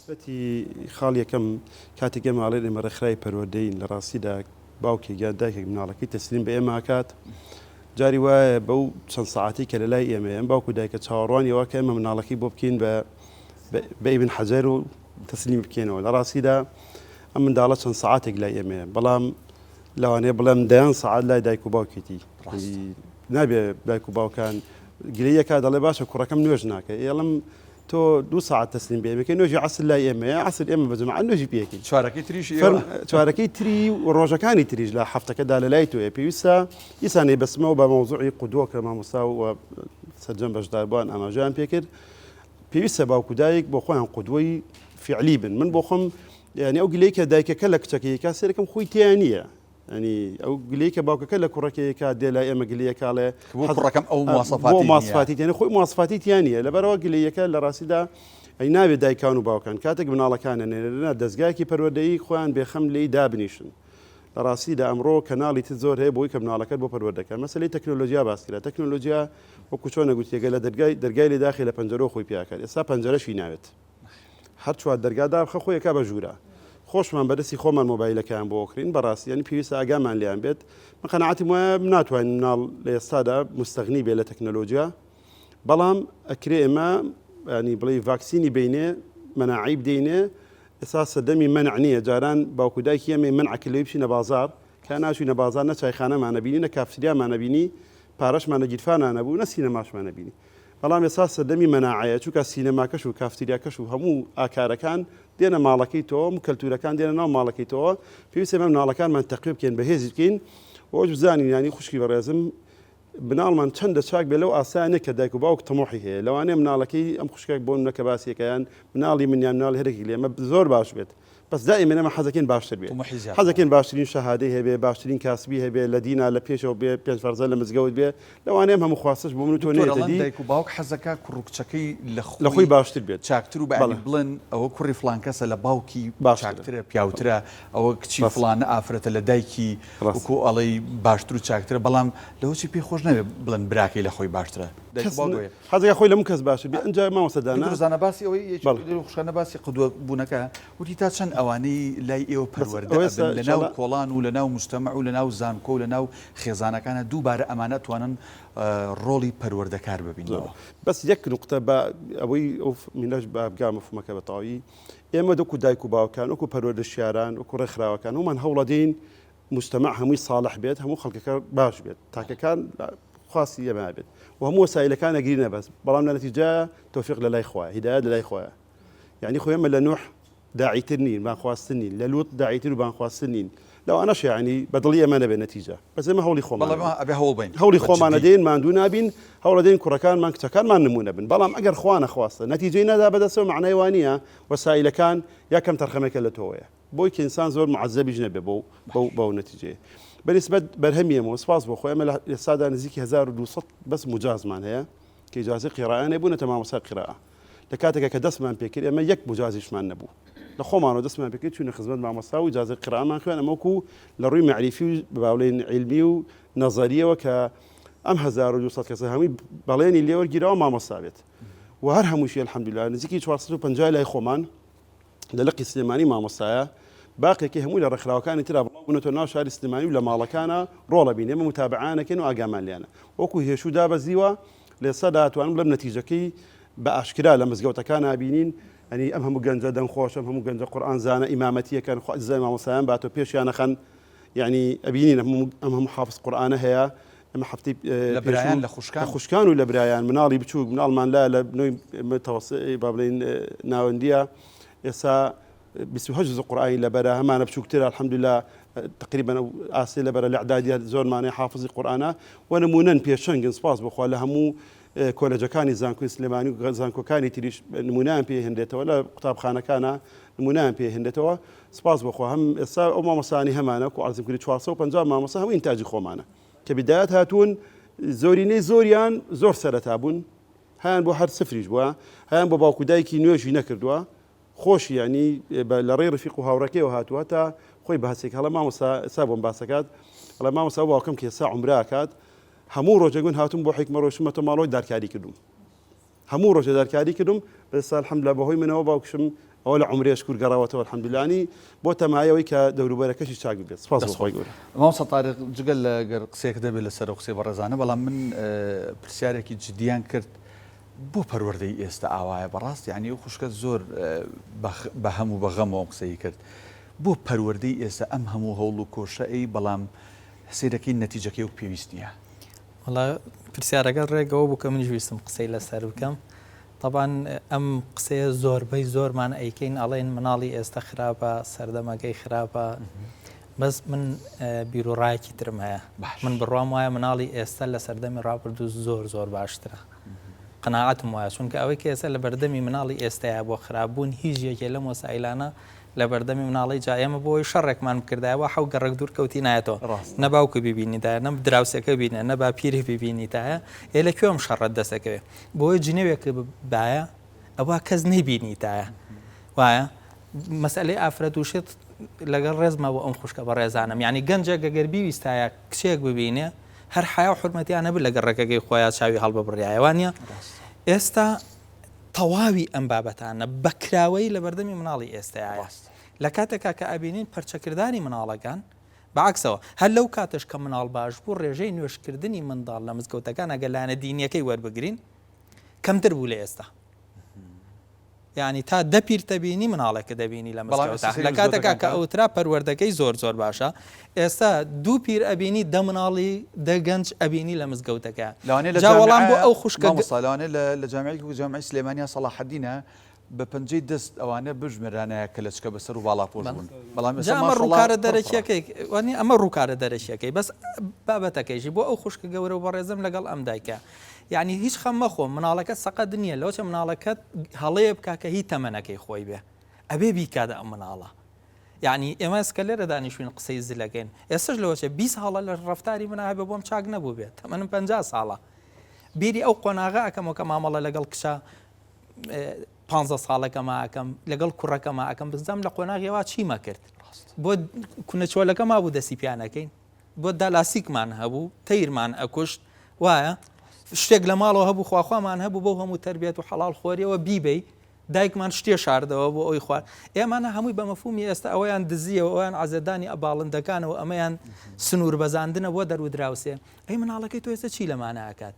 نسبەتی خاڵ یەکەم کاتێک ئێمە ئاڵێن ئێمە ڕێکخراوی پەروەردەین لە ڕاستیدا باوکێک یان دایکێک مناڵەکەی تەسلیم بە ئێمە ئاکات جاری وایە بەو چەند سەعاتی کە لە لای ئێمە ئەم باوکو دایکە چاوەڕوانیەوە کە ئێمە مناڵەکەی بۆ بکەین بە ئیبن حەجەر و تەسلیم بکەینەوە لە ڕاستیدا ئەم منداڵە چەند سەعاتێک لای ئێمەیە بەڵام لەوانەیە بڵێم دەیان سەعات لای دایک و باوکێتی نابێ دایک و باوکان گلەیەکە دەڵێ باشە کوڕەکەم نوێژ ناکە ئێڵم تۆ 2 ساعت تەسلیم بێ بکەی نوێژی عەسر لای ئێمەیە عەسر ئێمە بەجەماعەت نوێژی پێکەین چوارەکەی تری و ڕۆژەکانی تریش لە هەفتەکەدا لە لای تۆیە پێویستە ئیسانەی بەسمەوە بە مەوزوعی قودوە کە مامۆستا و سەرجەم بەشداربووان ئاماژەیان پێکرد پێویستە باوکو دایک بۆ خۆیان قودوەی فعلی بن من بۆ خۆم یعنی ئەو گلەی کە دایکەکە لە کچەکەیەکە سێرەکەم خۆی تیان نییە ینی ئەو گلەی کە باوکەکە لە کوڕەکەیەکە دێ لای ئێمە گلەیەکاڵێ کوڕەکەم ئەو مواصفاتی تێنە خۆی مواصفاتی تیانە لەبەرەوە گلەیەکە لە ڕاستیدا ئەی نابێت دایکان و باوکان کاتێک مناڵەکانە نێرەنە دەستگایەکی پەروەردەیی خۆیان بێخەم لێی دابنیشن لە ڕاستیدا ئەمڕۆ کەناڵی تر زۆر هەیە بۆی کە مناڵەکەت بۆ پەروەردەکە مەسەلەی تەکنۆلۆژیا باسکرا تەکنۆلۆژیا وەکو چۆن نەگوتیەکە لە دەرگای لێ داخی لە پەنجەرە خۆی پیاکات ئێستا پەنجەرەشی ناوێت هەر چوار دەرگادا بخە خۆیەکە بە ژوورە خۆشمان بەدەستی خۆمان مۆبایلەکان بۆ کڕین بەڕاستی ینی پێویستە ئاگامان لێیان بێت من قەناعەتیم وایە ناتوانین مناڵ لە ئێستادا مستەغنی بێ لە تەکنۆلۆژیا بەڵام ئەکرێ ئێمە ینی بڵێ ڤاکسینی بینێ مەناعی بدەینێ ئێستا سەردەمی مەنع نییە جاران باوکو دایکی ئێمە مەنعکرد لێ بچینە بازار کە ناچوینە بازار نە چایخانەمانە بینی نە کافتریامانە بینی پارەشمانە گیرفانانە بوو نە سینەماشمانە بینی بەڵام ئێستا سەردەمی مەناعەیە چونکە سینەماکەش و کافتریاکەش و هەموو ئاکارەکان دێنە ماڵەکەی تۆ کەلتورەکان دێنە ناو ماڵەکەی تۆ پێویستە ئێمە مناڵەکانمان تەقویب بکەین بەهێزی بکەین بۆ بزانین ینی خوشکی بەڕێزم مناڵمان چەندە چاک بێ لەو ئاسانێک کە دایک و باوک تەمۆحی هەیە لەوانەیە مناڵەکەی ئەم خوشکێک بۆ نەکە باسیەکەیان مناڵی منیان مناڵی هەرێکی لێمە زۆر باش بێت بەس دائیمەن ئەمە حەزەکەین باشتر بێت حەزەکەین باشترین شەهادەی هەبێ باشترین کاسبی هەبێ لە دینا لە پێشەوە بێ پێنج فەرزە لە مزگەوت بێ لەوانەیە هەموو خواستش بۆ من و تۆ نێتەدی دایک و باوک حەزەکە کوڕکچەکەی لە خۆی باشتر بێت چاکتر و بەعلی بڵێن ئەوە کوڕی فلان کەسە لە باوکی چاکترە پیاوترە ئەوە کچی فلانە ئافرەتە لە دایکی وەکو ئەڵەی باشتر و چاکترە بەڵام لەوەچی پێی خۆش نەبێ بڵێن براکەی لە خۆی باشترە حەزەکە خۆی لەم کەس باشتر بێ ئەنجا مامۆستادانا زانە باسی ئەوەی خوشکانە باسی قودوە بوونەکە وتی تا چەند ئەوانەی لای ئێوە پەروەردە لەناو کۆڵان و لەناو مجتەمع و لەناو زانکۆ و لەناو خێزانەکانە دووبارە ئەمانە توانن ڕۆڵی پەروەردەکار ببینەوە بەس یەک نقطە بە ئەوەی ئەو منەش بابگا مەفهومەکە بەتەواوی ئێمە دەکو دایک و باوکان وەکو پەروەردە شیاران وەکو ڕێکخراوەکان ومان هەوڵە دەین مجتەمع هەمووی صالح بێت هەموو خەڵکەکە باش بێت تاکەکان خاصی ئێمە بێت و هەموو وسایلەکان ئەگرینە بەس بەڵام لە نەتیجە تەوفیق لە لای خۆیە هیدایەت لە لای خۆیە یعنی خۆ ئێمە لە نوح داعیتر نین بانخواستن نین لە لوط داعیتر و بانخواستن نین لەو ئەنەش یعنی بەدڵی ئەمە نەبێت نەتیجە بەس ئێمە هەوڵی هەوڵی خۆمانە دێن ماندوو نبین هەوڵە دێن کوڕەکانمان کچەکانمان نمونە بن بەڵام ئەگەر خوا نەخواستە نەتیجەی نەدا بەدەستەوە معنای وانە وسایلەکان یاکەم تەرخەمێکە لە تۆیە بۆی کە ئینسان زۆر معەزەبیش نەبێ بەو نەتیجەیە بەنسبەت بەرهەمیەمەوە سپاس بۆ خۆی ئێمە لە ئێستادا نزیکی 1200 بەس مجازمان هەیە کە ئیجازەی قیراءە نەبوونەتە مامۆستا قیراءە لە کاتێکە کە دەستمان پێکرد ئێمە یەک مجازیشمان نەبوو لە خۆمانەوە دەستمان پێکرد چوونە خزمەت مامۆستا و ئیجازەی قیراءەمان خوێن ئەمەکو لە ڕووی معریفی و باوڵێن عیلمی و نەزەریەوە کە ئەم 1200 کەسە هەمووی بەڵێنی لێوەرگیرەوە مامۆستا بێت و هەر هەمووشی الحەمدوللا نزیکی 450 لای خۆمان لە لقی سلێمانی مامۆستایە باقیێکی هەمووی لە ڕێکخراوەکانی ترا بڵاوبوونەوە ناو شاری سلێمانی و لە ماڵەکانە ڕۆڵە بین ئێمە متابعانەکەن و ئاگامان لیانە وەکو هێشوو دابەزیوە لێسەدا توانم بڵێم نەتیجەکەی بە ئاشکرا لە مزگەوتەکان نبینین ئەنی ئەم هەموو گەنجە دەمخۆشم هەموو گەنجە قورئان زانە ئیمامەتیەکەن زای مامۆستایان باتۆ پێشیانەخەن یعنی ئەبینین ئەم هەموو حافظ قورئانە هەیە ئەمە هەفتەی لە برایان لە خوشکان و لە برایان مناڵی بچووک مناڵمان لا لە بنەوەی متەوەسط با بڵێن ناوەندیە ئێستا 28 جزء قورئانی لەبەرە هەمانە بچووکترە الحەمدوللا تقریبا ئاسی لەبەرە لە عدادیە زۆرمانەی حافظی قورئانە و نمونەن پێشەنگن سپاس بخوا لە هەموو کۆلەجەکانی زانکۆی سلێمانی و زانکۆکانی تریش نمونەیان پێ هێندێتەوە لە قوتابخانەکانە نمونەیان پێ هێندێتەوە سپاس بخوا هەم ئێستا ئەو مامۆستانی هەمانە کە عەرزم کردی 450 مامۆستا هەموو ئینتاجی خۆمانە کە بدایەت هاتوون زۆرینەی زۆریان زۆر سەرەتا بوون هەیان بۆ هەر سفریش بووە هەیان بۆ باوکو دایکی نوێژی نەکردووە خۆش ینی لە ڕێی ڕفیق و هاوڕەکەیەوە هاتووە تا خۆی بەهەسێک هەڵە مامۆستا ئێستا بۆم باسەکات هەڵە مامۆستا باوکەم کە ئێستا عومراکات هەموو ڕۆژێکون هاتووم بۆ حیکمە ڕۆشتمەتە ماڵەوەی دارکاری کردوم هەموو ڕۆژێ دارکاری کردم بەستا الحەمدوللا بەهۆی منەوە باوکشم ئەوە لە عومرێش کوور گەڕاوەتەوە الحەمدوللانی بۆ تەمایەوەی کە دەوروبەرەکەشی چاک بێت سپاس بەخۆی گەورە مامۆستا تاریق جگەل لەگەر قسەیەک دەبێت لەسەر قسەی بەڕێزانە بەڵام من پرسیارێکی جدیان کرد بۆ پەروەردەی ئێستا ئاوایە بەڕاست یعنی ئەو خوشکە زۆر بە هەموو بە غەمەوە قسەی کرد بۆ پەروەردەی ئێستا ئەم هەموو هەوڵ و کۆشەی بەڵام سیرەکەی نەتیجەکەی و پێویست نییە وڵا پرسیارەکە ڕێگەوە بوو کە منیش ویستم قسەی لەسەر بکەم طبعاً ئەم قسەیە زۆربەی زۆرمان ئەیکەین ئەڵێن مناڵی ئێستا خراپە سەردەمەکەی خراپە بەس من بیرۆڕایەکی ترم هەیە من بڕوام وایە مناڵی ئێستا لە سەردەمی ڕابردوو زۆر باشترە قەناعەتم وایە چونکە ئەوەی کە ئێستا لە بەردەمی مناڵی ئێستایا بۆ خراپبوون هیچ یەکێ لەم وەسایلانە لە بەردەمی مناڵی جا ئێمە بۆی شەڕێکمان بکردایەوە حەو گەڕێک دوور کەوتی نایەتەوە نە باوکە ببینیتایە نە دراوسەکە بینە نە با پیری ببینیتایە ئێ لە کوێم شەڕەت دەسەکەوێ بۆی جنێوێکە بایە ئەوە کەس نەیبینیتایە وایە مەسئلەی ئافرەت وشێت لەگەڵ ڕێزمەوە ئەم خوشکە بە ڕێزانم یعنی گەنجێک گەگەر بیویستایە کچێک ببینێ هەر حیا و حورمەتیان نەبێت لە گەڕەکەگەی خۆیان چاوی هەڵبە بڕیایەوانە ئێستا تەواوی ئەم بابەتانە بەکراوەی لە بەردەمی مناڵی ئێستایە لە کاتێکا کە ئەبینین پەرچەکردانی مناڵەکان بەعکسەوە هەر لەو کاتش کە مناڵ باش بوو ڕێژەی نوێشکردنی منداڵ لە مزگەوتەکان ئەگەلانە دینیەکەی وەربگرین کەمتر بوو لە ئێستا یعنی تا دە پیر تەبینی مناڵێکە دەبینی لە مزگەوتە لە کاتێکا کە ئەوترا پەروەردەکەی زۆر باشە ئێستا دوو پیر ئەبینی دە مناڵی دە گەنج ئەبینی لە مزگەوتەکە لەوانێ جاوەڵام بۆ ئەو خوشکە لەوانێ لە جامعەیەکی و جامعەی سلێمانیا سەلاحەدینە بە پەنجەی دەست ئەوانە بژمێرانەیە کە لە چکە بەسەر و باڵاپۆش بوون بەڵام ئەمە ڕووکارە دەرەکیەکەی وانی ئەمە ڕووکارە دەرەکیەکەی بەس بابەتەکەیژی بۆ ئەو خوشکە گەورە و بەڕێزم لەگەڵ ئەم دایکە یعنی هیچ خەم مەخۆ مناڵەکە سەقەت نییە لەوچە مناڵەکەت هەڵەیە بکا کە هی تەمەنەکەی خۆی بێ ئەبێ بیکاتە ئەم مناڵە یعنی ئێمە ئێسکە لێرە دانیشتوین قسەی زلەکەین ئێستش لەوەچە 20 هەڵە لە ڕفتاری منە هەبێ بۆم چاک نەبوو بێت تەمەنم 50 ساڵە بیری ئەو قۆناغا ئەەکەمەوە کە مامەڵە لەگەڵ کچە 15 ساڵەکەما ئەەکەم لەگەڵ کوڕەکەما ئەەکەم بزدەم لە قۆناغیەوە چیمە کرد بۆ کوونەچۆلەکە ما بوو دەسی پیانەکەین بۆ دالاسیکمان هەبوو تەیرمان ئەکوشت وایە شتێک لە ماڵەوە هەبوو خواخوامان هەبوو بۆ هەموو تربێت و حەڵال خۆریەوە بیبەی دایکمان شتێ شاردەوە بۆ ئەوی خوارد ئێمانە هەمووی بە مەفهومی ئێستا ئەویان دزیەوە ئەویان عەزەدانی ئەباڵندەکانەوە ئەمەیان سنوور بەزاندنە بۆ دەرودراوسێ ئەی مناڵەکەی تۆ ئێستا چی لەمانە ئاکات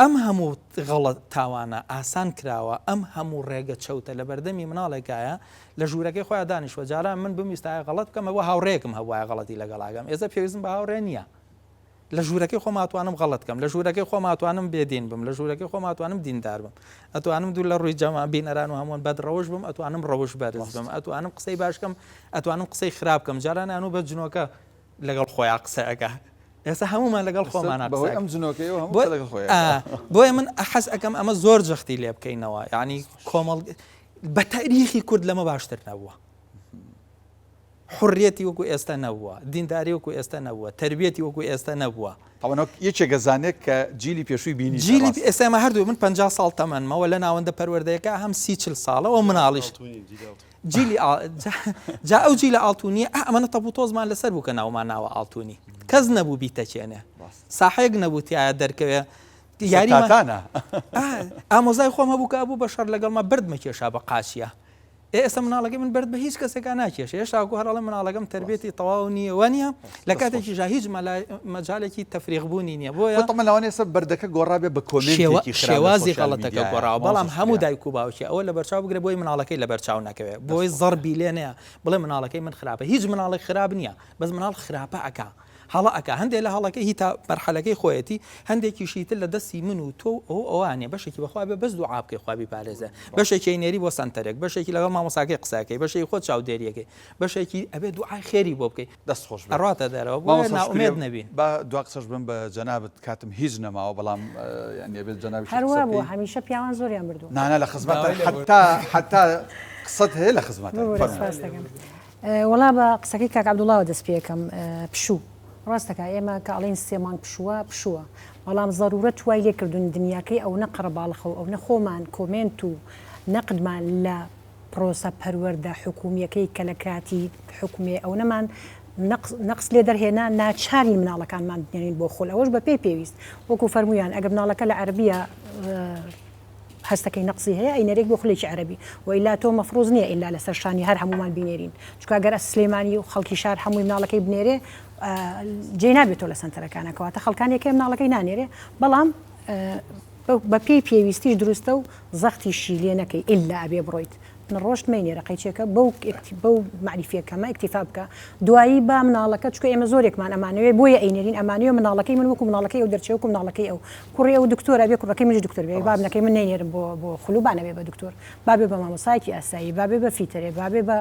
ئەم هەموو غەڵەت تاوانە ئاسان کراوە ئەم هەموو ڕێگە چەوتە لە بەردەمی مناڵێکایە لە ژوورەکەی خۆیان دانیشتوە جاران من بمیستایە غەڵەت بکەمەوە هاوڕێکم هەبوایە غەڵەتی لەگەڵاگەم ئێستا پێویستم بە هاوڕێ نییە لە ژوورەکەی خۆ ماتوانم غەڵەت بکەم لە ژوورەکەی خۆ ماتوانم بێدین بم لە ژوورەکەی خۆ ماتوانم دیندار بم ئەتوانم دوو لە ڕووی جەما بینەران و هەمووان بەدڕەوش بم ئەتوانم ڕەوش بەرز بم ئەتوانم قسەی باشکەم ئەتوانم قسەی خراپ بکەم جاران و بە جنۆکە لەگەڵ خۆیان قسەکە ئێستا هەمومان لەگەڵ خۆمان بۆیە من حەز ئەەکەم ئەمە زۆر جەختی لێ بکەینەوە یعنی کۆمەڵ بە تاریخی کورد لەمە باشتر نەبووە حڕێتی وەکو ئێستا نەبووە دینداری وەکو ئێستا نەبووە تربیەتی وەکو ئێستا نەبووە تاوانۆ یەکێک گەزانێت کە جیلی پێشووی بینی جیلی ئێستا هەردوو من 50 ساڵ تەمەنمەوە لە ناوەندە پەروەردەیەەکە هەم 30 ساڵەوە مناڵیش جیلی جا ئەو جیلە ئاڵتونیە ئەمەە تەبوو تۆزمان لەسەر بوو کە ناومان ناوە ئاڵتونی کەس نەبوو بیتەچێنێ ساحەیەک نەبوو تایە دەرکەوێ یاریتانە ئامۆزای خۆم هەبوو کە بوو بە شەر لەگەڵمە بردمە کێشا بە قاچیە ئێستا مناڵەکەی من برد بە هیچ کەسێکا ناکێش هێشتاکو هەرڵە مناڵەکەم تربێتی تەواو نییەوە نییە لە کاتێکی ژا هیچ مەجالێکی تەفریغبوونی نییە بۆیە تەمەلاوانێ سە بەردەکە گۆڕابێ بە کۆمنتێکی شێوازی غەڵەتەکە گۆڕاوە بەڵام هەموو دایک و باوکی ئەوە لە بەرچاو بگرێ بۆی مناڵەکەی لە بەرچاو نەکەوێت بۆی زەربی لێ نیە بڵێ مناڵەکەی من خراپە هیچ مناڵێک خراپ نییە بەس مناڵ خراپە ئەکا هەڵە ئەکا هەندێک لە هەڵەکەی هیتا مەرحەلەکەی خۆیەتی هەندێکیشیتر لە دەستی من و تۆ ئەوانێ بەشێکی بەخوا بێ بەس دوعا بکەی خوا بیپارێزە بەشێکی نێری بۆ سنتەرێک بەشێکی لەگەڵ مامۆساکەی قسەکەی بەشێکی خۆت چاودێریەکەی بەشێکی ئەبێ دوعای خێری بۆ بکەی دەست خۆش ڕاتە دەرەوە بۆ ناومێد نەبین با دو قسەش بم بە جەنابەت کاتم هیچ نەماوە بەڵام یعنی بێت جەنابی هەروە بۆ هەمیشە پیاوان زۆریان بردووە نانە لە خزمەت حتا قسەت هەیە لە خزمەت وەڵا بە قسەکەی کاک عەبدوڵڵاوە دەست پێکەم پشوو ڕاستەکە ئێمە کە ئەڵێن سێمان پشووە بەڵام زەرورەت توای لێکردون دنیاکەی ئەو نەقڕ باڵخە و ئەو نەخۆمان کۆمنت و نەقدمان لە پرۆسە پەروەردە حکوومیەکەی کە لە کاتی حکومێ ئەو نەمان نەقص لێ دەرهێنا ناچاری مناڵەکانمان بنێنین بۆ خۆل ئەوەش بە پێی پێویست وەکو فەرمویان ئەگەر مناڵەکە لە عەربیە هەستەکەی نەقسی هەیە ئەینەرێک بۆ خولێکی عەربی و ئیلا تۆ مەفروض نییە ئیلا لەسەر شانی هەر هەمومان بینێرین چونکە ئەگەر سلێمانی و خەڵکی شار هەمووی مناڵەکەی بنێرێ جێ نابێتەوە لە سنتەرەکانەکەواتە خەڵکانێکی مناڵەکەی نانێرێ بەڵام بە پێی پێویستیش دروستە و زەختیشی لێ نەکەی ئیلا ئەبێ بڕۆیت ڕۆشت مەینێرە قەیچێکە بەو معریفیەکەمە ئیکتیفا بکە دوایی با مناڵەکە چکە ئێمە زۆرێکمان ئەمانەوێ بۆیە ئەینێرین ئەمانەوە مناڵەکەی من وەکو مناڵەکەی ئەو دەرچێ وەکو مناڵەکەی ئەو کوڕی ئەو دکتۆرە بێ کوڕەکەی منش دکتۆر بێ بابنەکەی من نێنێرم بۆ خولوبانە بێ بە دکتۆر بابێ بە مامۆسایەکی ئاسایی بابێ بە فیتەرێ بابێ بە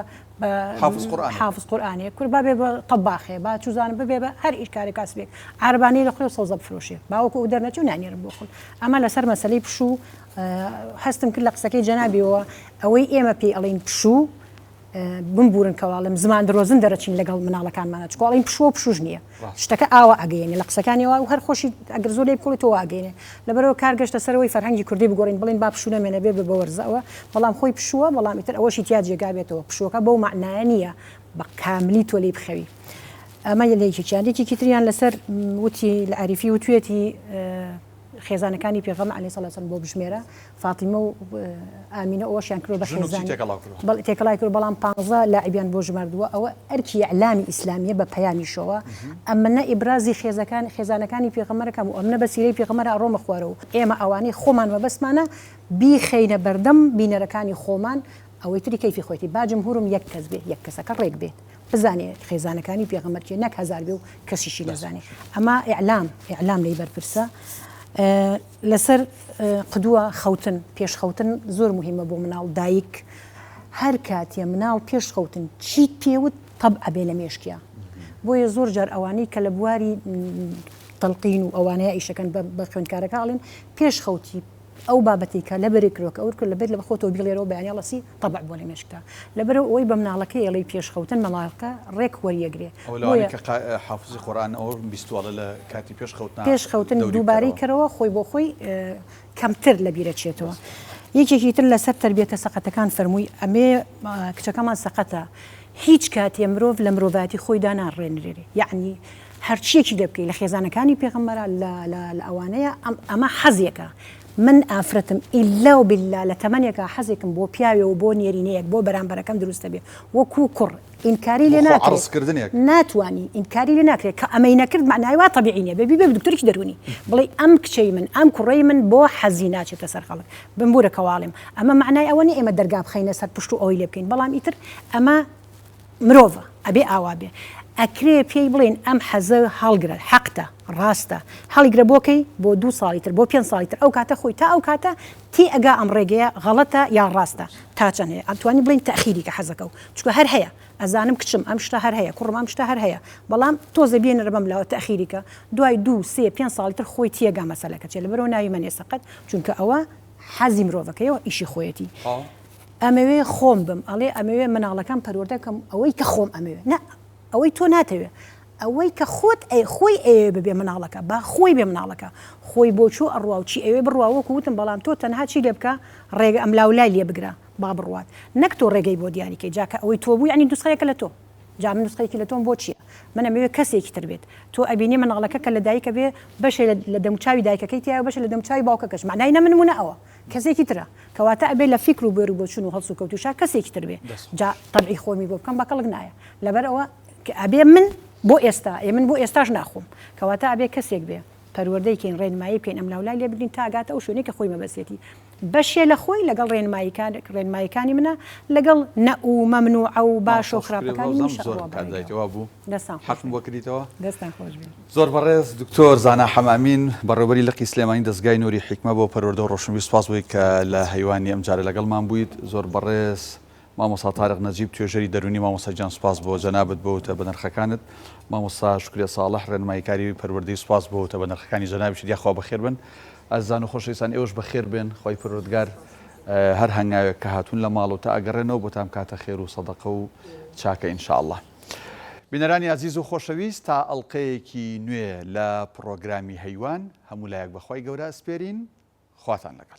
حافظ قورئانێ کور بابێ بە طەباخێ با چوزانم ببێ بە هەر ئیش کارێک کاسبێک عەربانەی لە خوێ سەوزە بفرۆشێ باوەکو ئەو دەرنەچێ و نانێرم بۆ خۆل ئەمە لەسەر مەسەلەی پشوو هەستم کرد لە قسەکەی جەنابیەوە ئەوەی ئێمە پێی ئەڵێن پشوو بمبورن کەواڵم زمان درۆزن دەرەچین لەگەڵ مناڵەکانمانە چکۆڵین پشوش نییە شتەکە ئاوا ئەگەیێنێ لە قسەکانیەوە و هەر خۆشی ئەگەر زۆر لێ بکڵێتەوە ئاگەینێ لەبەرەوە کارگەشتە سەرەوەی فەرهەنگی کوردی بگۆڕین بڵین با پشو نەمێنە بێ بە وەرزەوە بەڵام خۆی پشووە بەڵام ئیتر ئەوەشی تیا جێگا بێتەوە پشوەکە بەو معنایە نییە بە کاملی تۆ لێ بخەوی ئەمە لێکی چاندێکی تریان لەسەر وتی لە عریفی و توێتی خێزانەکانی پێغەمبەر عەلەیهی سەڵاتو وسەلام بۆ بژمێرە فاتیمە و ئامینە ئەوەشیان کردو بە خێزان تێکەڵای کرد بەڵام 15 لاعبیان بۆ ژماردووە ئەوە ئەرکی ئیعلامی ئیسلامیە بە پەیامیشەوە ئەمنە ئیبرازی خێزانەکانی پێغەمبەرەکەم و ئەمنە بە سیرەی پێغەمبەر ئەڕۆمە خوارەوە ئێمە ئەوانەی خۆمان مەبەسمانە بیخەینە بەردەم بینەرەکانی خۆمان ئەوەی تری کەیفی خۆیتی با جمهورم یەک کەس بێت یەک کەسەکە ڕێک بێت بزانێ خێزانەکانی پێغەمبەر چێ نەک هەزار بێ و کەسیشی نەزانێ ئەمە ئیعلام لەی بەرپرسە لەسەر قدووە خەوتن پێش خەوتن زۆر مهمە بۆ مناڵ دایک هەر کاتێ مناڵ پێش خەوتن چیت پێوت تەب ئەبێ لە مێشکیا بۆیە زۆر جار ئەوانەی کە لە بواری تەلقین و ئەوانەیە ئیشەکەن بە خوێندکارەکە ئاڵێن پێش خەوتی ئەو بابەتی کە لەبەرێ کرۆکە ئەو کرد لەبێت لە بەخۆتەوە بیڵێرەوە بەیانیا لەسی تەبع بۆ لە مێشکتا لەبەرەوە ئەوەی بە مناڵەکە ئێڵەی پێش خەوتن مەڵاڵەکە ڕێک وەریەگرێ حافزی قورآن ئەو بیستواڵە لە کاتی پێش خەوتن دووبارەی کەرەوە خۆی بۆ خۆی کەمتر لە بیرەچێتەوە یەکێکی تر لەسەر تربیەتە سەقەتەکان فەرمووی ئەمێ کچەکەمان سەقەتە هیچ کاتێ مرۆڤ لە مرۆڤاتی خۆیدا ناڕێنرێ یعنی هەرچیەکی لێ بکەی لە خێزانەکانی پێغەمبەرە لە ئەوانەیە ئەمە حەزێکە من ئافرەتم ئیلا و بالله لە تەمەنێکە حەزێکم بۆ پیاوێ و بۆ نێرینەیەک بۆ بەرامبەرەکەم دروستە بێ وەکو کوڕ ئینکاری لێ ناکرێت ناتوانی ئینکاری لێ ناکرێت کە ئەمەی نەکرد معنای وا طبیعی نیە بێ دکتۆرێکی دەرونی بڵێ ئەم کچەی من ئەم کوڕەی من بۆ حەزی ناچێتە سەر خەڵک بمبورە کەواڵێم ئەمە معنای ئەوە نیە ئێمە دەرگا بخەینە سەر پشت و ئەوی لێ بکەین بەڵام ئیتر ئەمە مرۆڤە ئەبێ ئاوا بێ ئەکرێ پێی بڵێن ئەم حەزە هەڵگرە حەقتە ڕاستە هەڵیگرە بۆکەی بۆ 2 ساڵی تر بۆ 5 ساڵی تر ئەو کاتە خۆی تا ئەو کاتە تی ئەگا ئەم ڕێگەیە غەڵەتە یا ڕاستە تا چەند هەیە ئەتوانی بڵین تەخیری کە حەزەکە و چکە هەر هەیە ئەزانم کچم ئەم شتە هەر هەیە کوڕم ئەم شتە هەر هەیە بەڵام تۆزە بێنەرە بەم لاوە تەخیریکە دوای 2 3 5 ساڵی تر خۆی تێگا مەسەلەکە چێ لەبەرەوە ناوی منێ سەقەت چونکە ئەوە حەزی مرۆڤەکەیەوە ئیشی خۆیەتی ئەمەوێ خۆم بم ئەڵێ ئەمەوێ مناڵەکان پەروەردەکەم ئەوەی کە خۆم ئەمەوێ نه ئەوەی تۆ ناتەوێ ئەوەی کە خۆت خۆی ئەوێ ببێ مناڵەکە با خۆی بێ مناڵەکە خۆی بۆچوو ئەڕوا و چی ئەوێ بڕواوەکو وتم بەڵام تۆ تەنها چی لێ بکە ڕێگە ئەم لاولای لێ بگرە با بڕوات نەک تۆ ڕێگەی بۆ دیاریکەی جاکە ئەوەی تۆ بوو ینی دوسخەیەکە لە تۆ جا من نسخەیەکی لە تۆم بۆ چییە من ئەمەوێ کەسێکی تر بێت تۆ ئەبینی مناڵەکە کە لە دایکە بێ بەشێ لە دەموچاوی دایکەکەی تیا بەشە لە دەموچاوی باوکەکەش معنای نەمنمونە ئەوە کەسێکی ترە کەواتە ئەبێ لە فیکر و بێرو بۆ چون و هەڵسو کەوتوشا کەسێکی تر بێ جا تەبعی خۆمی بۆ بکەم بەکەڵک نایە لەبەر ئەوە ئەبێ من بۆ ئێستا من بۆ ئێستاش ناخۆم کەواتە ئەبێ کەسێک بێ پەروەردەیکەین ڕێنمایی بکەین ئەم لاولای لێ بدرین تا ئاگاتە ئەو شوێنەی کە خۆی مەبەسێتی بەشێ لە خۆی لەگەڵ ڕێنماییەکانی منە لەگەڵ نە و مەمنوع و باش و خراپەکانی حەقم بۆ کردیتەوە دەستان خۆش زۆر بەڕێز دکتۆر زانا حەمامین بەڕێوەبەری لقی سلێمانی دەستگای نوری حیکمە بۆ پەروەردە و ڕۆشنبی سوپاس بووی کە لە هەیوانی ئەمجارە لەگەڵمان بوویت زۆر بەڕێز مامۆستا تارق نەجیب توێژەری دەرونی مامۆستا جان سوپاس بۆ جەنابەت بۆتە بە نرخەکانت مامۆستا شکریە ساڵح ڕێنماییکاری پەروەردەی سوپاس بۆتە بە نرخەکانی جەنابیشت یاخوا بەخێر بن ئەزان و خۆشەویستان ئێوەش بەخێر بێن خۆی پەروەردگار هەر هەنگاوێک کە هاتوون لە ماڵ و تا ئەگەڕێنەوە بۆ تام کاتە خێر و سەدەقە و چاکە ئینشاءالله بینەرانی عزیز و خۆشەویست تا ئەڵلقەیەکی نوێ لە پڕۆگرامی هەیوان هەموو لایەک بەخوای گەورە ئەسپێرین خواتان لەگەڵ